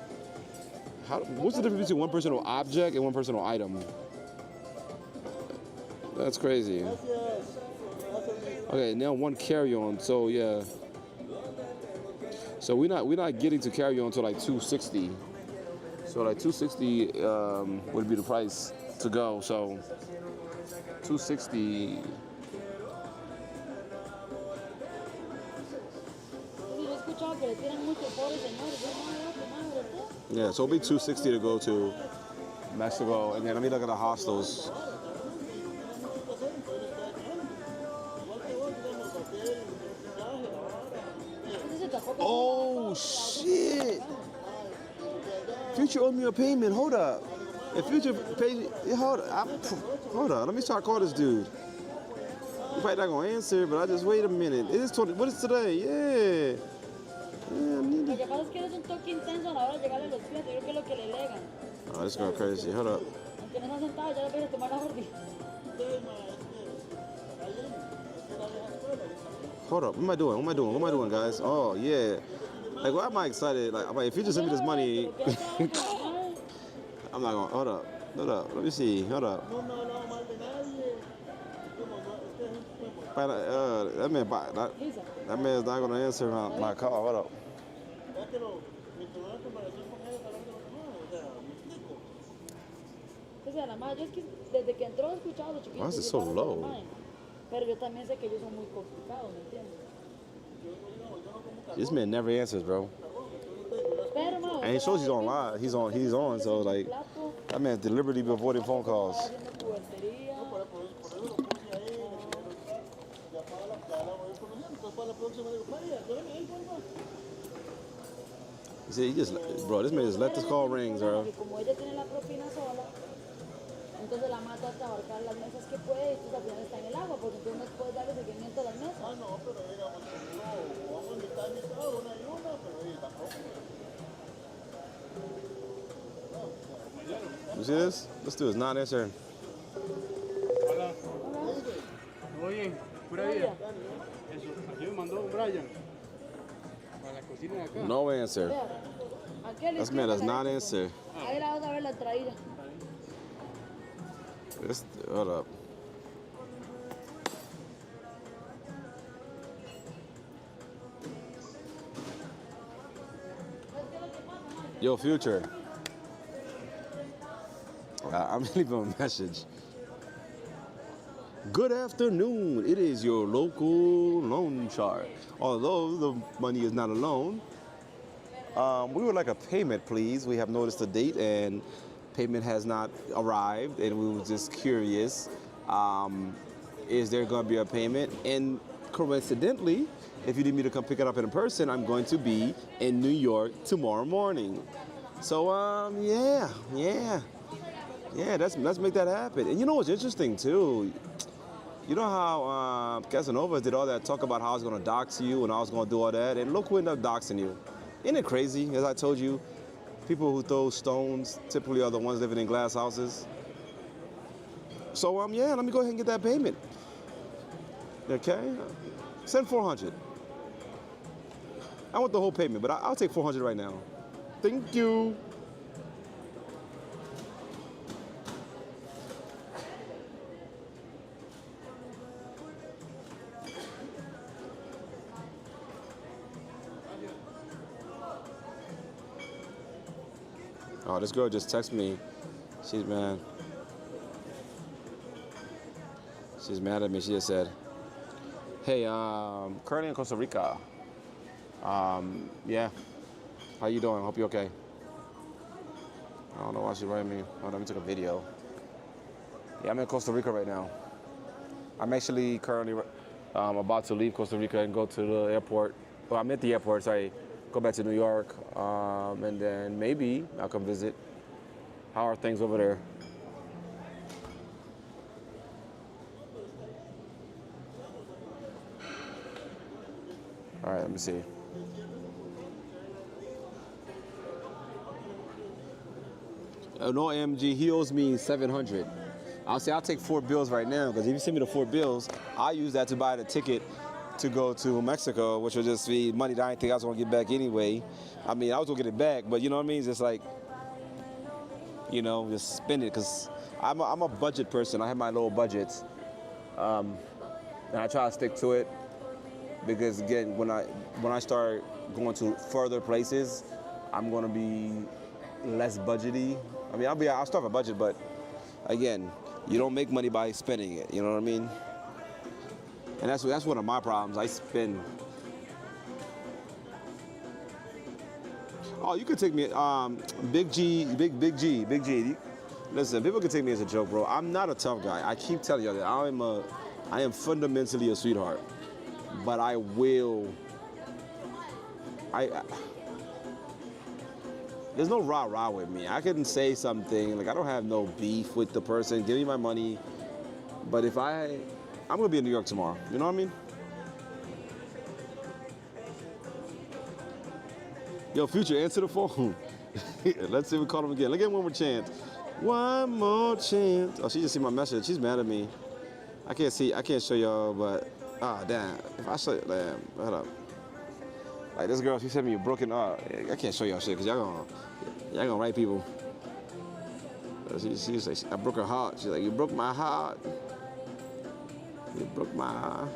Speaker 7: What's the difference between one personal object and one personal item? That's crazy. Okay, now one carry-on. So yeah. So we're not getting to carry-on until like 260. So like 260 would be the price to go. So 260. Yeah, so it'll be 260 to go to Mexico, and then let me look at the hostels. Oh shit! Future owed me a payment. Hold up. If Future paid, hold up. Let me try to call this dude. He probably not gonna answer, but I just wait a minute. It is 20. What is today? Yeah.
Speaker 10: Lo que pasa es que eres un toque intenso a la hora de llegarle a los pies. Yo creo que es lo que le legan.
Speaker 3: Oh, this girl crazy. Hold up.
Speaker 10: Aunque no se ha sentado, ya le voy a tomar la mordida.
Speaker 3: Hold up. What am I doing? What am I doing? What am I doing, guys? Oh, yeah. Like, why am I excited? Like, I'm like, if you just send me this money, I'm not going to. Hold up. Hold up. Let me see. Hold up. That man's not going to answer my call. Hold up.
Speaker 10: O sea, la madre, yo es que desde que entró he escuchado a los chiquitos.
Speaker 3: Why is it so low?
Speaker 10: Pero yo también sé que ellos son muy complicados, ¿me entiendes?
Speaker 3: This man never answers, bro.
Speaker 10: Pero, ma,
Speaker 3: And he shows he's on live. He's on. So like, that man's deliberately avoiding phone calls.
Speaker 10: haciendo pubertería.
Speaker 3: You see, bro, this man just let this call ring, bro.
Speaker 10: Como ella tiene la propina sola, entonces la mata hasta abarcar las mesas que puede y entonces al final está en el agua, porque entonces no puedes darle seguimiento a las mesas.
Speaker 6: Ah, no, pero digamos, vamos a invitar una y una, pero tampoco.
Speaker 3: You see this? This dude is not answering.
Speaker 11: Hola. ¿Todo bien? ¿Pura vida? Eso, aquí me mandó un Brian. Para la cocina de acá.
Speaker 3: No answer. This man does not answer.
Speaker 10: Ahí la vas a ver la traída.
Speaker 3: Hold up. Yo, Future. I'm leaving a message. Good afternoon. It is your local loan shark. Although the money is not a loan, we would like a payment, please. We have noticed the date and payment has not arrived, and we were just curious. Is there going to be a payment? And coincidentally, if you need me to come pick it up in person, I'm going to be in New York tomorrow morning. So yeah, let's make that happen. And you know what's interesting too? You know how Casanova did all that talk about how I was going to dox you and I was going to do all that, and look who ended up doxing you. Isn't it crazy? As I told you, people who throw stones typically are the ones living in glass houses. So yeah, let me go ahead and get that payment. Okay, send 400. I want the whole payment, but I'll take 400 right now. Thank you. Oh, this girl just texted me. She's mad. She's mad at me. She just said, "Hey, currently in Costa Rica. Yeah. How you doing? Hope you're okay." I don't know why she writing me. Hold on, let me take a video. Yeah, I'm in Costa Rica right now. I'm actually currently about to leave Costa Rica and go to the airport. Well, I'm at the airport, sorry. Go back to New York, and then maybe I'll come visit. How are things over there? All right, let me see. No, AMG, he owes me 700. I'll say I'll take 4 bills right now, because if you send me the 4 bills, I'll use that to buy the ticket to go to Mexico, which will just be money that I didn't think I was gonna get back anyway. I mean, I was gonna get it back, but you know what I mean? It's just like, you know, just spend it, because I'm a budget person. I have my little budgets, and I try to stick to it, because again, when I start going to further places, I'm gonna be less budgety. I mean, I'll still have a budget, but again, you don't make money by spending it. You know what I mean? And that's one of my problems. I spend. Oh, you could take me, Big G. Listen, people can take me as a joke, bro. I'm not a tough guy. I keep telling you that. I am fundamentally a sweetheart, but I will. There's no rah-rah with me. I can say something, like I don't have no beef with the person. Give me my money. But I'm gonna be in New York tomorrow. You know what I mean?
Speaker 7: Yo, Future, answer the phone. Let's see if we call him again. Let's get one more chance. One more chance. Oh, she just see my message. She's mad at me. I can't show y'all, but damn. If I show, damn, hold up. Like this girl, she sent me a broken. I can't show y'all shit because y'all gonna write people. She's like, I broke her heart. She's like, you broke my heart. You broke my heart.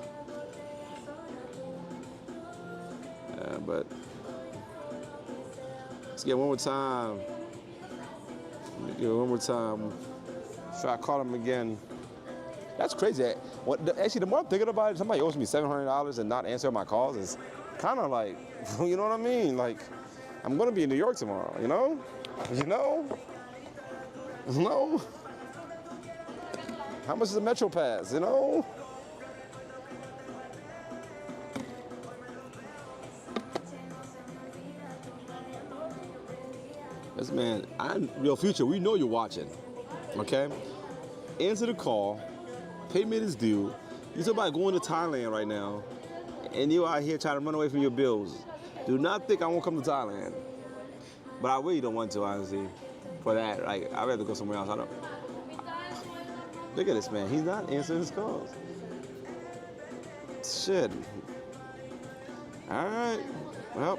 Speaker 7: But let's get one more time. One more time. Try to call him again. That's crazy. Actually, the more I'm thinking about it, somebody owes me $700 and not answer my calls is kind of like, you know what I mean? Like, I'm gonna be in New York tomorrow. You know. How much is the Metro Pass? You know. This man, Real Future, we know you're watching, okay? Answer the call, payment is due. You talk about going to Thailand right now, and you out here trying to run away from your bills. Do not think I won't come to Thailand. But I really don't want to, honestly, for that. Like, I'd rather go somewhere else. Look at this man, he's not answering his calls. Shit. All right, well.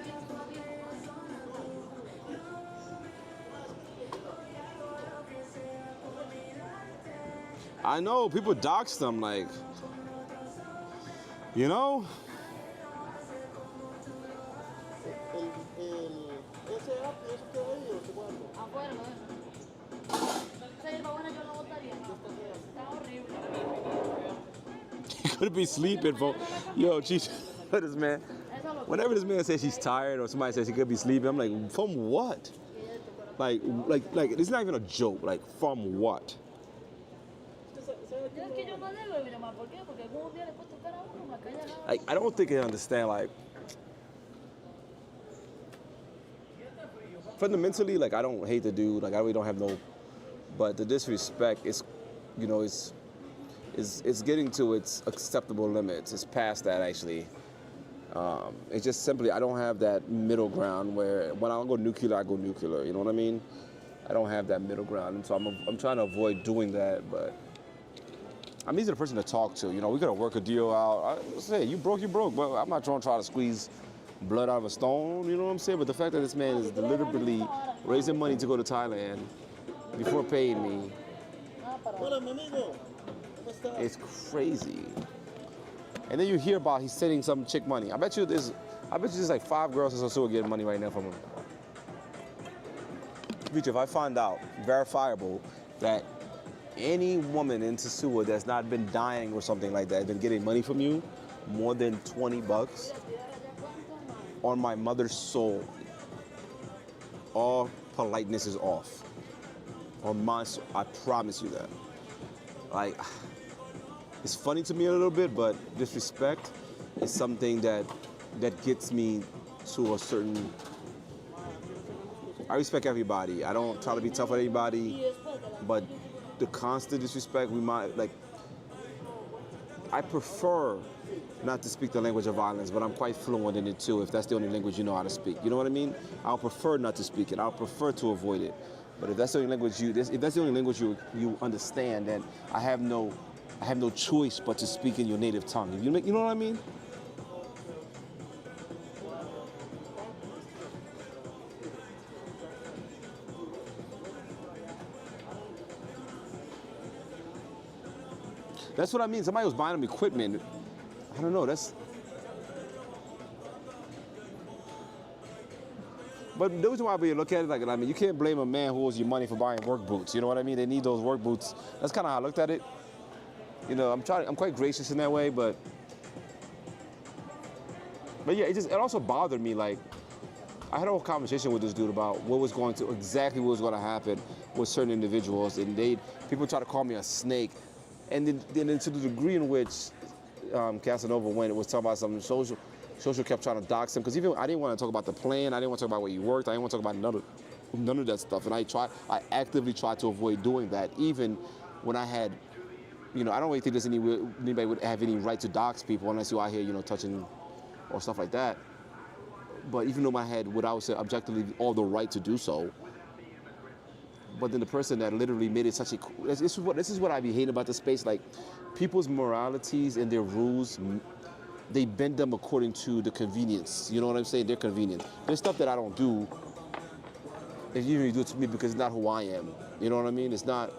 Speaker 7: I know, people dox them, like, you know?
Speaker 6: ¿Ese app, eso queda ahí o se guarda?
Speaker 10: Afuera, no. Esa hierba buena yo no botaría. Está horrible.
Speaker 7: He could be sleeping, bro. Yo, jeez, this man. Whenever this man says he's tired or somebody says he could be sleeping, I'm like, from what? Like, it's not even a joke. Like, from what? I don't think I understand, like, fundamentally, like, I don't hate the dude, like, I really don't have no, but the disrespect is, you know, it's getting to its acceptable limits. It's past that, actually. It's just simply, I don't have that middle ground where when I go nuclear, you know what I mean? I don't have that middle ground, and so I'm trying to avoid doing that, but I'm easy the person to talk to. You know, we gotta work a deal out. I say, you broke, but I'm not trying to squeeze blood out of a stone, you know what I'm saying? But the fact that this man is deliberately raising money to go to Thailand before paying me, it's crazy. And then you hear about he's sending some chick money. I bet you there's like 5 girls in Sosua getting money right now from him. If I find out, verifiable, that any woman in Sosua that's not been dying or something like that, been getting money from you, more than $20, on my mother's soul, all politeness is off. On my soul, I promise you that. Like, it's funny to me a little bit, but disrespect is something that gets me to a certain. I respect everybody. I don't try to be tough with anybody, but the constant disrespect, we might, like, I prefer not to speak the language of violence, but I'm quite fluent in it too, if that's the only language you know how to speak. You know what I mean? I'll prefer not to speak it. I'll prefer to avoid it. But if that's the only language you understand, then I have no choice but to speak in your native tongue. You know what I mean? That's what I mean. Somebody was buying them equipment. I don't know. But the reason why we look at it, like, I mean, you can't blame a man who owes you money for buying work boots. You know what I mean? They need those work boots. That's kind of how I looked at it. You know, I'm quite gracious in that way, but yeah, it also bothered me. Like, I had a whole conversation with this dude about exactly what was going to happen with certain individuals, and people try to call me a snake. And then to the degree in which Casanova went, it was talking about something social kept trying to dox him, because even I didn't want to talk about the plan, I didn't want to talk about where he worked, I didn't want to talk about none of that stuff, and I actively tried to avoid doing that, even when I had, you know, I don't really think anybody would have any right to dox people unless you're out here, you know, touching or stuff like that. But even though I had what I would say objectively all the right to do so, but then the person that literally made it such a this is what I be hating about the space. Like people's moralities and their rules, they bend them according to the convenience. You know what I'm saying? Their convenience. There's stuff that I don't do. If you really do it to me because it's not who I am. You know what I mean? It's not.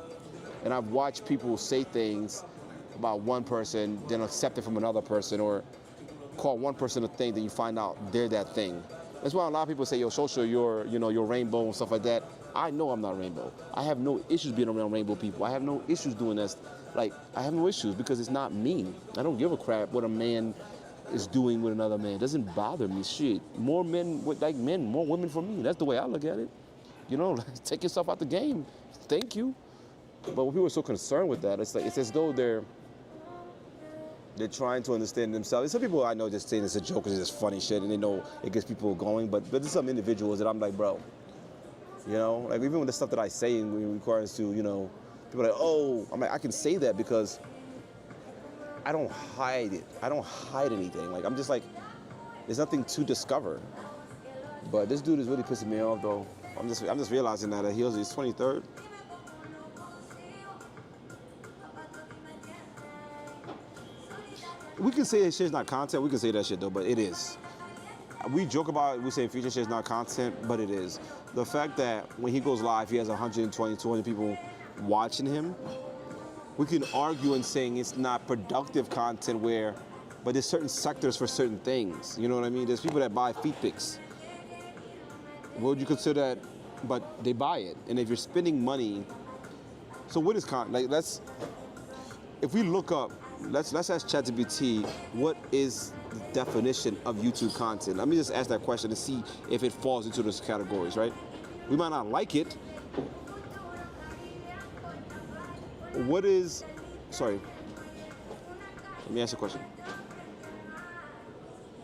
Speaker 7: And I've watched people say things about one person, then accept it from another person, or call one person a thing, then you find out they're that thing. That's why a lot of people say, yo, social, you're rainbow and stuff like that. I know I'm not rainbow. I have no issues being around rainbow people. I have no issues doing this. Like, I have no issues because it's not me. I don't give a crap what a man is doing with another man. It doesn't bother me, shit. More men like men, more women for me. That's the way I look at it. You know, take yourself out the game. Thank you. But when people are so concerned with that, it's like it's as though they're trying to understand themselves. Some people I know just saying it's a joke because it's just funny shit and they know it gets people going. But there's some individuals that I'm like, bro, you know, like even with the stuff that I say in regards to, you know, people are like, oh, I'm like, I can say that because I don't hide it. I don't hide anything. Like I'm just like, there's nothing to discover. But this dude is really pissing me off though. I'm just realizing that he was his 23rd. We can say that shit's not content. We can say that shit though, but it is. We joke about it. We say future shit's not content, but it is. The fact that when he goes live, he has 120, 200 people watching him. We can argue in saying it's not productive content but there's certain sectors for certain things. You know what I mean? There's people that buy feet pics. What would you consider that? But they buy it. And if you're spending money, so what is content? Like if we look up, let's ask ChatGPT, what is the definition of YouTube content? Let me just ask that question to see if it falls into those categories, right? We might not like it. Let me ask you a question.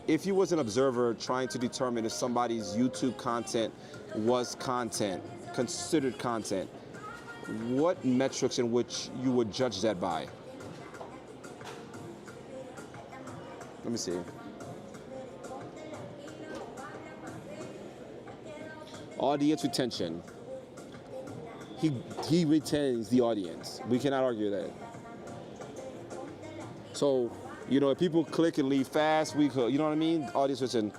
Speaker 7: If you was an observer trying to determine if somebody's YouTube content was content, considered content, what metrics in which you would judge that by? Let me see. Audience retention. He retains the audience. We cannot argue that. So, you know, if people click and leave fast, you know what I mean? Audience retention.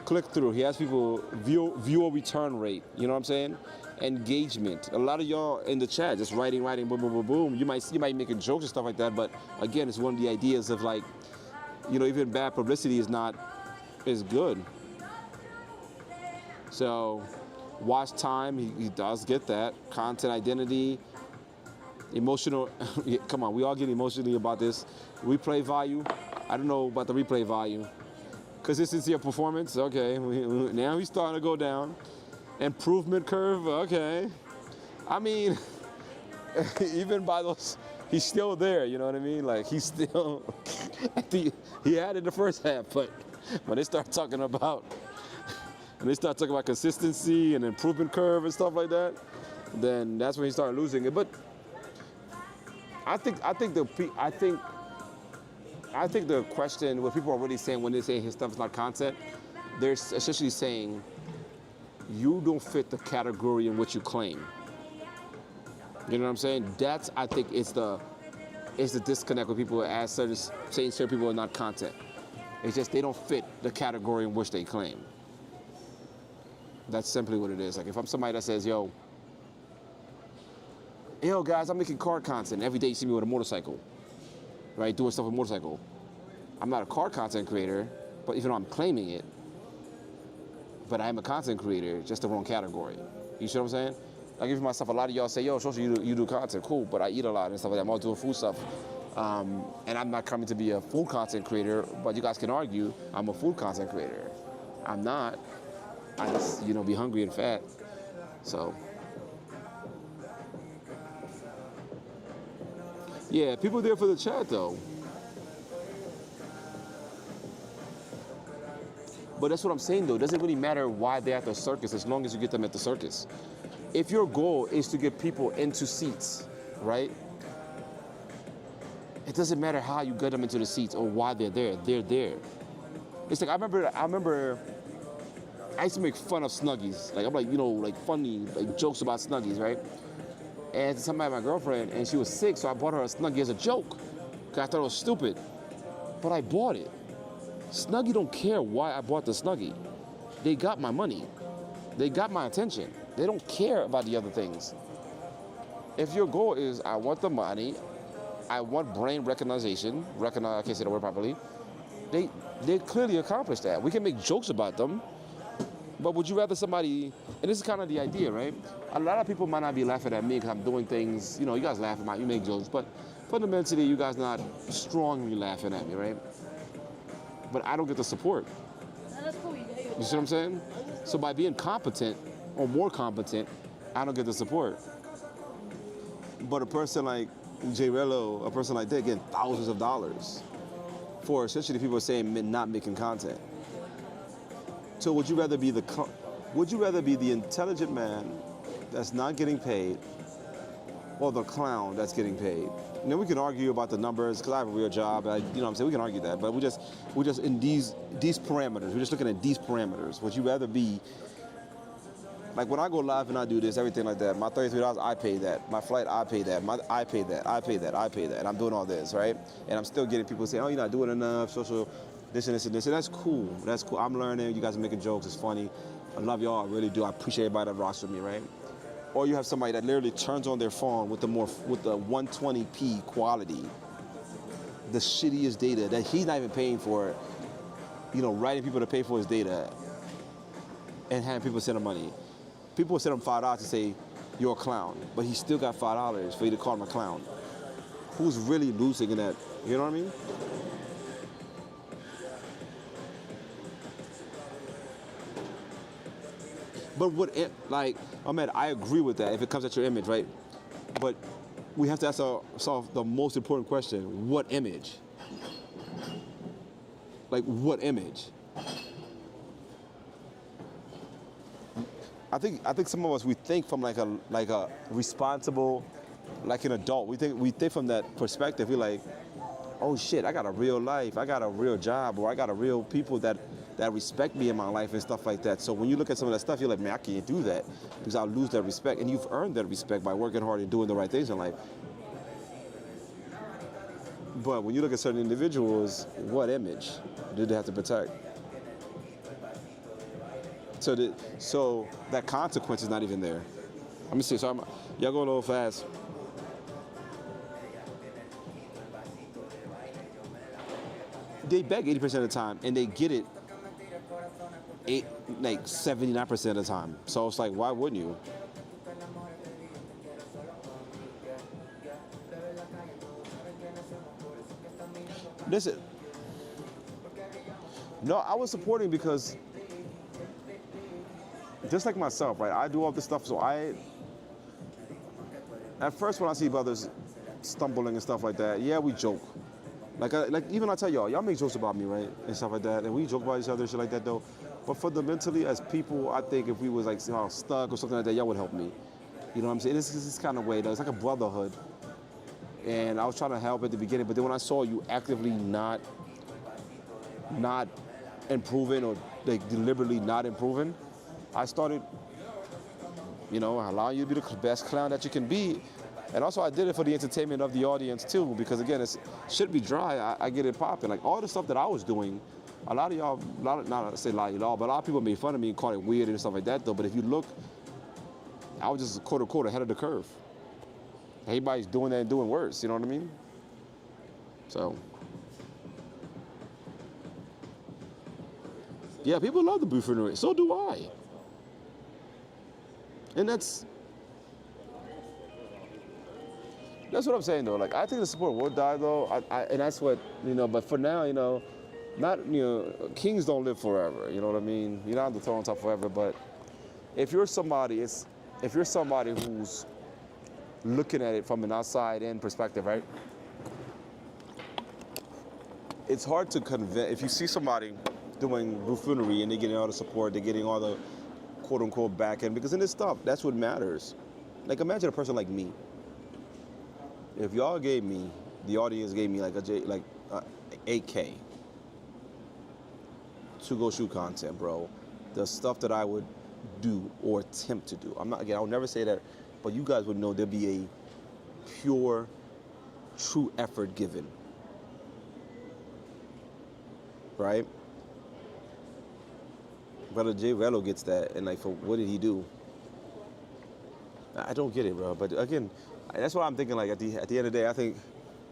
Speaker 7: Click through. He has people viewer return rate. You know what I'm saying? Engagement. A lot of y'all in the chat just writing, boom, boom, boom, boom. You might making jokes and stuff like that, but again, it's one of the ideas of like, you know, even bad publicity is good. So, watch time, he does get that. Content identity, emotional, come on, we all get emotionally about this. Replay value, I don't know about the replay value. Consistency of performance, okay, now he's starting to go down. Improvement curve, okay. I mean, even by those, he's still there, you know what I mean? Like, he's still, he had it in the first half, but when they start talking about consistency and improvement curve and stuff like that, then that's when he started losing it. But I think the question, what people are really saying when they say his stuff is not content, they're essentially saying you don't fit the category in which you claim. You know what I'm saying? That's, I think, it's the disconnect with people saying certain people are not content. It's just they don't fit the category in which they claim. That's simply what it is. Like if I'm somebody that says, yo guys, I'm making car content. Every day you see me with a motorcycle, right? Doing stuff with a motorcycle. I'm not a car content creator, but even though I'm claiming it, but I am a content creator, just the wrong category. You see what I'm saying? I give myself, a lot of y'all say, yo, social, you do content, cool, but I eat a lot and stuff like that. I'm all doing food stuff. And I'm not coming to be a food content creator, but you guys can argue I'm a food content creator. I'm not. I just, be hungry and fat. So, yeah, people there for the chat though. But that's what I'm saying though. It doesn't really matter why they're at the circus as long as you get them at the circus. If your goal is to get people into seats, right? It doesn't matter how you get them into the seats or why they're there. They're there. It's like I remember I used to make fun of Snuggies. Like I'm like, you know, like funny, like jokes about Snuggies, right? And somebody, my girlfriend, and she was sick, so I bought her a Snuggie as a joke. Cause I thought it was stupid. But I bought it. Snuggie don't care why I bought the Snuggie. They got my money. They got my attention. They don't care about the other things. If your goal is, I want the money, I want brain recognition, I can't say the word properly, they clearly accomplished that. We can make jokes about them, but would you rather somebody, and this is kind of the idea, right? A lot of people might not be laughing at me because I'm doing things, you know, you guys laugh at me, you make jokes, but fundamentally you guys not strongly laughing at me, right? But I don't get the support. You see what I'm saying? So by being competent or more competent, I don't get the support. But a person like J. Rello, a person like that, getting thousands of dollars for essentially people saying not making content. So would you rather be the intelligent man that's not getting paid, or the clown that's getting paid? You know, we can argue about the numbers because I have a real job. You know what I'm saying? We can argue that, but we're just in these parameters. We're just looking at these parameters. Would you rather be like when I go live and I do this, everything like that? My $33, I pay that. My flight, I pay that. I pay that. And I'm doing all this, right? And I'm still getting people saying, "Oh, you're not doing enough." Social, this and this and this, and that's cool. That's cool. I'm learning. You guys are making jokes. It's funny. I love y'all. I really do. I appreciate everybody that rocks with me, right? Or you have somebody that literally turns on their phone with the 120p quality, the shittiest data that he's not even paying for, you know, writing people to pay for his data, and having people send him money. People will send him $5 to say, "You're a clown," but he still got $5 for you to call him a clown. Who's really losing in that? You know what I mean? But I agree with that if it comes at your image, right? But we have to ask ourselves the most important question: what image? Like, what image? I think some of us, we think from like a responsible, like an adult. We think from that perspective. We're like, oh shit, I got a real life, I got a real job, or I got a real people that respect me in my life and stuff like that. So when you look at some of that stuff, you're like, man, I can't do that because I'll lose that respect. And you've earned that respect by working hard and doing the right things in life. But when you look at certain individuals, what image do they have to protect? So that consequence is not even there. Let me see. So y'all going a little fast. They beg 80% of the time, and they get it 79% of the time. So it's like, why wouldn't you? Listen. No, I was supporting because, just like myself, right? I do all this stuff, so at first when I see brothers stumbling and stuff like that, yeah, we joke. Like even I tell y'all make jokes about me, right? And stuff like that. And we joke about each other and shit like that though. But fundamentally, as people, I think if we was like, you know, stuck or something like that, y'all would help me. You know what I'm saying? It's this kind of way though. It's like a brotherhood. And I was trying to help at the beginning, but then when I saw you actively not improving, or like deliberately not improving, I started, you know, allowing you to be the best clown that you can be. And also I did it for the entertainment of the audience too, because again, it should be dry. I get it popping. Like all the stuff that I was doing, a lot of y'all, not to say a lot of y'all, but a lot of people made fun of me and called it weird and stuff like that though. But if you look, I was just quote unquote ahead of the curve. Everybody's doing that and doing worse, you know what I mean? So. Yeah, people love the buffoonery. So do I. And that's what I'm saying though. Like, I think the support will die though. And that's what, you know, but for now, you know, kings don't live forever. You know what I mean? You're not on the throne top forever, but if you're somebody who's looking at it from an outside in perspective, right? It's hard to convince, if you see somebody doing buffoonery and they're getting all the support, they're getting all the quote unquote back end, because in this stuff, that's what matters. Like, imagine a person like me. If y'all gave me, the audience gave me like $8K to go shoot content, bro, the stuff that I would do or attempt to do. I'm not, again, I'll never say that, but you guys would know there'd be a pure, true effort given. Right? Brother J. Rello gets that, and like, for what did he do? I don't get it, bro. But again, that's what I'm thinking. Like at the end of the day, I think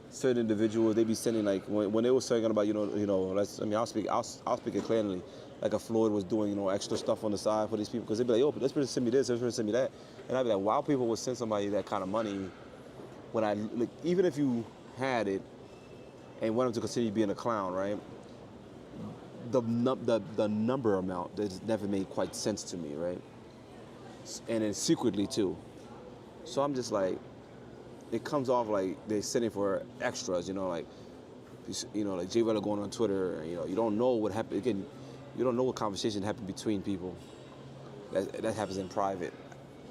Speaker 7: certain individuals, they be sending, like, when they were saying about I'll speak it clearly. Like a Floyd was doing extra stuff on the side for these people, because they'd be like, yo, this person send me this person send me that, and I'd be like, wow, people would send somebody that kind of money when even if you had it and want them to continue being a clown, right? The number amount that never made quite sense to me, right? And then secretly too. So I'm just like, it comes off like they're sending for extras, like Jay Weller going on Twitter, you don't know what happened. Again, you don't know what conversation happened between people. That happens in private.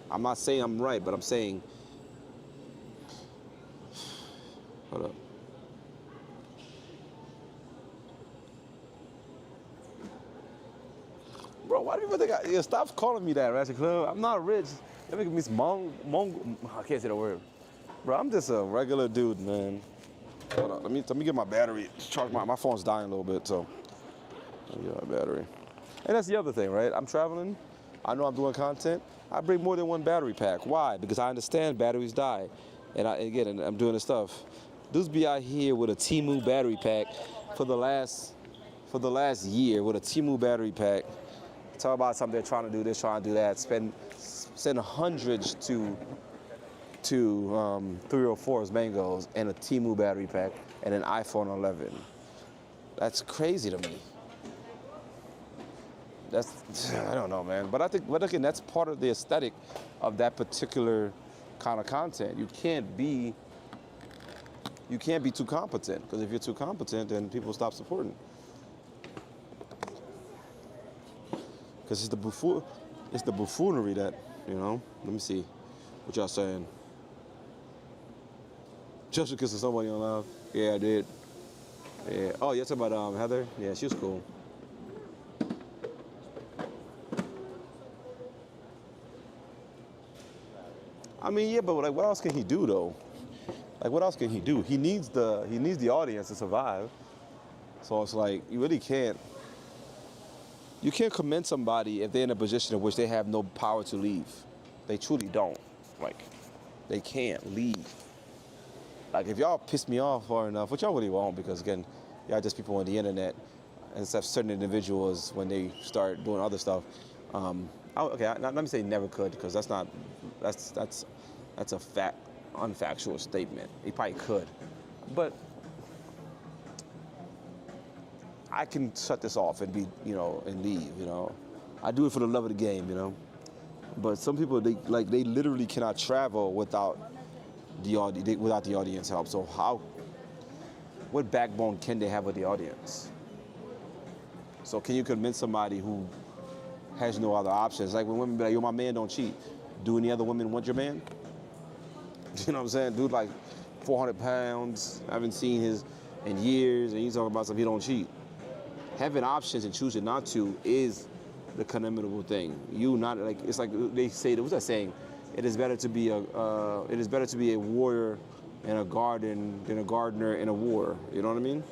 Speaker 7: I'm not saying I'm right, but I'm saying, hold up. Bro, why do people think stop calling me that, Ratchet Club? I'm not rich. That make me I can't say the word. Bro, I'm just a regular dude, man. Hold on, let me get my battery. Charge my phone's dying a little bit, so let me get my battery. And that's the other thing, right? I'm traveling. I know I'm doing content. I bring more than one battery pack. Why? Because I understand batteries die. And I'm doing this stuff. Dudes be out here with a Temu battery pack for the last year with a Temu battery pack. Talk about something they're trying to do this, trying to do that. Send hundreds to 304's Mangos and a Temu battery pack and an iPhone 11. That's crazy to me. I don't know, man. But again, that's part of the aesthetic of that particular kind of content. You can't be too competent, because if you're too competent, then people stop supporting. Because it's the buffoonery that, Let me see what y'all saying. Just because of somebody on live. Yeah, I did. Yeah. Oh, you're talking about Heather? Yeah, she was cool. I mean, yeah, but like, what else can he do though? Like, what else can he do? He needs the audience to survive. So it's like, you really can't. You can't commend somebody if they're in a position in which they have no power to leave. They truly don't. Like, they can't leave. Like, if y'all piss me off far enough, which y'all really won't, because again, y'all just people on the internet, and stuff. Certain individuals, when they start doing other stuff, let me say never could, because that's a unfactual statement. He probably could, but I can shut this off and be, and leave. I do it for the love of the game, But some people, they literally cannot travel without the audience help. So what backbone can they have with the audience? So can you convince somebody who has no other options? Like when women be like, yo, my man don't cheat. Do any other women want your man? You know what I'm saying? Dude, like 400 pounds, I haven't seen his in years, and he's talking about something he don't cheat. Having options and choosing not to is the commendable thing. It's like they say, what's that saying? It is better to be a warrior in a garden than a gardener in a war. You know what I mean?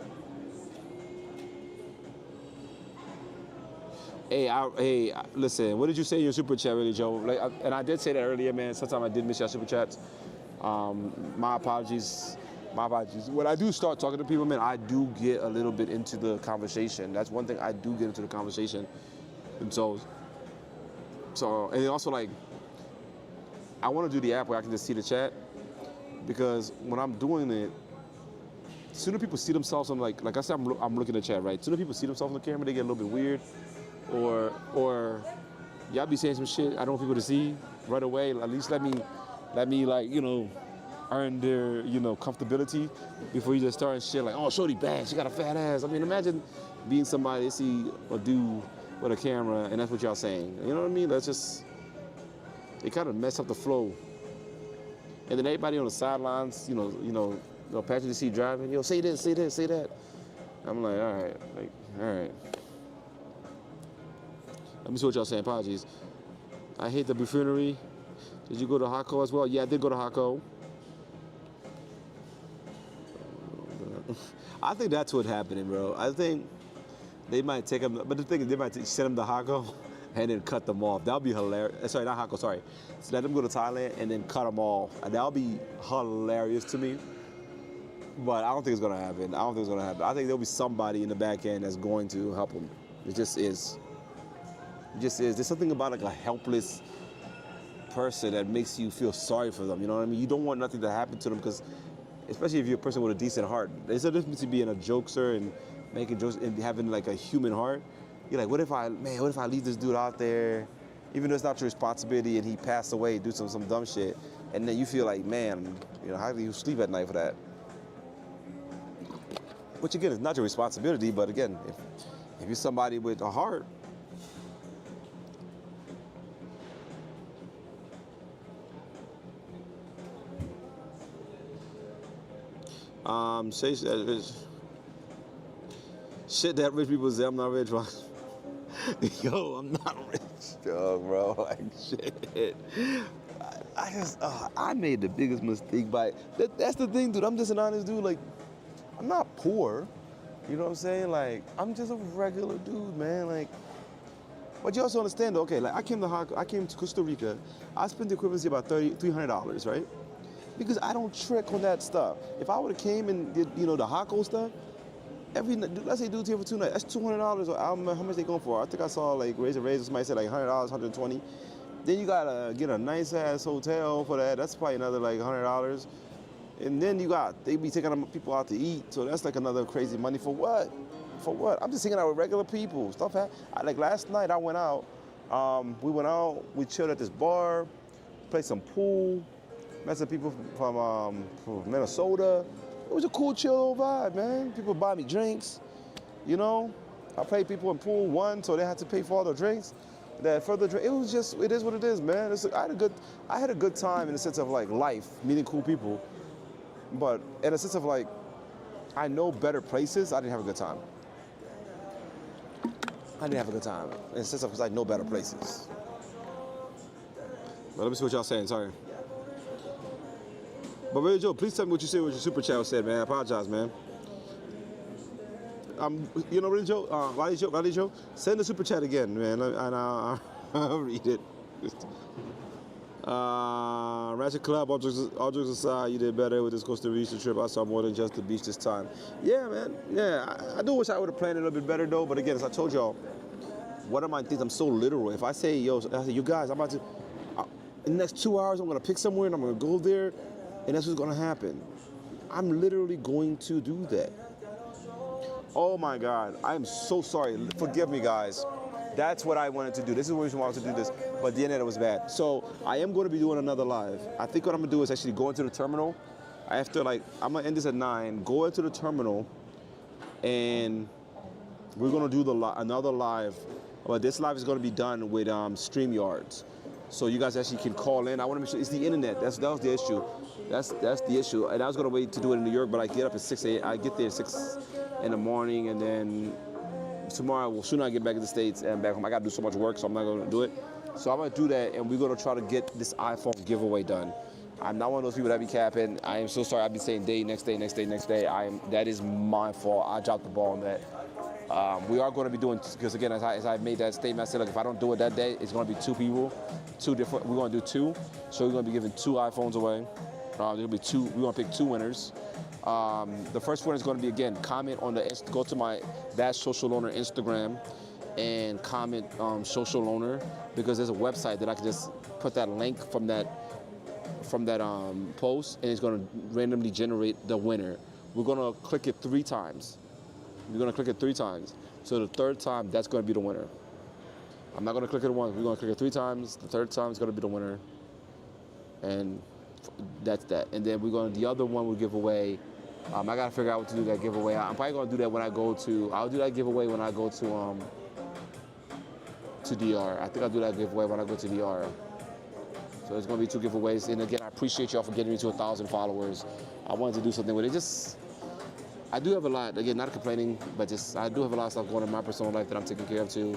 Speaker 7: Hey, listen. What did you say in your super chat, really, Joe? And I did say that earlier, man. Sometimes I did miss your super chats. My apologies. When I do start talking to people, man, I do get a little bit into the conversation. That's one thing, I do get into the conversation. And so and also, like, I want to do the app where I can just see the chat, because when I'm doing it, sooner people see themselves on, like I said, I'm looking at the chat, right? Sooner people see themselves on the camera, they get a little bit weird, or y'all be saying some shit I don't want people to see right away. At least let me like, earn their, comfortability before you just start shit like, oh, shorty bad, she got a fat ass. I mean, imagine being somebody they see a dude with a camera and that's what y'all saying. You know what I mean? That's just, it kind of mess up the flow. And then everybody on the sidelines, Patrick you see driving, yo, say this, say that. I'm like, all right. Let me see what y'all saying. Apologies. I hate the buffoonery. Did you go to Hako as well? Yeah, I did go to Hako. I think that's what's happening, bro. I think they might take them, but the thing is, they might send them to Hako and then cut them off. That'll be hilarious. Sorry, not Hako, sorry. So let them go to Thailand and then cut them off. And that'll be hilarious to me. But I don't think it's gonna happen. I think there'll be somebody in the back end that's going to help them. It just is. It just is. There's something about like a helpless person that makes you feel sorry for them. You know what I mean? You don't want nothing to happen to them because, especially if you're a person with a decent heart. There's a difference between being a jokester and making jokes and having like a human heart. You're like, what if I leave this dude out there, even though it's not your responsibility and he passed away, do some dumb shit, and then you feel like, man, you know, how do you sleep at night for that? Which again is not your responsibility, but again, if you're somebody with a heart, say shit that rich people say I'm not rich. Yo, I'm not rich, dog, bro. Like shit. I made the biggest mistake by that's the thing, dude. I'm just an honest dude. Like, I'm not poor. You know what I'm saying? Like, I'm just a regular dude, man. Like, but you also understand, though, okay, like I came to Costa Rica. I spent the equivalency about $300, right? Because I don't trick on that stuff. If I would have came and did, you know, the Hako stuff, let's say dude's here for 2 nights, that's $200. Or I don't know how much they going for. I think I saw like razor. Somebody said like $100, $120. Then you gotta get a nice ass hotel for that. That's probably another like $100. And then they be taking people out to eat. So that's like another crazy money for what? For what? I'm just hanging out with regular people. Like last night I went out. We chilled at this bar, played some pool, met some people from Minnesota. It was a cool, chill vibe, man. People buy me drinks, you know. I played people in pool one, so they had to pay for all the drinks. It is what it is, man. I had a good time in the sense of like life, meeting cool people. But in a sense of like, I know better places, I didn't have a good time. In the sense of because I know better places. But let me see what y'all saying, sorry. But really, Joe, please tell me what you said, what your super chat said, man. I apologize, man. You know, really, Joe, Riley Joe, send the super chat again, man, and I'll read it. Ratchet Club, all jokes aside, you did better with this Costa Rica trip. I saw more than just the beach this time. Yeah, man. Yeah, I do wish I would have planned it a little bit better, though. But again, as I told y'all, one of my things, I'm so literal. If I say, you guys, I'm about to, in the next 2 hours, I'm going to pick somewhere and I'm going to go there, and that's what's going to happen. I'm literally going to do that. Oh, my God. I am so sorry. Forgive me, guys. That's what I wanted to do. This is the reason why I wanted to do this. But the internet was bad. So I am going to be doing another live. I think what I'm going to do is actually go into the terminal. I'm going to end this at 9. Go into the terminal. And we're going to do another live. But this live is going to be done with StreamYards. So you guys actually can call in. I want to make sure it's the internet. That was the issue. That's the issue. And I was going to wait to do it in New York. But I get up at 6 a.m. I get there at 6 in the morning. And then tomorrow, soon I get back in the States and back home. I got to do so much work, so I'm not going to do it. So I'm going to do that, and we're going to try to get this iPhone giveaway done. I'm not one of those people that be capping. I am so sorry. I've been saying day, next day. That is my fault. I dropped the ball on that. We are going to be doing, because again, as I made that statement, I said, look, if I don't do it that day, it's going to be 2 people, 2 different. We're going to do 2. So we're going to be giving 2 iPhones away. There'll be 2. We're going to pick 2 winners. The first one is going to be, again, comment on go to my Social Loaner Instagram and comment Social Loaner, because there's a website that I can just put that link from that post, and it's going to randomly generate the winner. We're going to click it 3 times. So the 3rd time, that's going to be the winner. I'm not going to click it once. We're going to click it 3 times. The 3rd time is going to be the winner. And that's that. And then the other one we'll give away. I got to figure out what to do that giveaway. I'm probably going to do that when I'll do that giveaway when I go to DR. I think I'll do that giveaway when I go to DR. So there's going to be 2 giveaways. And again, I appreciate y'all for getting me to 1,000 followers. I wanted to do something with it. I do have a lot, again, not complaining, but I do have a lot of stuff going on in my personal life that I'm taking care of too.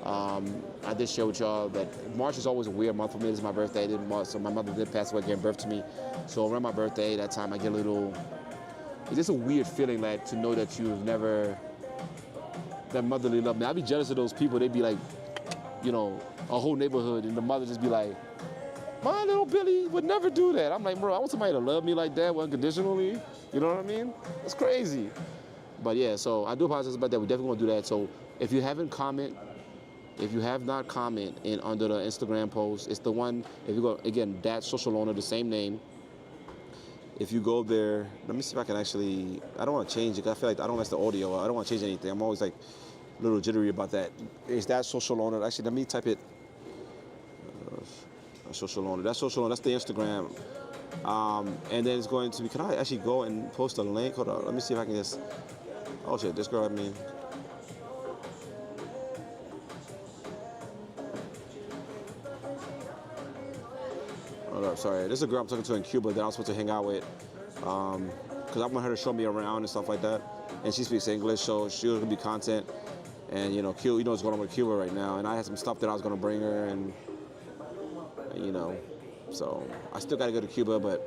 Speaker 7: I did share with y'all that March is always a weird month for me. It's my birthday, so my mother did pass away, giving birth to me. So around my birthday, that time I get a little. It's just a weird feeling, like to know that you've never that motherly love. Now I'd be jealous of those people. They'd be like, you know, a whole neighborhood, and the mother just be like, my little Billy would never do that. I'm like, bro, I want somebody to love me like that unconditionally. You know what I mean? It's crazy. But yeah, so I do apologize about that. We definitely want to do that. So if you have not commented in under the Instagram post, it's the one, if you go, again, that social owner, the same name. If you go there, let me see if I can actually, I don't want to change it, because I feel like I don't mess the audio. I don't want to change anything. I'm always like a little jittery about that. Is that social owner? Actually, let me type it. Social owner. That's social owner. That's the Instagram. And then it's going to be, can I actually go and post a link? Hold on. Let me see if I can just, oh shit, this girl, I mean. Hold up, sorry. This is a girl I'm talking to in Cuba that I was supposed to hang out with. Because I want her to show me around and stuff like that. And she speaks English, so she's gonna be content. And you know, Cuba, you know what's going on with Cuba right now. And I had some stuff that I was gonna bring her, and you know, so I still gotta go to Cuba. But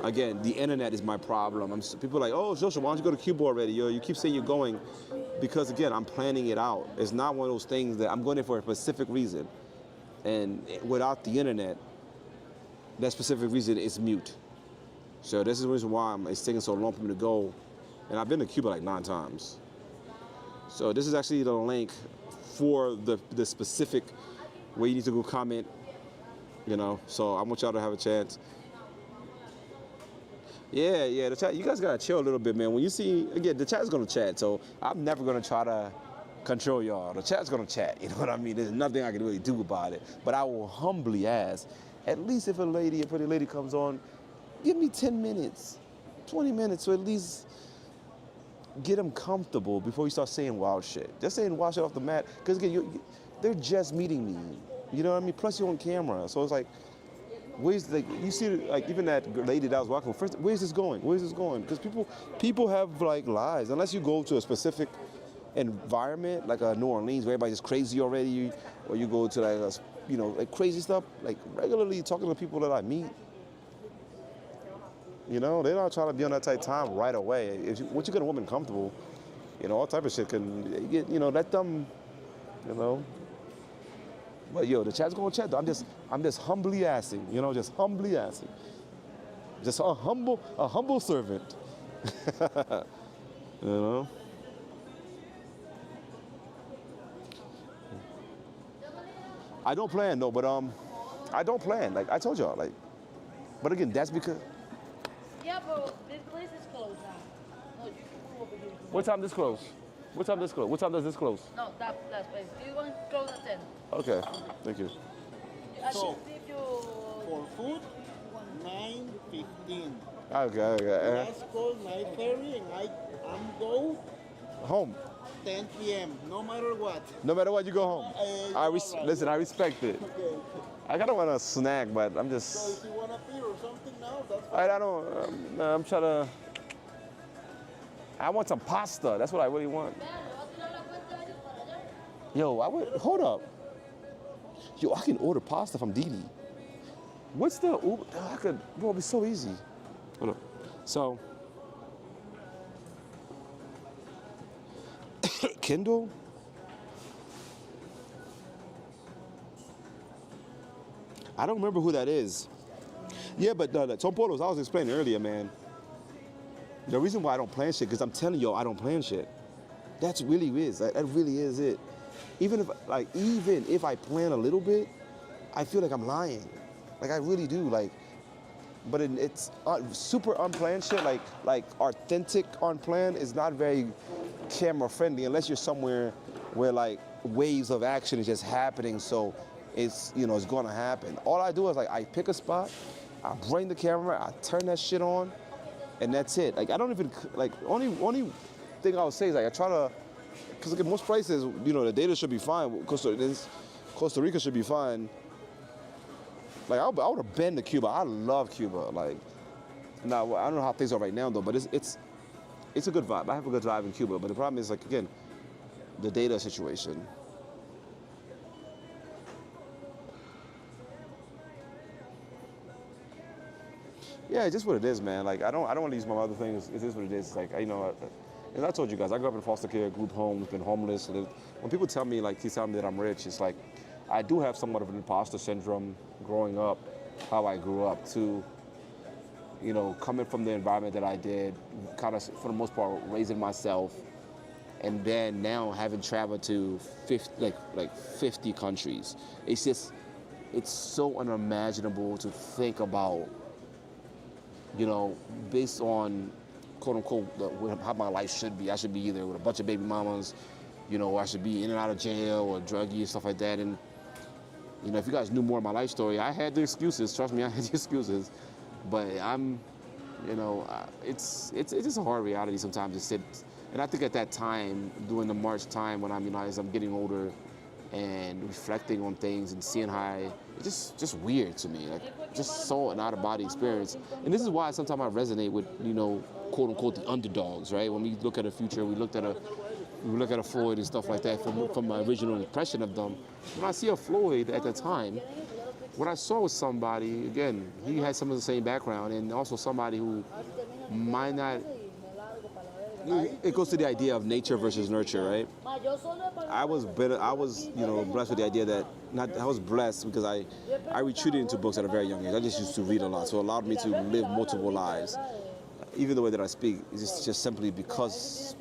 Speaker 7: again, the internet is my problem. People are like, oh, Joshua, why don't you go to Cuba already? You keep saying you're going, because again, I'm planning it out. It's not one of those things that I'm going there for a specific reason. And without the internet, that specific reason is mute. So this is the reason why it's taking so long for me to go. And I've been to Cuba like 9 times. So this is actually the link for the specific where you need to go comment, you know. So I want y'all to have a chance. Yeah, the chat, you guys gotta chill a little bit, man. When you see, again, the chat's gonna chat. So I'm never gonna try to control y'all. The chat's gonna chat, you know what I mean? There's nothing I can really do about it. But I will humbly ask, at least if a pretty lady comes on, give me 10 minutes, 20 minutes, so at least get them comfortable before you start saying wild shit. Just saying wild shit off the mat, because again, they're just meeting me. You know what I mean? Plus you're on camera, so it's like, where's, like, you see, like, even that lady that I was walking with, first, where's this going? Where's this going? Because people have like lives. Unless you go to a specific environment, like New Orleans, where everybody's crazy already, or you go to like you know, like crazy stuff, like regularly talking to people that I meet. You know, they're not trying to be on that tight time right away. Once you get a woman comfortable, you know, all type of shit can get, you know, let them, you know. But yo, the chat's gonna chat though. I'm just humbly asking, you know, just humbly asking. Just a humble servant. You know? I don't plan, no, but I don't plan. Like I told y'all, like, but again, that's because.
Speaker 10: Yeah, but this place is closed now. No, you can move over here.
Speaker 7: What time this close? What time this close? What time does this close?
Speaker 10: No, that place. You want to close at 10.
Speaker 7: Okay, thank you.
Speaker 10: I
Speaker 6: So,
Speaker 10: should give you.
Speaker 6: For food, 9:15.
Speaker 7: Okay.
Speaker 6: Last call 9:30, and I'm go
Speaker 7: Home.
Speaker 6: 10 p.m. No matter what.
Speaker 7: No matter what, you go home. Listen, I respect it.
Speaker 6: Okay.
Speaker 7: I kind of want a snack, but I'm just.
Speaker 6: So if you want a beer or something now, that's fine.
Speaker 7: I don't. I'm trying to. I want some pasta. That's what I really want. Yo, hold up. Yo, I can order pasta from Didi. What's the Uber? Bro, it'd be so easy. Hold up. So, Kindle? I don't remember who that is. Yeah, but Tom Polos, I was explaining earlier, man. The reason why I don't plan shit, because I'm telling y'all I don't plan shit. That really is it. Even if I plan a little bit, I feel like I'm lying. Like I really do. Like, but it's super unplanned shit. Like authentic unplanned is not very camera friendly unless you're somewhere where like waves of action is just happening. So it's, you know, it's gonna happen. All I do is like I pick a spot, I bring the camera, I turn that shit on, and that's it. Like I don't even like only thing I would say is like I try to, because like in most places, you know, the data should be fine. Costa Rica should be fine. Like I would have been to Cuba. I love Cuba. Like now I don't know how things are right now though, but it's a good vibe. I have a good vibe in Cuba, but the problem is like again, the data situation. Yeah, just what it is, man. Like I don't want to use my other things. It is what it is. Like and I told you guys, I grew up in foster care, group homes, been homeless. When people tell me that I'm rich, it's like I do have somewhat of an imposter syndrome growing up, how I grew up too. Coming from the environment that I did, kind of for the most part raising myself, and then now having traveled to 50 countries. It's so unimaginable to think about, based on quote unquote how my life should be. I should be either with a bunch of baby mamas, or I should be in and out of jail or druggie and stuff like that. And if you guys knew more of my life story, I had the excuses. Trust me, I had the excuses. But it's just a hard reality sometimes to sit. And I think at that time, during the March time, when as I'm getting older and reflecting on things and seeing how it's just weird to me, like just so an out of body experience. And this is why sometimes I resonate with quote unquote the underdogs, right? When we look at a Future, we look at a Floyd and stuff like that from my original impression of them. When I see a Floyd at the time, what I saw was somebody, again, he had some of the same background, and also somebody who might not. It goes to the idea of nature versus nurture, right? I was blessed with the idea that I was blessed because I retreated into books at a very young age. I just used to read a lot, so it allowed me to live multiple lives. Even the way that I speak is just simply because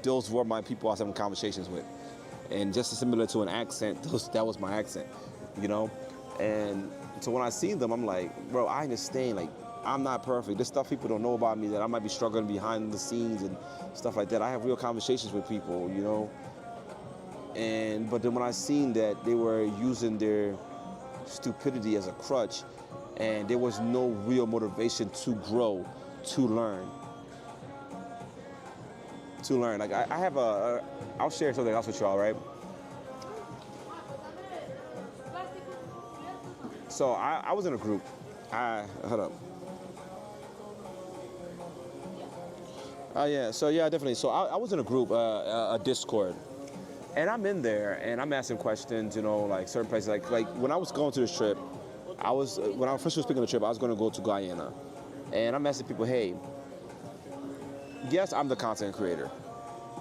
Speaker 7: those were my people I was having conversations with, and just similar to an accent, that was my accent, And so when I see them, I'm like, bro, I understand. Like, I'm not perfect. There's stuff people don't know about me that I might be struggling behind the scenes and stuff like that. I have real conversations with people, But then when I seen that they were using their stupidity as a crutch, and there was no real motivation to grow, to learn. Like I have I'll share something else with y'all, right? So I was in a group. Hold up. Definitely. So I was in a group, a Discord, and I'm in there and I'm asking questions, like certain places. Like when I was going to this trip, when I first was picking the trip, I was going to go to Guyana, and I'm asking people, hey, yes, I'm the content creator,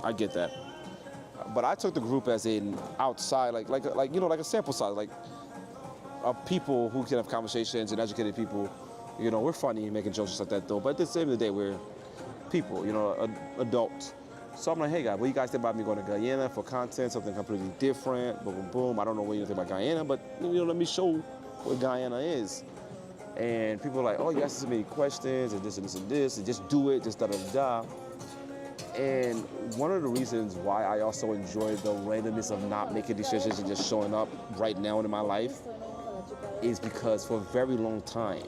Speaker 7: I get that, but I took the group as an outside, like a sample size, like of people who can have conversations and educated people. We're funny making jokes just like that though, but at the end of the day, we're people, adults. So I'm like, hey guys, what do you guys think about me going to Guyana for content, something completely different, boom, boom, boom. I don't know what you think about Guyana, but let me show what Guyana is. And people are like, oh, you ask so many questions and this and this and this, and just do it, just da da da. And one of the reasons why I also enjoy the randomness of not making decisions and just showing up right now in my life is because for a very long time,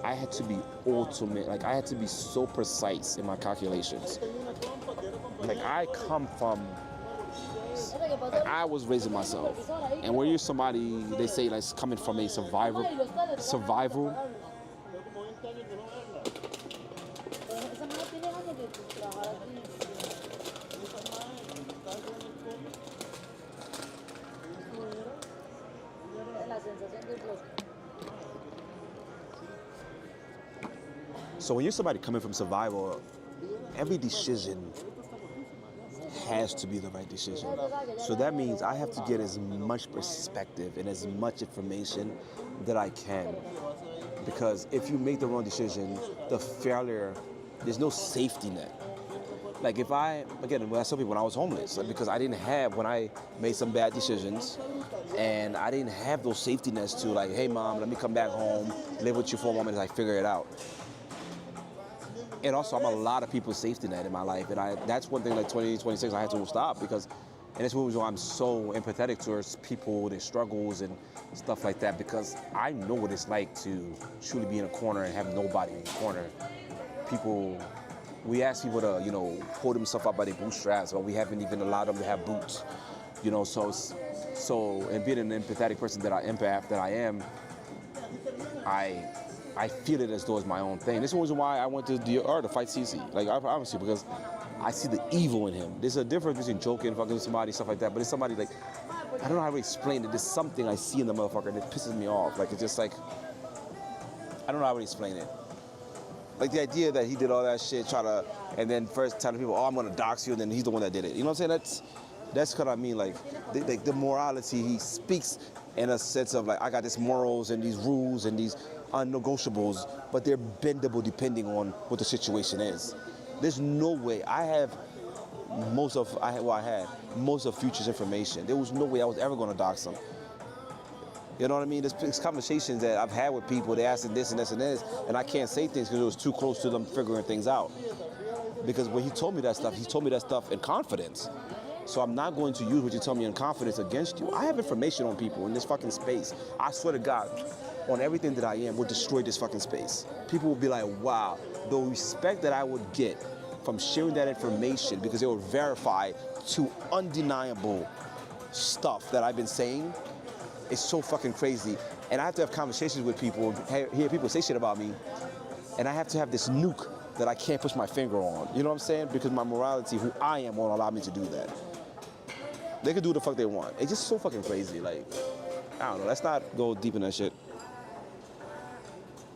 Speaker 7: I had to be ultimate, like I had to be so precise in my calculations. Like I was raising myself. And when you're somebody, they say like coming from a survival. So when you're somebody coming from survival, every decision has to be the right decision. So that means I have to get as much perspective and as much information that I can. Because if you make the wrong decision, the failure, there's no safety net. Like when I tell people when I was homeless, like because I didn't have, when I made some bad decisions, and I didn't have those safety nets to like, hey mom, let me come back home, live with you for a moment as I figure it out. And also, I'm a lot of people's safety net in my life, and that's one thing. Like 2026, I had to stop because, and that's why I'm so empathetic towards people, their struggles and stuff like that, because I know what it's like to truly be in a corner and have nobody in the corner. We ask people to, pull themselves up by their bootstraps, but we haven't even allowed them to have boots, So, and being an empathetic person that I am, I feel it as though it's my own thing. This is the reason why I went to DR to fight CC. Like, obviously, because I see the evil in him. There's a difference between joking, fucking with somebody, stuff like that, but it's somebody like, I don't know how to explain it. There's something I see in the motherfucker that pisses me off. Like, it's just like, I don't know how to explain it. Like the idea that he did all that shit, and then first telling people, oh, I'm gonna dox you, and then he's the one that did it. You know what I'm saying? That's what I mean. Like the morality, he speaks in a sense of like, I got these morals and these rules and these unnegotiables, but they're bendable depending on what the situation is. There's no way. I had most of Future's information. There was no way I was ever gonna dox him. You know what I mean? There's conversations that I've had with people, they asking this and this and this, and I can't say things because it was too close to them figuring things out. Because when he told me that stuff in confidence. So I'm not going to use what you tell me in confidence against you. I have information on people in this fucking space. I swear to God, on everything that I am, will destroy this fucking space. People will be like, wow, the respect that I would get from sharing that information because it would verify to undeniable stuff that I've been saying. It's so fucking crazy. And I have to have conversations with people, hear people say shit about me, and I have to have this nuke that I can't push my finger on. You know what I'm saying? Because my morality, who I am, won't allow me to do that. They can do the fuck they want. It's just so fucking crazy. Like, I don't know. Let's not go deep in that shit.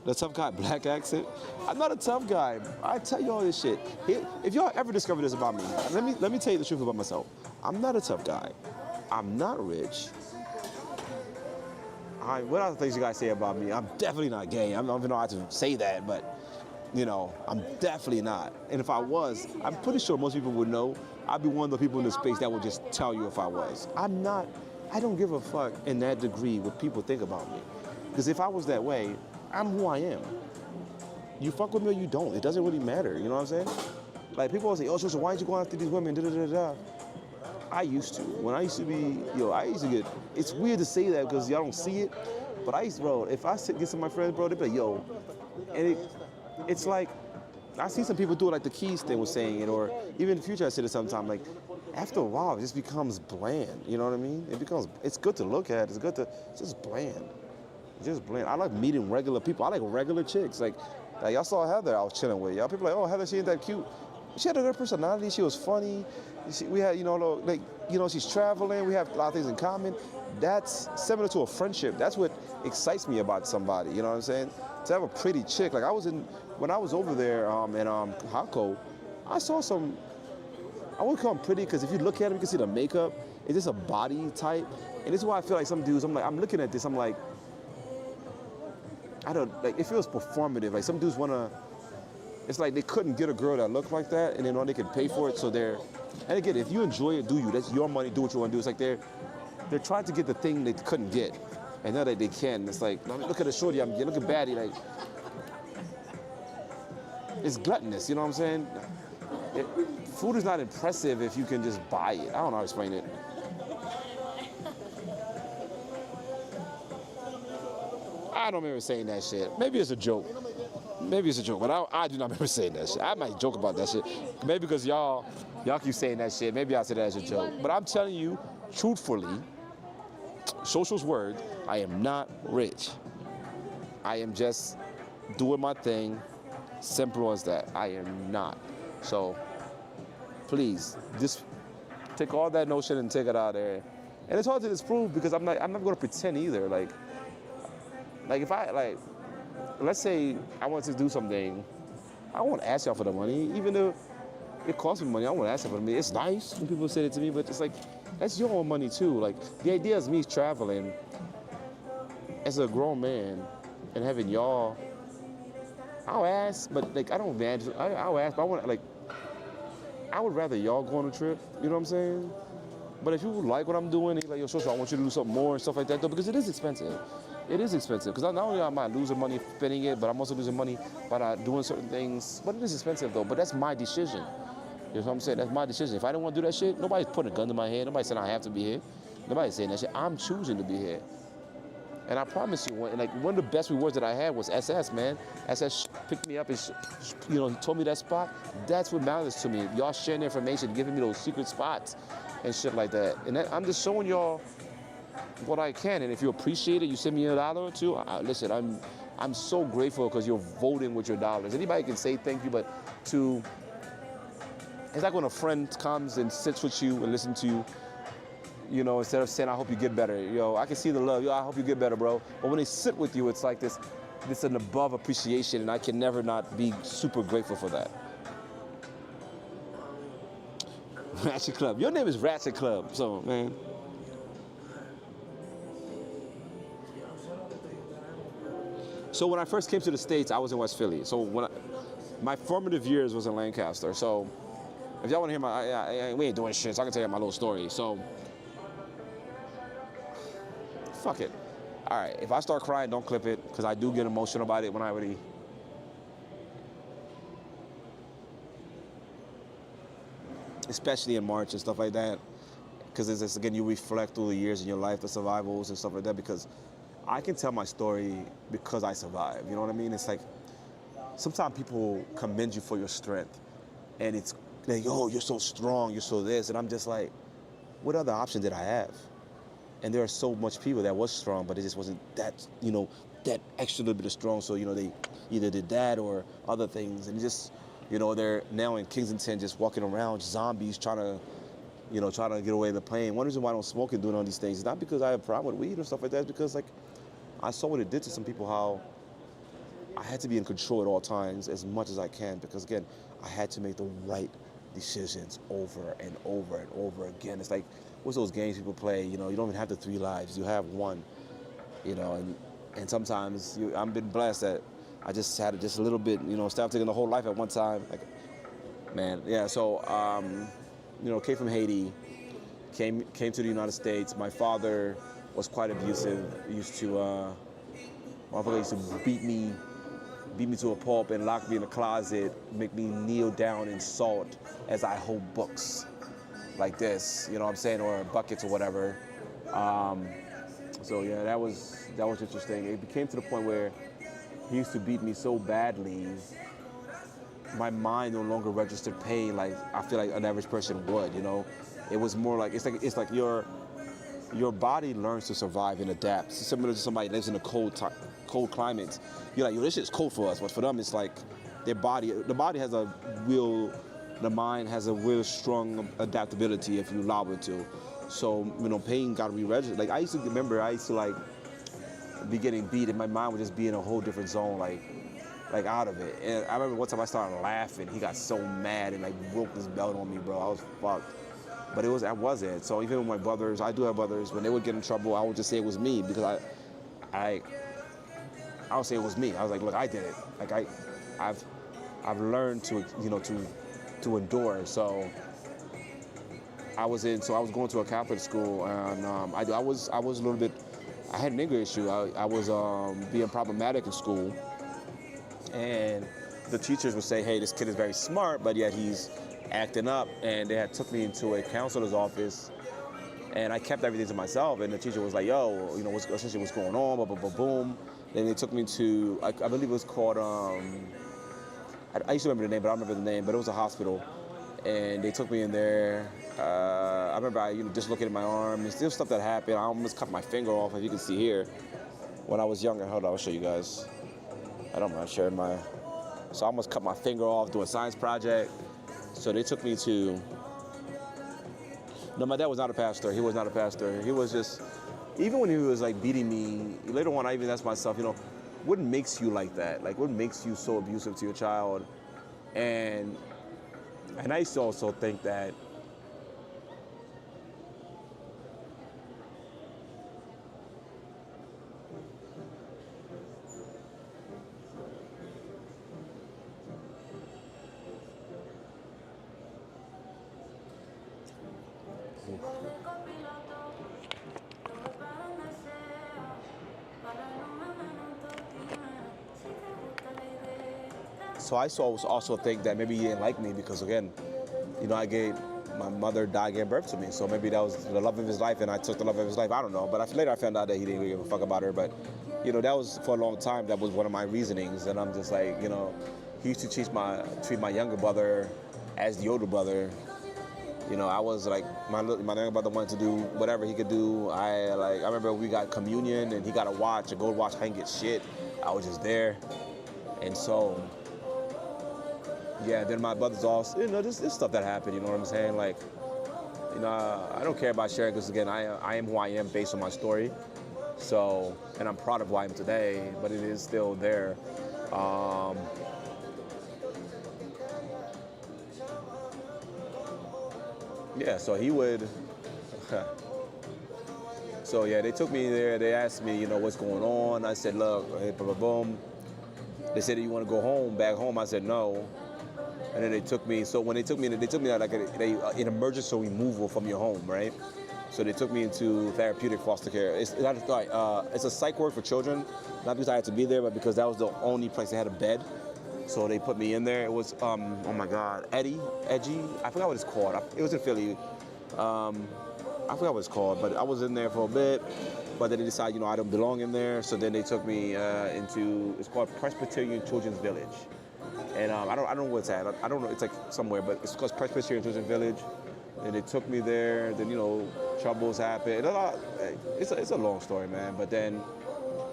Speaker 7: The tough guy, black accent. I'm not a tough guy. I tell you all this shit. If y'all ever discover this about me, let me tell you the truth about myself. I'm not a tough guy. I'm not rich. What other things you guys say about me? I'm definitely not gay. I don't even know how to say that, but you know, I'm definitely not. And if I was, I'm pretty sure most people would know. I'd be one of the people in the space that would just tell you if I was. I'm not. I don't give a fuck in that degree what people think about me. Because if I was that way, I'm who I am. You fuck with me or you don't. It doesn't really matter. You know what I'm saying? Like people always say, oh, so why aren't you going after these women? Da, da, da, da. I used to. When I used to be, I used to get, it's weird to say that because y'all don't see it, but I used to, bro, if I get some of my friends, bro, they'd be like, yo, and it's like, I see some people do it like the Keys thing was saying it, or even in the Future I said it sometime, like, after a while, it just becomes bland, you know what I mean? It's good to look at, it's just bland. It's just bland. I like meeting regular people. I like regular chicks. Like y'all saw Heather I was chilling with. Y'all people like, oh, Heather, she ain't that cute. She had a good personality. She was funny. We had, she's traveling. We have a lot of things in common. That's similar to a friendship. That's what excites me about somebody. You know what I'm saying? To have a pretty chick. Like when I was over there in Hako, I saw some. I wouldn't call them pretty because if you look at them, you can see the makeup. It's just a body type, and this is why I feel like some dudes. I'm looking at this. I'm like, I don't like. It feels performative. Like some dudes wanna. It's like they couldn't get a girl that looked like that, and they know they can pay for it. So and again, if you enjoy it, do you? That's your money. Do what you want to do. It's like they're trying to get the thing they couldn't get, and now that they can, it's like, look at the shorty. I'm looking baddie. Like it's gluttonous. You know what I'm saying? Food is not impressive if you can just buy it. I don't know how to explain it. I don't remember saying that shit. Maybe it's a joke. But I do not remember saying that shit. I might joke about that shit. Maybe because y'all keep saying that shit. Maybe I said that as a joke. But I'm telling you, truthfully, Social's word, I am not rich. I am just doing my thing. Simple as that. I am not. So, please, just take all that notion and take it out there. And it's hard to disprove because I'm not going to pretend either. Like if let's say I want to do something, I won't ask y'all for the money, even though it costs me money. I won't ask y'all for the money. It's nice when people say it to me, but it's like, that's your own money too. Like, the idea is me traveling as a grown man and having y'all, I'll ask, but like, I don't imagine, I'll ask, but I would rather y'all go on a trip, you know what I'm saying? But if you like what I'm doing, like, yo, Social, I want you to do something more and stuff like that, though, because it is expensive. It is expensive, because not only am I losing money spending it, but I'm also losing money by not doing certain things. But it is expensive, though, but that's my decision. You know what I'm saying? That's my decision. If I didn't want to do that shit, nobody's putting a gun to my head. Nobody's saying I have to be here. Nobody's saying that shit. I'm choosing to be here. And I promise you, one of the best rewards that I had was SS, man. SS picked me up and, he told me that spot. That's what matters to me. Y'all sharing information, giving me those secret spots and shit like that. And I'm just showing y'all what I can, and if you appreciate it, you send me $1 or $2. Listen, I'm so grateful because you're voting with your dollars. Anybody can say thank you, but it's like when a friend comes and sits with you and listens to you, instead of saying I hope you get better. I can see the love. I hope you get better, bro. But when they sit with you, it's like this it's an above appreciation, and I can never not be super grateful for that. Ratchet Club. Your name is Ratchet Club, so man. So when I first came to the States, I was in West Philly. So my formative years was in Lancaster. So if y'all want to hear we ain't doing shit, so I can tell you my little story. So fuck it. All right, if I start crying, don't clip it, because I do get emotional about it when I already. Especially in March and stuff like that, because it's again, you reflect through the years in your life, the survivals and stuff like that, because I can tell my story because I survived, you know what I mean? It's like, sometimes people commend you for your strength, and it's like, oh, you're so strong, you're so this, and I'm just like, what other option did I have? And there are so much people that was strong, but it just wasn't that, that extra little bit of strong, so, they either did that or other things, and just, they're now in Kensington just walking around, zombies trying to get away the pain. One reason why I don't smoke and doing all these things is not because I have a problem with weed or stuff like that, it's because, like, I saw what it did to some people, how I had to be in control at all times as much as I can, because, again, I had to make the right decisions over and over and over again. It's like, what's those games people play? You don't even have the 3 lives, you have one, and sometimes I've been blessed that I just had just a little bit, instead of taking the whole life at one time. Like, man, yeah. So, came from Haiti, came to the United States. My father was quite abusive. He used to, my father used to beat me to a pulp and lock me in a closet, make me kneel down in salt as I hold books like this, you know what I'm saying, or buckets or whatever. So yeah, that was interesting. It became to the point where he used to beat me so badly, my mind no longer registered pain like I feel like an average person would, It was more like, it's like your body learns to survive and adapt. It's similar to somebody that lives in a cold climate. You're like, yo, this shit's cold for us, but for them it's like the body has the mind has a real strong adaptability if you allow it to. So, pain got to be registered. Like, I used to like be getting beat and my mind would just be in a whole different zone, like out of it. And I remember one time I started laughing, he got so mad and like broke his belt on me, bro. I was fucked. But I wasn't. So even with my brothers, I do have brothers, when they would get in trouble, I would just say it was me, because I would say it was me. I was like, look, I did it. Like I've learned to endure. So I was going to a Catholic school, and I was a little bit, I had an anger issue. I was being problematic in school, and the teachers would say, hey, this kid is very smart, but yet he's acting up, and they had took me into a counselor's office, and I kept everything to myself, and the teacher was like, yo, what's going on, blah, blah, blah, boom. Then they took me to, I believe it was called, I used to remember the name, but I don't remember the name, but it was a hospital, and they took me in there. I remember I dislocated my arm. There's still stuff that happened. I almost cut my finger off, as you can see here, when I was younger. Hold on, I'll show you guys. I don't mind sharing so I almost cut my finger off doing a science project. So they took me to, no, my dad was not a pastor. He was not a pastor. He was just, even when he was like beating me, later on I even asked myself, what makes you like that? Like, what makes you so abusive to your child? And I used to also think that So I also think that maybe he didn't like me because, again, my mother died giving birth to me. So maybe that was the love of his life, and I took the love of his life. I don't know. But later I found out that he didn't really give a fuck about her. But, that was, for a long time, that was one of my reasonings. And I'm just like, he used to treat my younger brother as the older brother. I was like, my younger brother wanted to do whatever he could do. I remember we got communion, and he got a gold watch. I didn't get shit. I was just there. And so, yeah, then my brothers also, this stuff that happened, you know what I'm saying? Like, I don't care about sharing, because again, I am who I am based on my story. So, and I'm proud of who I am today, but it is still there. Yeah, so he would. So yeah, they took me there. They asked me, what's going on. I said, look, hey, boom, boom, boom. They said, do you want to go home, back home? I said, no. And then they took me. So when they took me like an emergency removal from your home, right? So they took me into therapeutic foster care. It's a psych ward for children, not because I had to be there, but because that was the only place they had a bed. So they put me in there. It was, oh my God, Edgy. I forgot what it's called. It was in Philly. I forgot what it's called, but I was in there for a bit. But then they decided, I don't belong in there. So then they took me into, it's called Presbyterian Children's Village. And I don't know where it's at. I don't know, it's like somewhere, but it's called Presbyterian Children's Village. And they took me there. Then, troubles happened. It's a long story, man. But then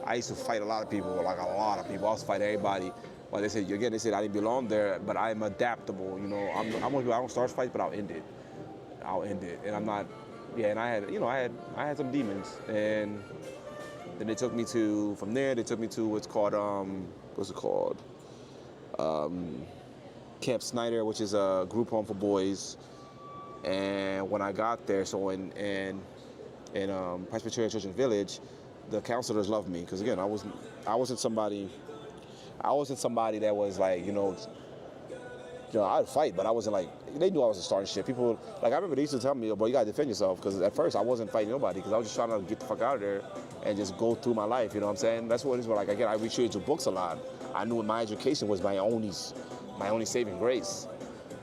Speaker 7: I used to fight a lot of people, like a lot of people. I used to fight everybody. But they said I didn't belong there, but I'm adaptable. I'm one of people, I don't start fights, but I'll end it. And I'm not, and I had some demons. And then they took me from there, they took me to what's called, Camp Snyder, which is a group home for boys. And when I got there, so in Presbyterian Children's Village, the counselors loved me because again, I wasn't somebody that was like, I'd fight, but I wasn't like, they knew I wasn't starting shit. People, like, I remember they used to tell me, bro, you gotta defend yourself, because at first I wasn't fighting nobody, because I was just trying to get the fuck out of there and just go through my life, you know what I'm saying? That's what it is, like, again, I retreated to books a lot. I knew my education was my only saving grace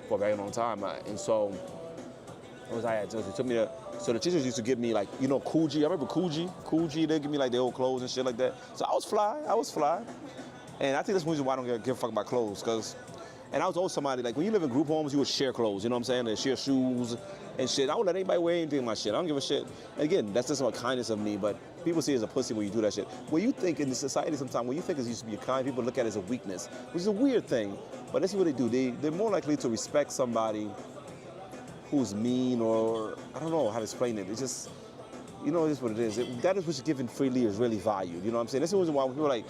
Speaker 7: for a very long time, and so, they took me to, so the teachers used to give me, like, Coogee. I remember Coogee, they'd give me, like, their old clothes and shit like that. So I was fly. And I think that's the reason why I don't give a fuck about clothes, because, and I was always somebody, like, when you live in group homes, you would share clothes, you know what I'm saying? They share shoes and shit. I don't let anybody wear anything in my shit. I don't give a shit. And again, that's just about kindness of me, but people see it as a pussy when you do that shit. When you think in the society sometimes, when you think it used to be kind, people look at it as a weakness, which is a weird thing, but that's what they do. They're more likely to respect somebody who's mean, or I don't know how to explain it. It's just, it is what it is. That is what's given freely is really valued. You know what I'm saying? That's the reason why when people are like,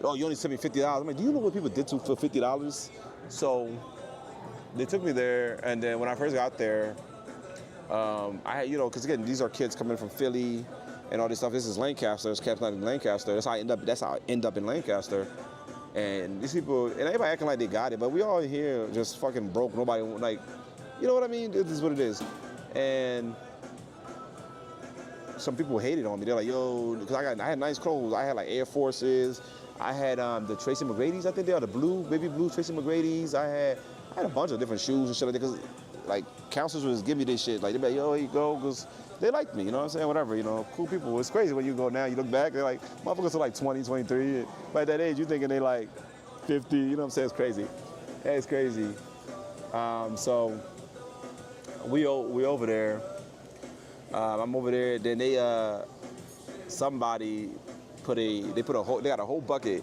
Speaker 7: oh, you only sent me $50. I'm like, do you know what people did for $50? So they took me there, and then when I first got there, I had, because again, these are kids coming from Philly and all this stuff. This is Lancaster. It's Camp Snyder in Lancaster. That's how I end up in Lancaster. And these people, and everybody acting like they got it, but we all here just fucking broke. Nobody, like, you know what I mean? It is what it is. And some people hated on me. They're like, yo, because I had nice clothes. I had like Air Forces. I had the Tracy McGrady's, I think they are, the baby blue Tracy McGrady's. I had a bunch of different shoes and shit like that, because like counselors would just give me this shit. Like, they'd be like, yo, here you go, because they liked me, you know what I'm saying? Whatever, cool people. It's crazy when you go now, you look back, they're like, motherfuckers are like 20, 23. But at that age, you thinking they like 50, you know what I'm saying? It's crazy. Yeah, it's crazy. So we over there. I'm over there. Then they somebody they got a whole bucket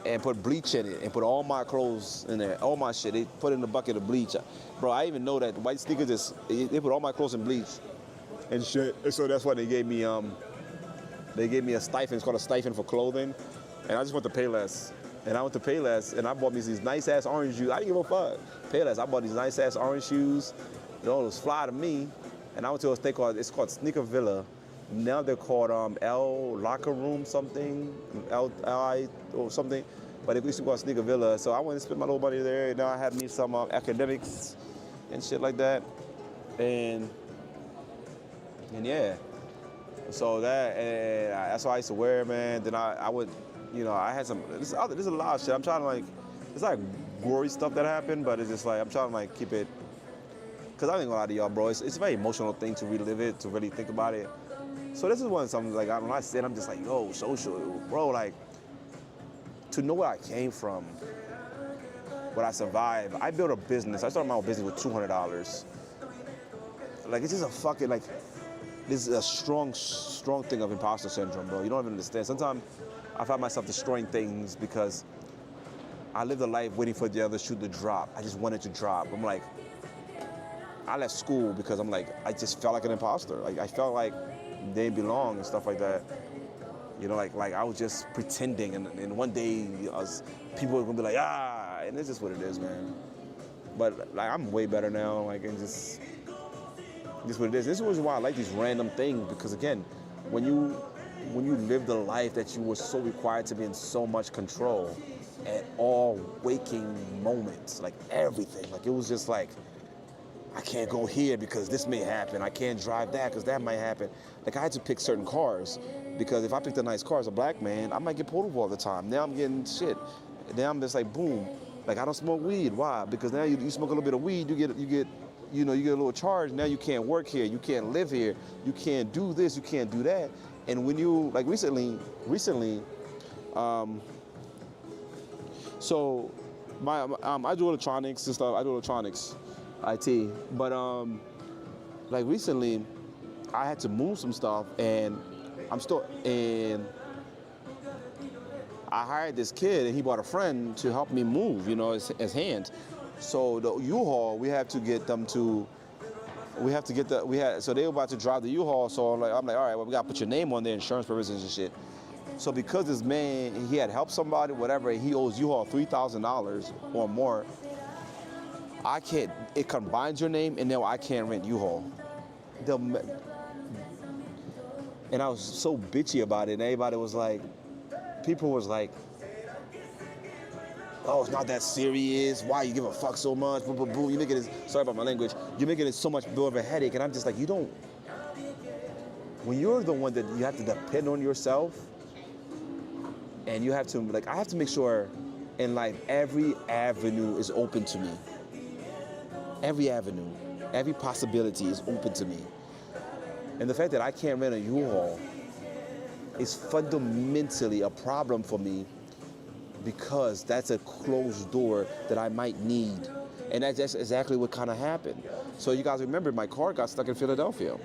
Speaker 7: and put bleach in it and put all my clothes in there, all my shit. They put in a bucket of bleach, bro. I even know that white sneakers they put all my clothes in bleach and shit. And so that's why they gave me a stipend. It's called a stipend for clothing, and I just went to Payless. And I went to Payless and I bought me these nice ass orange shoes. I didn't give a fuck. Payless, I bought these nice ass orange shoes. It was fly to me. And I went to a thing called Sneaker Villa. Now they're called L Locker Room something, L-I or something. But they used to call Sneaker Villa. So I went and spent my little money there. And now I had me some academics and shit like that. And yeah. So that's what I used to wear, man. Then I would, I had some, there's a lot of shit. I'm trying to like, it's like gory stuff that happened, but it's just like, I'm trying to like keep it, because I ain't gonna lie to y'all, bro. It's a very emotional thing to relive it, to really think about it. So this is one of something like, when I said, I'm just like, yo, social, bro, like, to know where I came from, what I survived. I built a business. I started my own business with $200. Like, it's just a fucking, like, this is a strong thing of imposter syndrome, bro. You don't even understand. Sometimes I find myself destroying things because I lived a life waiting for the other shoe to drop. I just wanted to drop. I'm like, I left school because I'm like, I just felt like an imposter. Like, I felt like they didn't belong and stuff like that. You know, like I was just pretending, and one day people were gonna be like, and it's just what it is, man. But like I'm way better now, like and just what it is. This is why I like these random things, because again, when you live the life that you were so required to be in so much control at all waking moments, like everything, like it was just like, I can't go here because this may happen. I can't drive that because that might happen. Like I had to pick certain cars because if I picked a nice car as a black man, I might get pulled over all the time. Now I'm getting shit. Now I'm just like, boom. Like I don't smoke weed. Why? Because now you smoke a little bit of weed, you get a little charge. Now you can't work here. You can't live here. You can't do this. You can't do that. And when you like recently, so I do electronics and stuff. I do electronics. IT, but like recently I had to move some stuff and I hired this kid and he brought a friend to help me move, his hands. So the U-Haul, so they were about to drive the U-Haul, so I'm like, all right, well, we gotta put your name on there, insurance purposes and shit. So because this man, he had helped somebody, whatever, he owes U-Haul $3,000 or more, I can't, it combines your name and now I can't rent U-Haul. And I was so bitchy about it and everybody was like, people was like, oh, it's not that serious. Why you give a fuck so much? Boom, boom, boom. You making it, sorry about my language, you're making it so much more of a headache. And I'm just like, when you're the one that you have to depend on yourself and you have to, like, I have to make sure in life every avenue is open to me. Every avenue, every possibility is open to me. And the fact that I can't rent a U-Haul is fundamentally a problem for me because that's a closed door that I might need. And that's exactly what kind of happened. So you guys remember my car got stuck in Philadelphia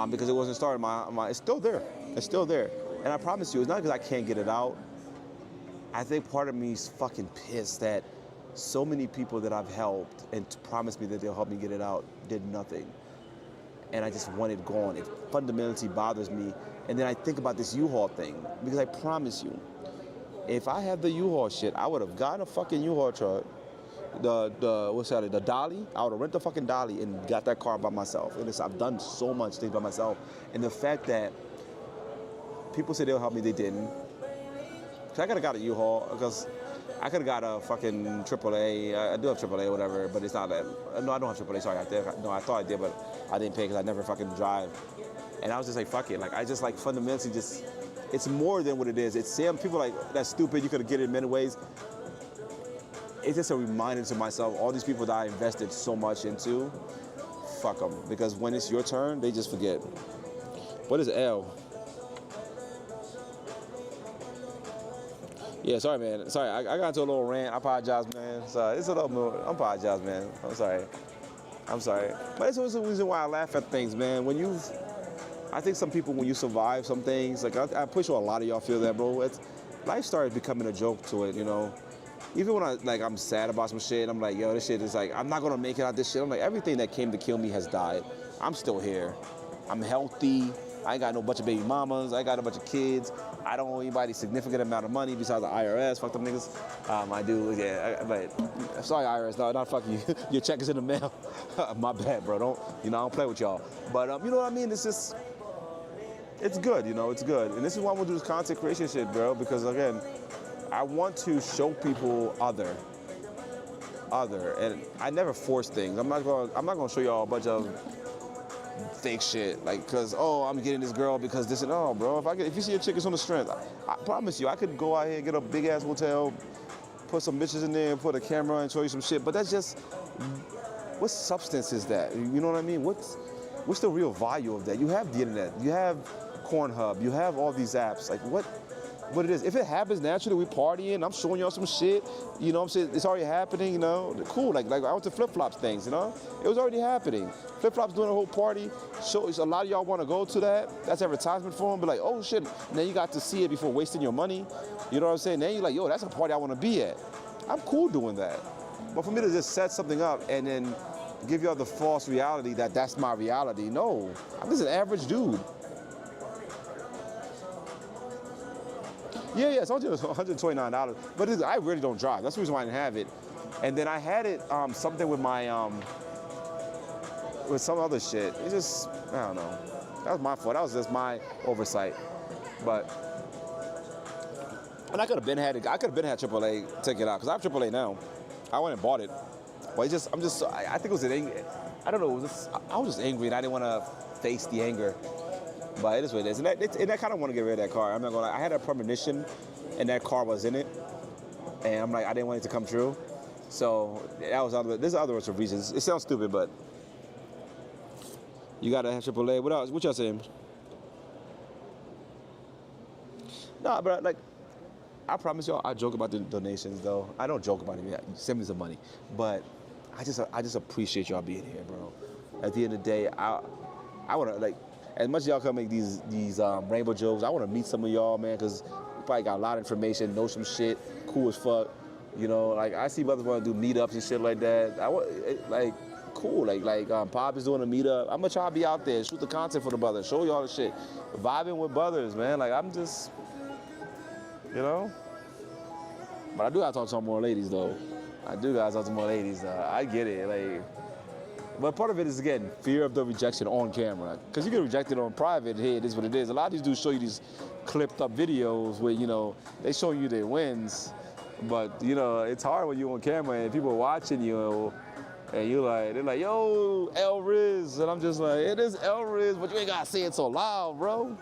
Speaker 7: because it wasn't started. It's still there. It's still there. And I promise you, it's not because I can't get it out. I think part of me is fucking pissed that so many people that I've helped and promised me that they'll help me get it out did nothing. And I just want it gone. It fundamentally bothers me. And then I think about this U-Haul thing, because I promise you, if I had the U-Haul shit, I would have gotten a fucking U-Haul truck, the dolly. I would have rented the fucking dolly and got that car by myself. And I've done so much things by myself. And the fact that people say they'll help me, they didn't. So I could have got a U-Haul because I could have got a fucking AAA. I do have AAA or whatever, but it's not that. No, I don't have AAA. Sorry, I thought I did, but I didn't pay because I never fucking drive. And I was just like, fuck it. Like, I just like fundamentally just, it's more than what it is. It's some people like, that's stupid. You could have get it in many ways. It's just a reminder to myself, all these people that I invested so much into, fuck them. Because when it's your turn, they just forget. What is L? Yeah, sorry, man. Sorry, I got into a little rant. I apologize, man. Sorry, it's a little. I apologize, man. I'm sorry. But it's also the reason why I laugh at things, man. I think some people, when you survive some things, like I'm pretty sure a lot of y'all feel that, bro. Life started becoming a joke to it, Even when I'm sad about some shit, I'm like, yo, this shit is like, I'm not gonna make it out this shit. I'm like, everything that came to kill me has died. I'm still here. I'm healthy. I ain't got no bunch of baby mamas. I ain't got a bunch of kids. I don't owe anybody significant amount of money besides the IRS. Fuck them niggas. I do, yeah. But sorry, IRS. No, not fuck you. Your check is in the mail. My bad, bro. I don't play with y'all. But you know what I mean? It's just, it's good. It's good. And this is why I'm gonna do this content creation shit, bro. Because again, I want to show people other, and I never force things. I'm not gonna show y'all a bunch of fake shit, like, cause I'm getting this girl because this and bro. If you see a chick that's on the strength, I promise you, I could go out here, get a big ass hotel, put some bitches in there, put a camera and show you some shit. But that's just, what substance is that? You know what I mean? What's the real value of that? You have the internet, you have Pornhub, you have all these apps. Like what it is. If it happens naturally, we partying, I'm showing y'all some shit, you know what I'm saying? It's already happening, cool. Like I went to flip-flops things, it was already happening. Flip-flops doing a whole party, shows a lot of y'all want to go to that. That's advertisement for them, but like, oh shit, now you got to see it before wasting your money. You know what I'm saying? Now you're like, yo, that's a party I want to be at. I'm cool doing that. But for me to just set something up and then give y'all the false reality that that's my reality, no. I'm just an average dude. Yeah, it's $129. But I really don't drive. That's the reason why I didn't have it. And then I had it something with my with some other shit. It just, I don't know. That was my fault. That was just my oversight. But and I could have been had AAA take it out because I have AAA now. I went and bought it. But I think it was an angry. I don't know. I was just angry and I didn't want to face the anger. But it is what it is. And I kind of want to get rid of that car. I'm not gonna lie. I had a premonition and that car was in it. And I'm like, I didn't want it to come true. So that was there's other reasons. It sounds stupid, but you gotta have AAA. What else? What y'all saying? Nah, but like, I promise y'all, I joke about the donations though. I don't joke about it. Send me some money, but I just appreciate y'all being here, bro. At the end of the day, I wanna like, as much as y'all come make these rainbow jokes, I wanna meet some of y'all, man, because you probably got a lot of information, know some shit, cool as fuck. You know, like I see brothers want to do meetups and shit like that. Cool. Like Pop is doing a meetup. I'm gonna try to be out there, shoot the content for the brothers, show y'all the shit, vibing with brothers, man. Like I'm just, you know. But I do gotta talk to some more ladies though. I get it, like. But part of it is again fear of the rejection on camera, because you get rejected on private. Hey, it is what it is. A lot of these dudes show you these clipped up videos where they show you their wins. But it's hard when you're on camera and people are watching you, and they're like, yo, El Riz, and I'm just like, it is El Riz, but you ain't gotta say it so loud, bro.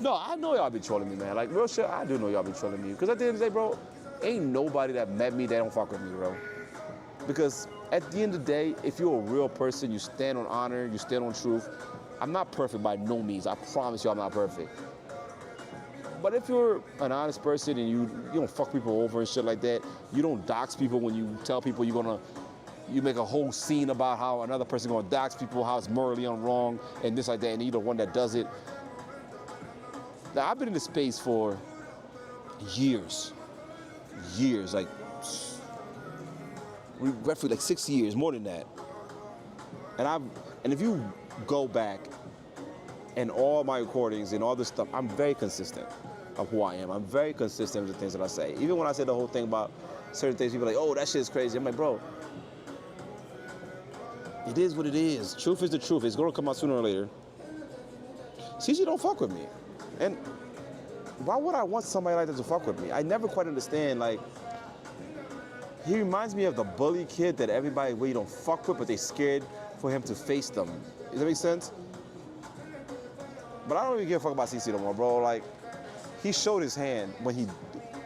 Speaker 7: No, I know y'all be trolling me, man. Like real shit, I do know y'all be trolling me. Because at the end of the day, bro, ain't nobody that met me that don't fuck with me, bro. Because at the end of the day, if you're a real person, you stand on honor, you stand on truth. I'm not perfect by no means. I promise you, I'm not perfect. But if you're an honest person and you don't fuck people over and shit like that, you don't dox people when you tell people you make a whole scene about how another person gonna dox people, how it's morally wrong and this like that, and you're the one that does it. Now I've been in this space for years, like roughly like 6 years, more than that. And if you go back and all my recordings and all this stuff, I'm very consistent of who I am. I'm very consistent with the things that I say. Even when I say the whole thing about certain things, people are like, oh, that shit's crazy. I'm like, bro, it is what it is. Truth is the truth. It's gonna come out sooner or later. CC don't fuck with me. And why would I want somebody like that to fuck with me? I never quite understand, like, he reminds me of the bully kid that everybody really don't fuck with, but they scared for him to face them. Does that make sense? But I don't even give a fuck about CC no more, bro. Like, he showed his hand when he,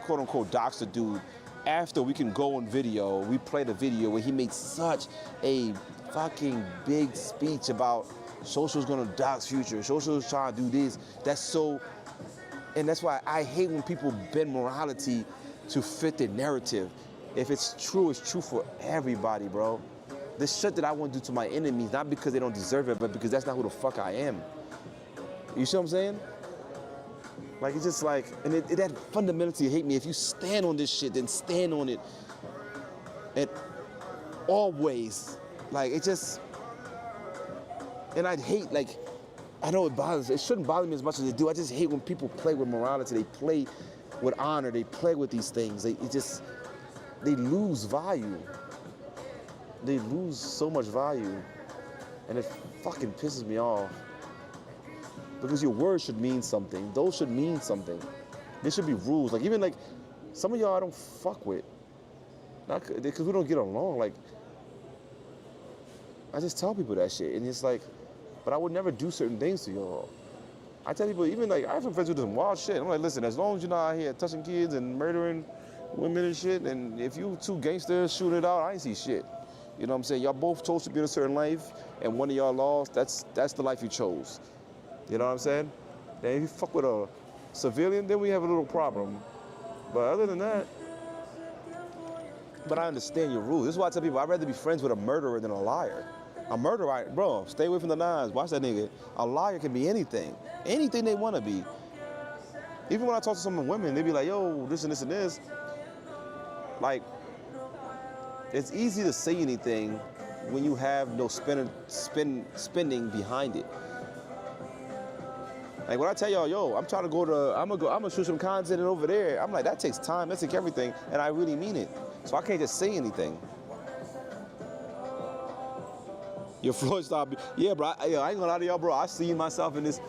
Speaker 7: quote unquote, doxed a dude. After we can go on video, we played a video where he made such a fucking big speech about social's gonna dox Future, social's trying to do this. That's so, and that's why I hate when people bend morality to fit their narrative. If it's true for everybody, bro. The shit that I want to do to my enemies, not because they don't deserve it, but because that's not who the fuck I am. You see what I'm saying? Like, it's just like, and that fundamentally hate me. If you stand on this shit, then stand on it. And always, like, it just, and I'd hate, like, I know it shouldn't bother me as much as it do. I just hate when people play with morality. They play with honor. They play with these things. They lose value. They lose so much value. And it fucking pisses me off. Because your words should mean something. Those should mean something. There should be rules. Like, even like, some of y'all I don't fuck with. Not because we don't get along. Like, I just tell people that shit. And it's like, but I would never do certain things to y'all. I tell people, even like, I have some friends who do some wild shit. I'm like, listen, as long as you're not out here touching kids and murdering women and shit, and if you two gangsters shoot it out, I ain't see shit. You know what I'm saying? Y'all both chose to be in a certain life, and one of y'all lost. That's the life you chose. You know what I'm saying? Then if you fuck with a civilian, then we have a little problem. But other than that, but I understand your rules. This is why I tell people I'd rather be friends with a murderer than a liar. A murderer, bro, stay away from the nines. Watch that nigga. A liar can be anything. Anything they want to be. Even when I talk to some women, they be like, yo, this and this and this. Like, it's easy to say anything when you have no spending behind it. Like when I tell y'all, yo, I'm gonna shoot some content over there. I'm like, that takes time, that takes everything, and I really mean it. So I can't just say anything. Your Floyd stop. Yeah, bro. I ain't gonna lie to y'all, bro. I see myself in this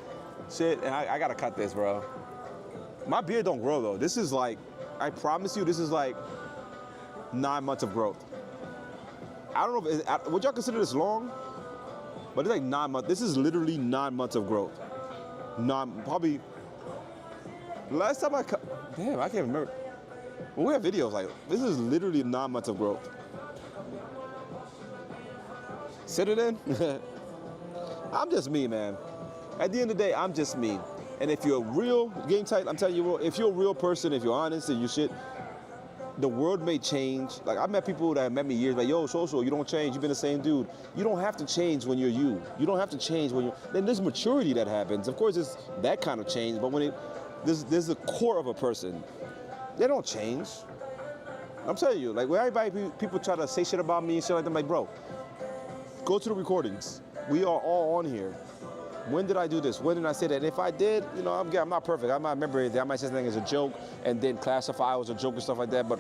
Speaker 7: shit, and I gotta cut this, bro. My beard don't grow though. This is like, I promise you, this is like 9 months of growth. I don't know if would y'all consider this long, but it's like 9 months. This is literally 9 months of growth. Probably last time damn, I can't remember. Well, we have videos like this is literally 9 months of growth. Sit it in. I'm just me, man. At the end of the day, I'm just me. And if you're real, game tight, I'm telling you, bro, if you're a real person, if you're honest and you shit, the world may change. Like I met people that met me years like, yo, social, you don't change. You've been the same dude. You don't have to change when you're you. You don't have to change when you're. Then there's maturity that happens. Of course, there's that kind of change. But when there's the core of a person, they don't change. I'm telling you, like when everybody, people try to say shit about me and shit like that, I'm like, bro, go to the recordings. We are all on here. When did I do this? When did I say that? And if I did, you know, I'm not perfect. I might remember anything. I might say something as a joke and then classify it as a joke and stuff like that. But,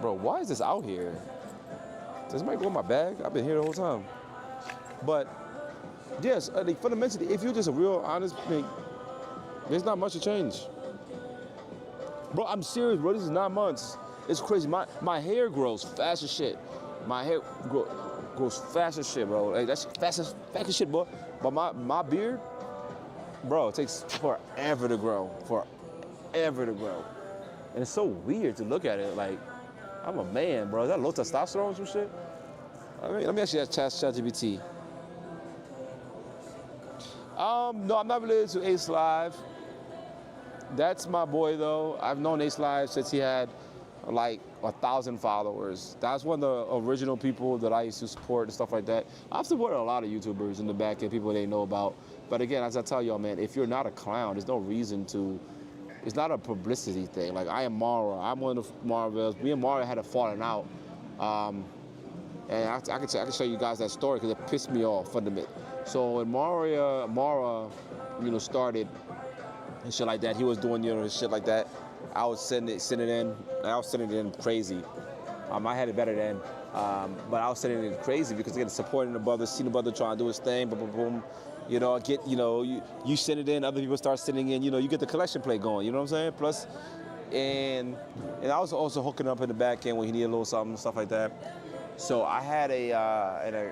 Speaker 7: bro, why is this out here? Does somebody go in my bag? I've been here the whole time. But, yes, fundamentally, if you're just a real, honest, there's not much to change. Bro, I'm serious, bro. This is 9 months. It's crazy. My hair grows fast as shit. My hair grows fast as shit, bro. Like, that's fast as shit, bro. But my beard, bro, it takes forever to grow. Forever to grow. And it's so weird to look at it. Like, I'm a man, bro. Is that low testosterone or some shit? I mean, let me actually ask ChatGPT. No, I'm not related to Ace Live. That's my boy, though. I've known Ace Live since he had like 1,000 followers. That's one of the original people that I used to support and stuff like that. I've supported a lot of YouTubers in the back and people they know about. But again, as I tell y'all, man, if you're not a clown, there's no reason to. It's not a publicity thing. Like I am Mara. I'm one of the Marvels. Me and Mara had a falling out. And I can show you guys that story because it pissed me off fundamentally. So when Mara, you know, started and shit like that, he was doing, you know, shit like that. I was sending it in. I was sending it in crazy. I had it better then, but I was sending it in crazy because again, supporting the brother, seeing the brother trying to do his thing, boom, boom, boom. You know, you send it in, other people start sending in. You know, you get the collection plate going. You know what I'm saying? Plus, and I was also hooking up in the back end when he needed a little something, stuff like that. So I had a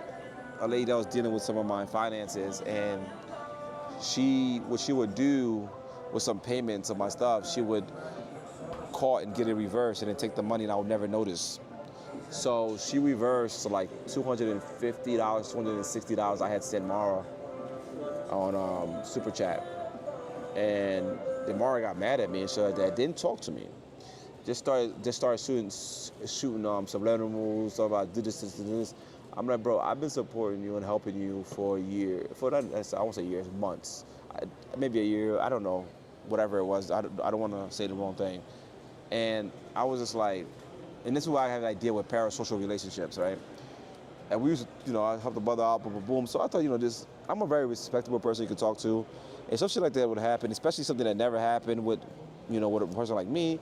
Speaker 7: lady that was dealing with some of my finances, and what she would do with some payments of my stuff, she would call and get it reversed and then take the money and I would never notice. So she reversed like $250, $260 I had sent Mara on Super Chat. And then Mara got mad at me and shit like that. Didn't talk to me. Just started shooting subliminals, stuff about do this. I'm like, bro, I've been supporting you and helping you for a year. I won't say years, months. Maybe a year, I don't know. Whatever it was, I don't want to say the wrong thing. And I was just like, and this is why I have an idea with parasocial relationships, right? And we used to, I helped the brother out, boom, boom, boom. So I thought, I'm a very respectable person you can talk to. And some shit like that would happen, especially something that never happened with, with a person like me.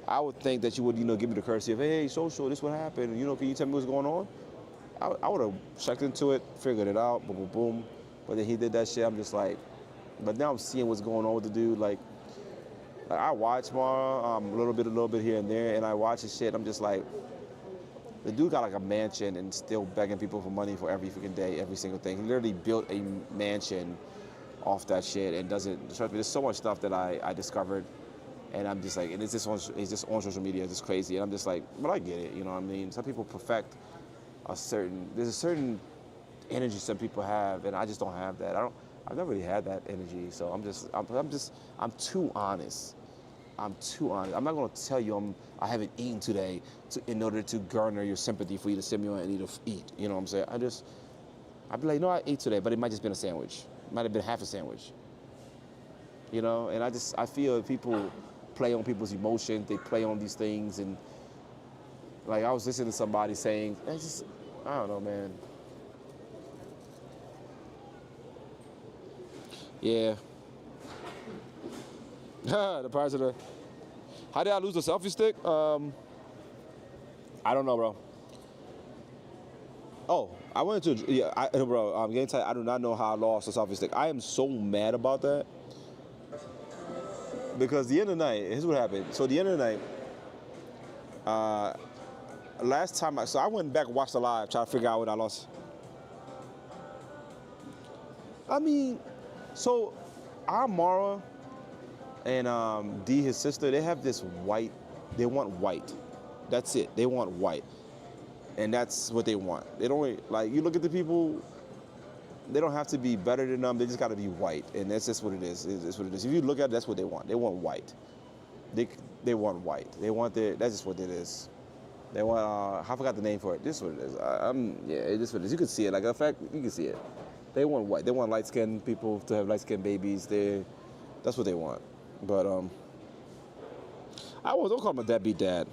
Speaker 7: I would think that you would, give me the courtesy of, hey, social, this what happened. Can you tell me what's going on? I would have checked into it, figured it out, boom, boom, boom. But then he did that shit. I'm just like, but now I'm seeing what's going on with the dude. Like I watch Mara, a little bit here and there, and I watch his shit. I'm just like, the dude got like a mansion and still begging people for money for every freaking day, every single thing. He literally built a mansion off that shit and doesn't. Trust me, there's so much stuff that I discovered, and I'm just like, and it's just on social media, it's just crazy, and I'm just like, but I get it, you know what I mean? Some people perfect there's a certain energy some people have, and I just don't have that. I've never really had that energy, so I'm too honest. I'm too honest. I'm not gonna tell you I haven't eaten today in order to garner your sympathy for you to send me on and eat. You know what I'm saying? I'd be like, no, I ate today, but it might just been a sandwich. It might have been half a sandwich. And I feel people play on people's emotions. They play on these things, and like I was listening to somebody saying, I don't know, man. Yeah. The price of the. How did I lose the selfie stick? I don't know, bro. Oh, I went to bro. I'm getting tight. I do not know how I lost the selfie stick. I am so mad about that because the end of the night. Here's what happened. So the end of the night. Last time I went back and watched the live, trying to figure out what I lost. I mean, so Mara and D, his sister, they have this white. They want white. That's it. They want white, and that's what they want. They don't like. You look at the people. They don't have to be better than them. They just got to be white, and that's just what it is. It's what it is. If you look at it, that's what they want. They want white. They want white. They want their. That's just what it is. They want. I forgot the name for it. This is what it is. Yeah, it is what it is. You can see it. Like in fact, you can see it. They want white. They want light-skinned people to have light-skinned babies. That's what they want. But don't call him a deadbeat dad.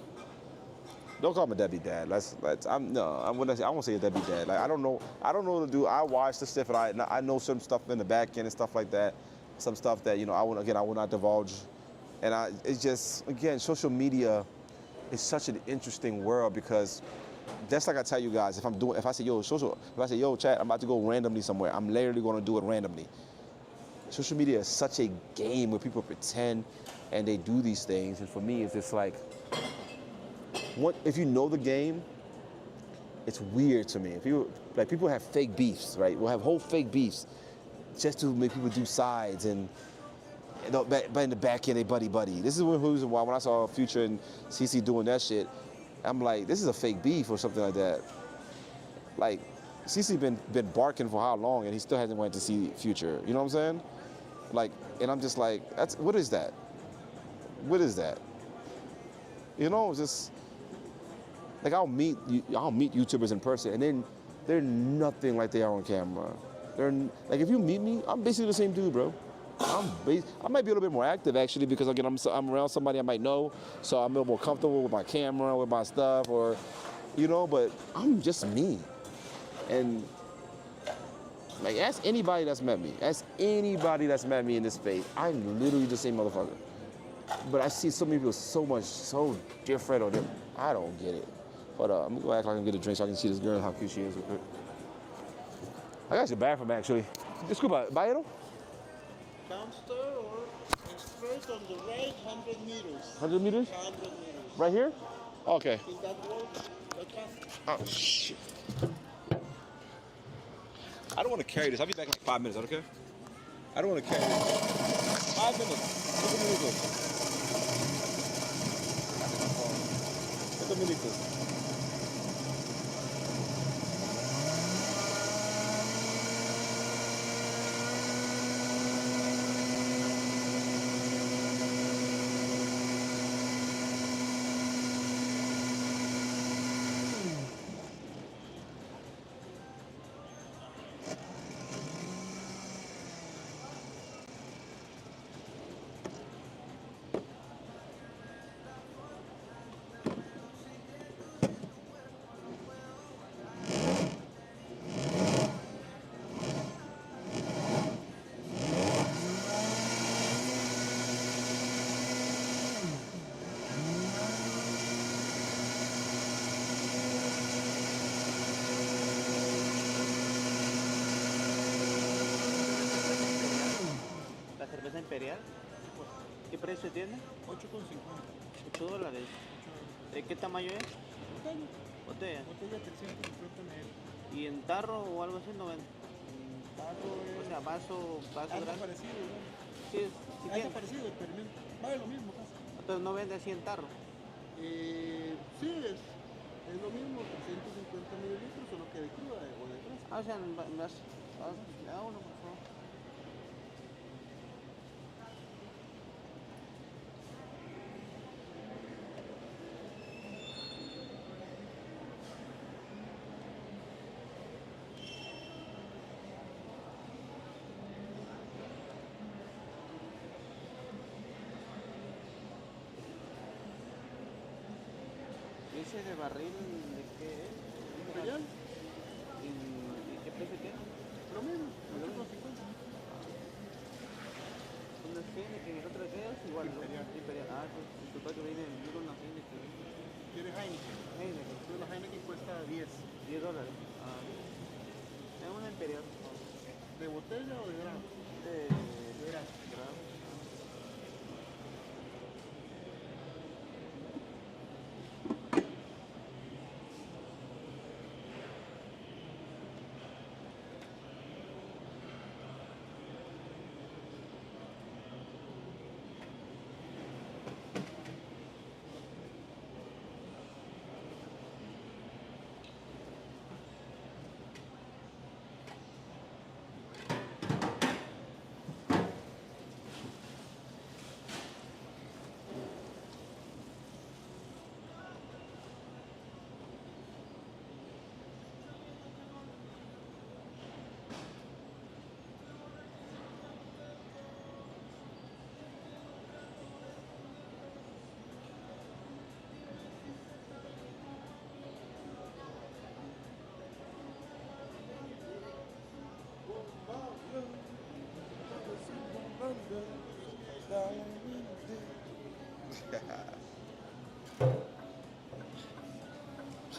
Speaker 7: Don't call him a deadbeat dad. I won't say a deadbeat dad. Like I don't know what to do. I watch the stuff and I know some stuff in the back end and stuff like that. Some stuff that I will not divulge. And it's just again, social media is such an interesting world because just like I tell you guys, if I say yo chat, I'm about to go randomly somewhere, I'm literally going to do it randomly. Social media is such a game where people pretend and they do these things, and for me, it's just like, if you know the game, it's weird to me. People have fake beefs, right? We'll have whole fake beefs just to make people do sides and. But in the back end, they buddy. This is why when I saw Future and CC doing that shit, I'm like, this is a fake beef or something like that. Like, CC been barking for how long and he still hasn't went to see Future. You know what I'm saying? Like, and I'm just like, what is that? What is that? It's just like I'll meet YouTubers in person and then they're nothing like they are on camera. They're like, if you meet me, I'm basically the same dude, bro. I might be a little bit more active actually because again I'm around somebody I might know, so I'm a little more comfortable with my camera, with my stuff, or but I'm just me. And like ask anybody that's met me in this space. I'm literally the same motherfucker. But I see so many people so different or I don't get it. Hold up, I'm gonna go act like I can get a drink so I can see this girl how cute she is real quick. I got your bathroom actually. Disculpa, ¿Bayero?
Speaker 6: Downstairs or straight on the right, 100 meters.
Speaker 7: 100 meters?
Speaker 6: 100 meters.
Speaker 7: Right here? Okay.
Speaker 6: Is that work? That fast?
Speaker 7: Oh, shit. I don't want to carry this. I'll be back in like 5 minutes, okay? I don't want to carry this. 5 minutes. Look at me.
Speaker 12: cerveza imperial. ¿Qué precio tiene? $8.50. $8. ¿De qué tamaño es? Botella.
Speaker 11: Botella 350 ml.
Speaker 12: ¿Y en tarro o algo así no ven?
Speaker 11: Tarro es...
Speaker 12: O sea, vaso grande.
Speaker 11: Parecido, ¿no?
Speaker 12: Sí, sí
Speaker 11: algo parecido, experimento. Vale lo mismo casi.
Speaker 12: Entonces no vende así en tarro.
Speaker 11: Sí, es lo mismo, 350 mililitros, solo que de cruda o de fresca.
Speaker 12: O sea, me da uno, por favor. ¿Ese de barril de qué es?
Speaker 11: ¿Imperial?
Speaker 12: ¿Y qué precio tiene?
Speaker 11: Lo mismo, $8.50.
Speaker 12: que en el otro queda es igual, ¿no? Imperial. Ah, pues disculpa que viene el libro una Heineken.
Speaker 6: ¿Quieres Heineken?
Speaker 12: Heineken.
Speaker 6: Entonces la Heineken cuesta 10.
Speaker 12: $10. Ah, es una Imperial.
Speaker 6: ¿De botella o de grano?
Speaker 12: De grano.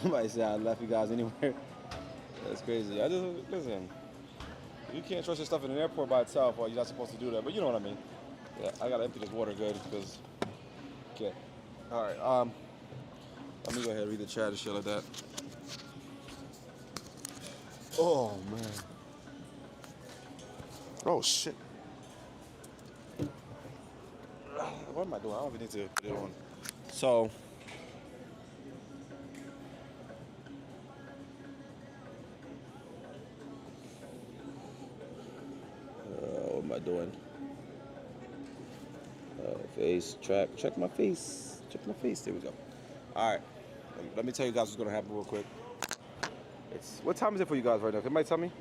Speaker 7: Somebody said I left you guys anywhere. That's crazy. I just listen. You can't trust your stuff in an airport by itself, or you're not supposed to do that. But you know what I mean. Yeah, I gotta empty this water good because. Okay. All right. Let me go ahead and read the chat and shit like that. Oh man. Oh shit. What am I doing? I don't even need to put it on. So. What am I doing? Face, check my face. Check my face. There we go. All right. Let me tell you guys what's going to happen real quick. What time is it for you guys right now? Can somebody tell me?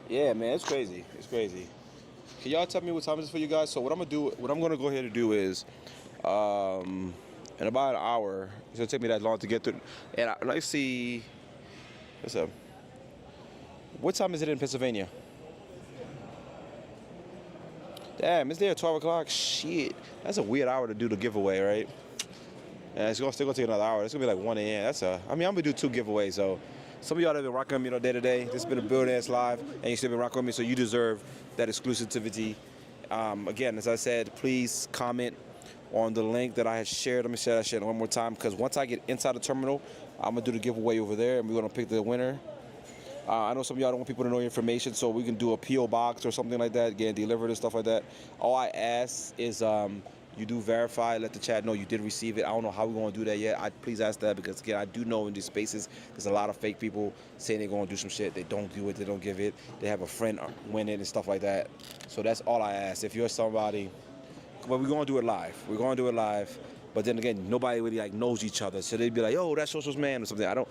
Speaker 7: Yeah, man, it's crazy. It's crazy. Can y'all tell me what time it is for you guys? So what I'm gonna go ahead and do is, in about an hour, it's gonna take me that long to get through. And let's see, what's up? What time is it in Pennsylvania? Damn, it's there at 12 o'clock. Shit, that's a weird hour to do the giveaway, right? And it's still gonna take another hour. It's gonna be like 1 a.m. I'm gonna do 2 giveaways. So some of y'all have been rocking with me, day to day. This has been a Build Ass Live, and you still been rocking with me. So you deserve that exclusivity. Again, as I said, please comment on the link that I had shared. Let me share that shit one more time, because once I get inside the terminal, I'm gonna do the giveaway over there, and we're gonna pick the winner. I know some of y'all don't want people to know your information, so we can do a P.O. box or something like that, getting delivered and stuff like that. All I ask is you do verify, let the chat know you did receive it. I don't know how we're going to do that yet. Please ask that, because again, I do know in these spaces there's a lot of fake people saying they're going to do some shit. They don't do it, they don't give it. They have a friend win it and stuff like that. So that's all I ask. If you're somebody, but we're going to do it live. We're going to do it live. But then again, nobody really knows each other, so they'd be like, "Yo, that's Social's man" or something.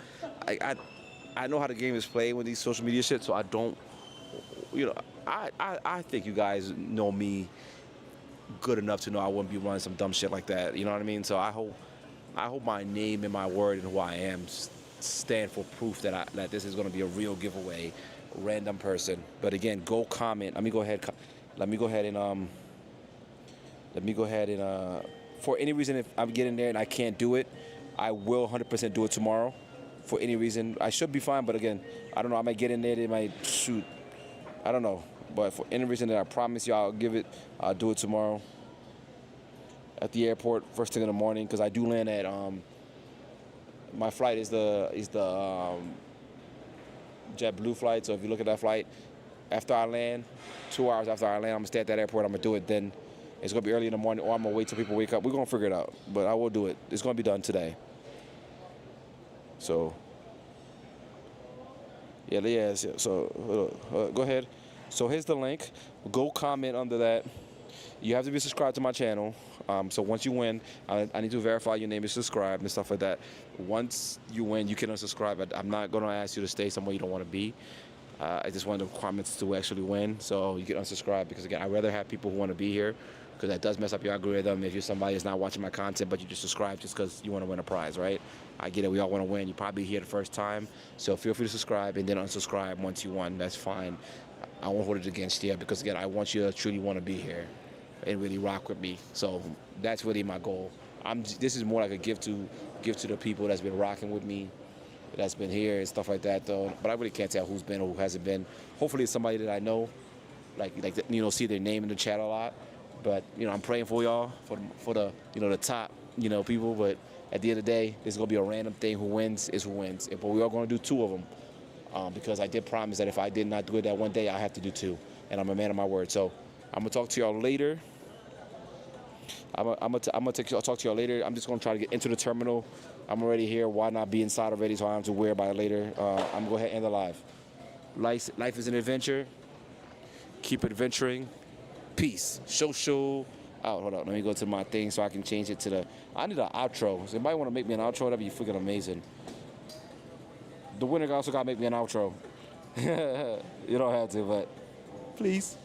Speaker 7: I know how the game is played with these social media shit, so I don't, I think you guys know me good enough to know I wouldn't be running some dumb shit like that. You know what I mean? So I hope my name and my word and who I am stand for proof that this is going to be a real giveaway, random person. But again, go comment. Let me go ahead and for any reason, if I'm getting there and I can't do it, I will 100% do it tomorrow. For any reason, I should be fine, but again, I don't know. I might get in there, they might shoot. I don't know. But for any reason that I promise you I'll give it, I'll do it tomorrow at the airport first thing in the morning, because I do land at my flight is the JetBlue flight. So if you look at that flight, after I land, 2 hours after I land, I'm gonna stay at that airport. I'm gonna do it then. It's gonna be early in the morning, or I'm gonna wait till people wake up. We're gonna figure it out, but I will do it. It's gonna be done today. So yeah. So go ahead. So here's the link. Go comment under that. You have to be subscribed to my channel. So once you win, I need to verify your name is subscribed and stuff like that. Once you win, you can unsubscribe. I'm not gonna ask you to stay somewhere you don't want to be. I just want the requirements to actually win, so you can unsubscribe, because again, I'd rather have people who want to be here because that does mess up your algorithm if you're somebody that's not watching my content but you just subscribe just because you want to win a prize, right? I get it. We all want to win. You probably here the first time, so feel free to subscribe and then unsubscribe once you won. That's fine. I won't hold it against you because again, I want you to truly want to be here and really rock with me. So that's really my goal. This is more like a gift to the people that's been rocking with me, that's been here and stuff like that though. But I really can't tell who's been or who hasn't been. Hopefully it's somebody that I know, like see their name in the chat a lot. But I'm praying for y'all for the the top people. But at the end of the day, there's gonna be a random thing. Who wins is who wins. But we are gonna do 2 of them because I did promise that if I did not do it that one day, I have to do 2, and I'm a man of my word. So I'm gonna talk to y'all later. I'm gonna talk to y'all later. I'm just gonna try to get into the terminal. I'm already here. Why not be inside already? So I don't have to worry about it later. I'm gonna go ahead and end the live. Life is an adventure. Keep adventuring. Peace. Show out. Hold on. Let me go to my thing so I can change it to the. I need an outro. So anybody want to make me an outro? That'd be freaking amazing. The winner also got to make me an outro. You don't have to, but please.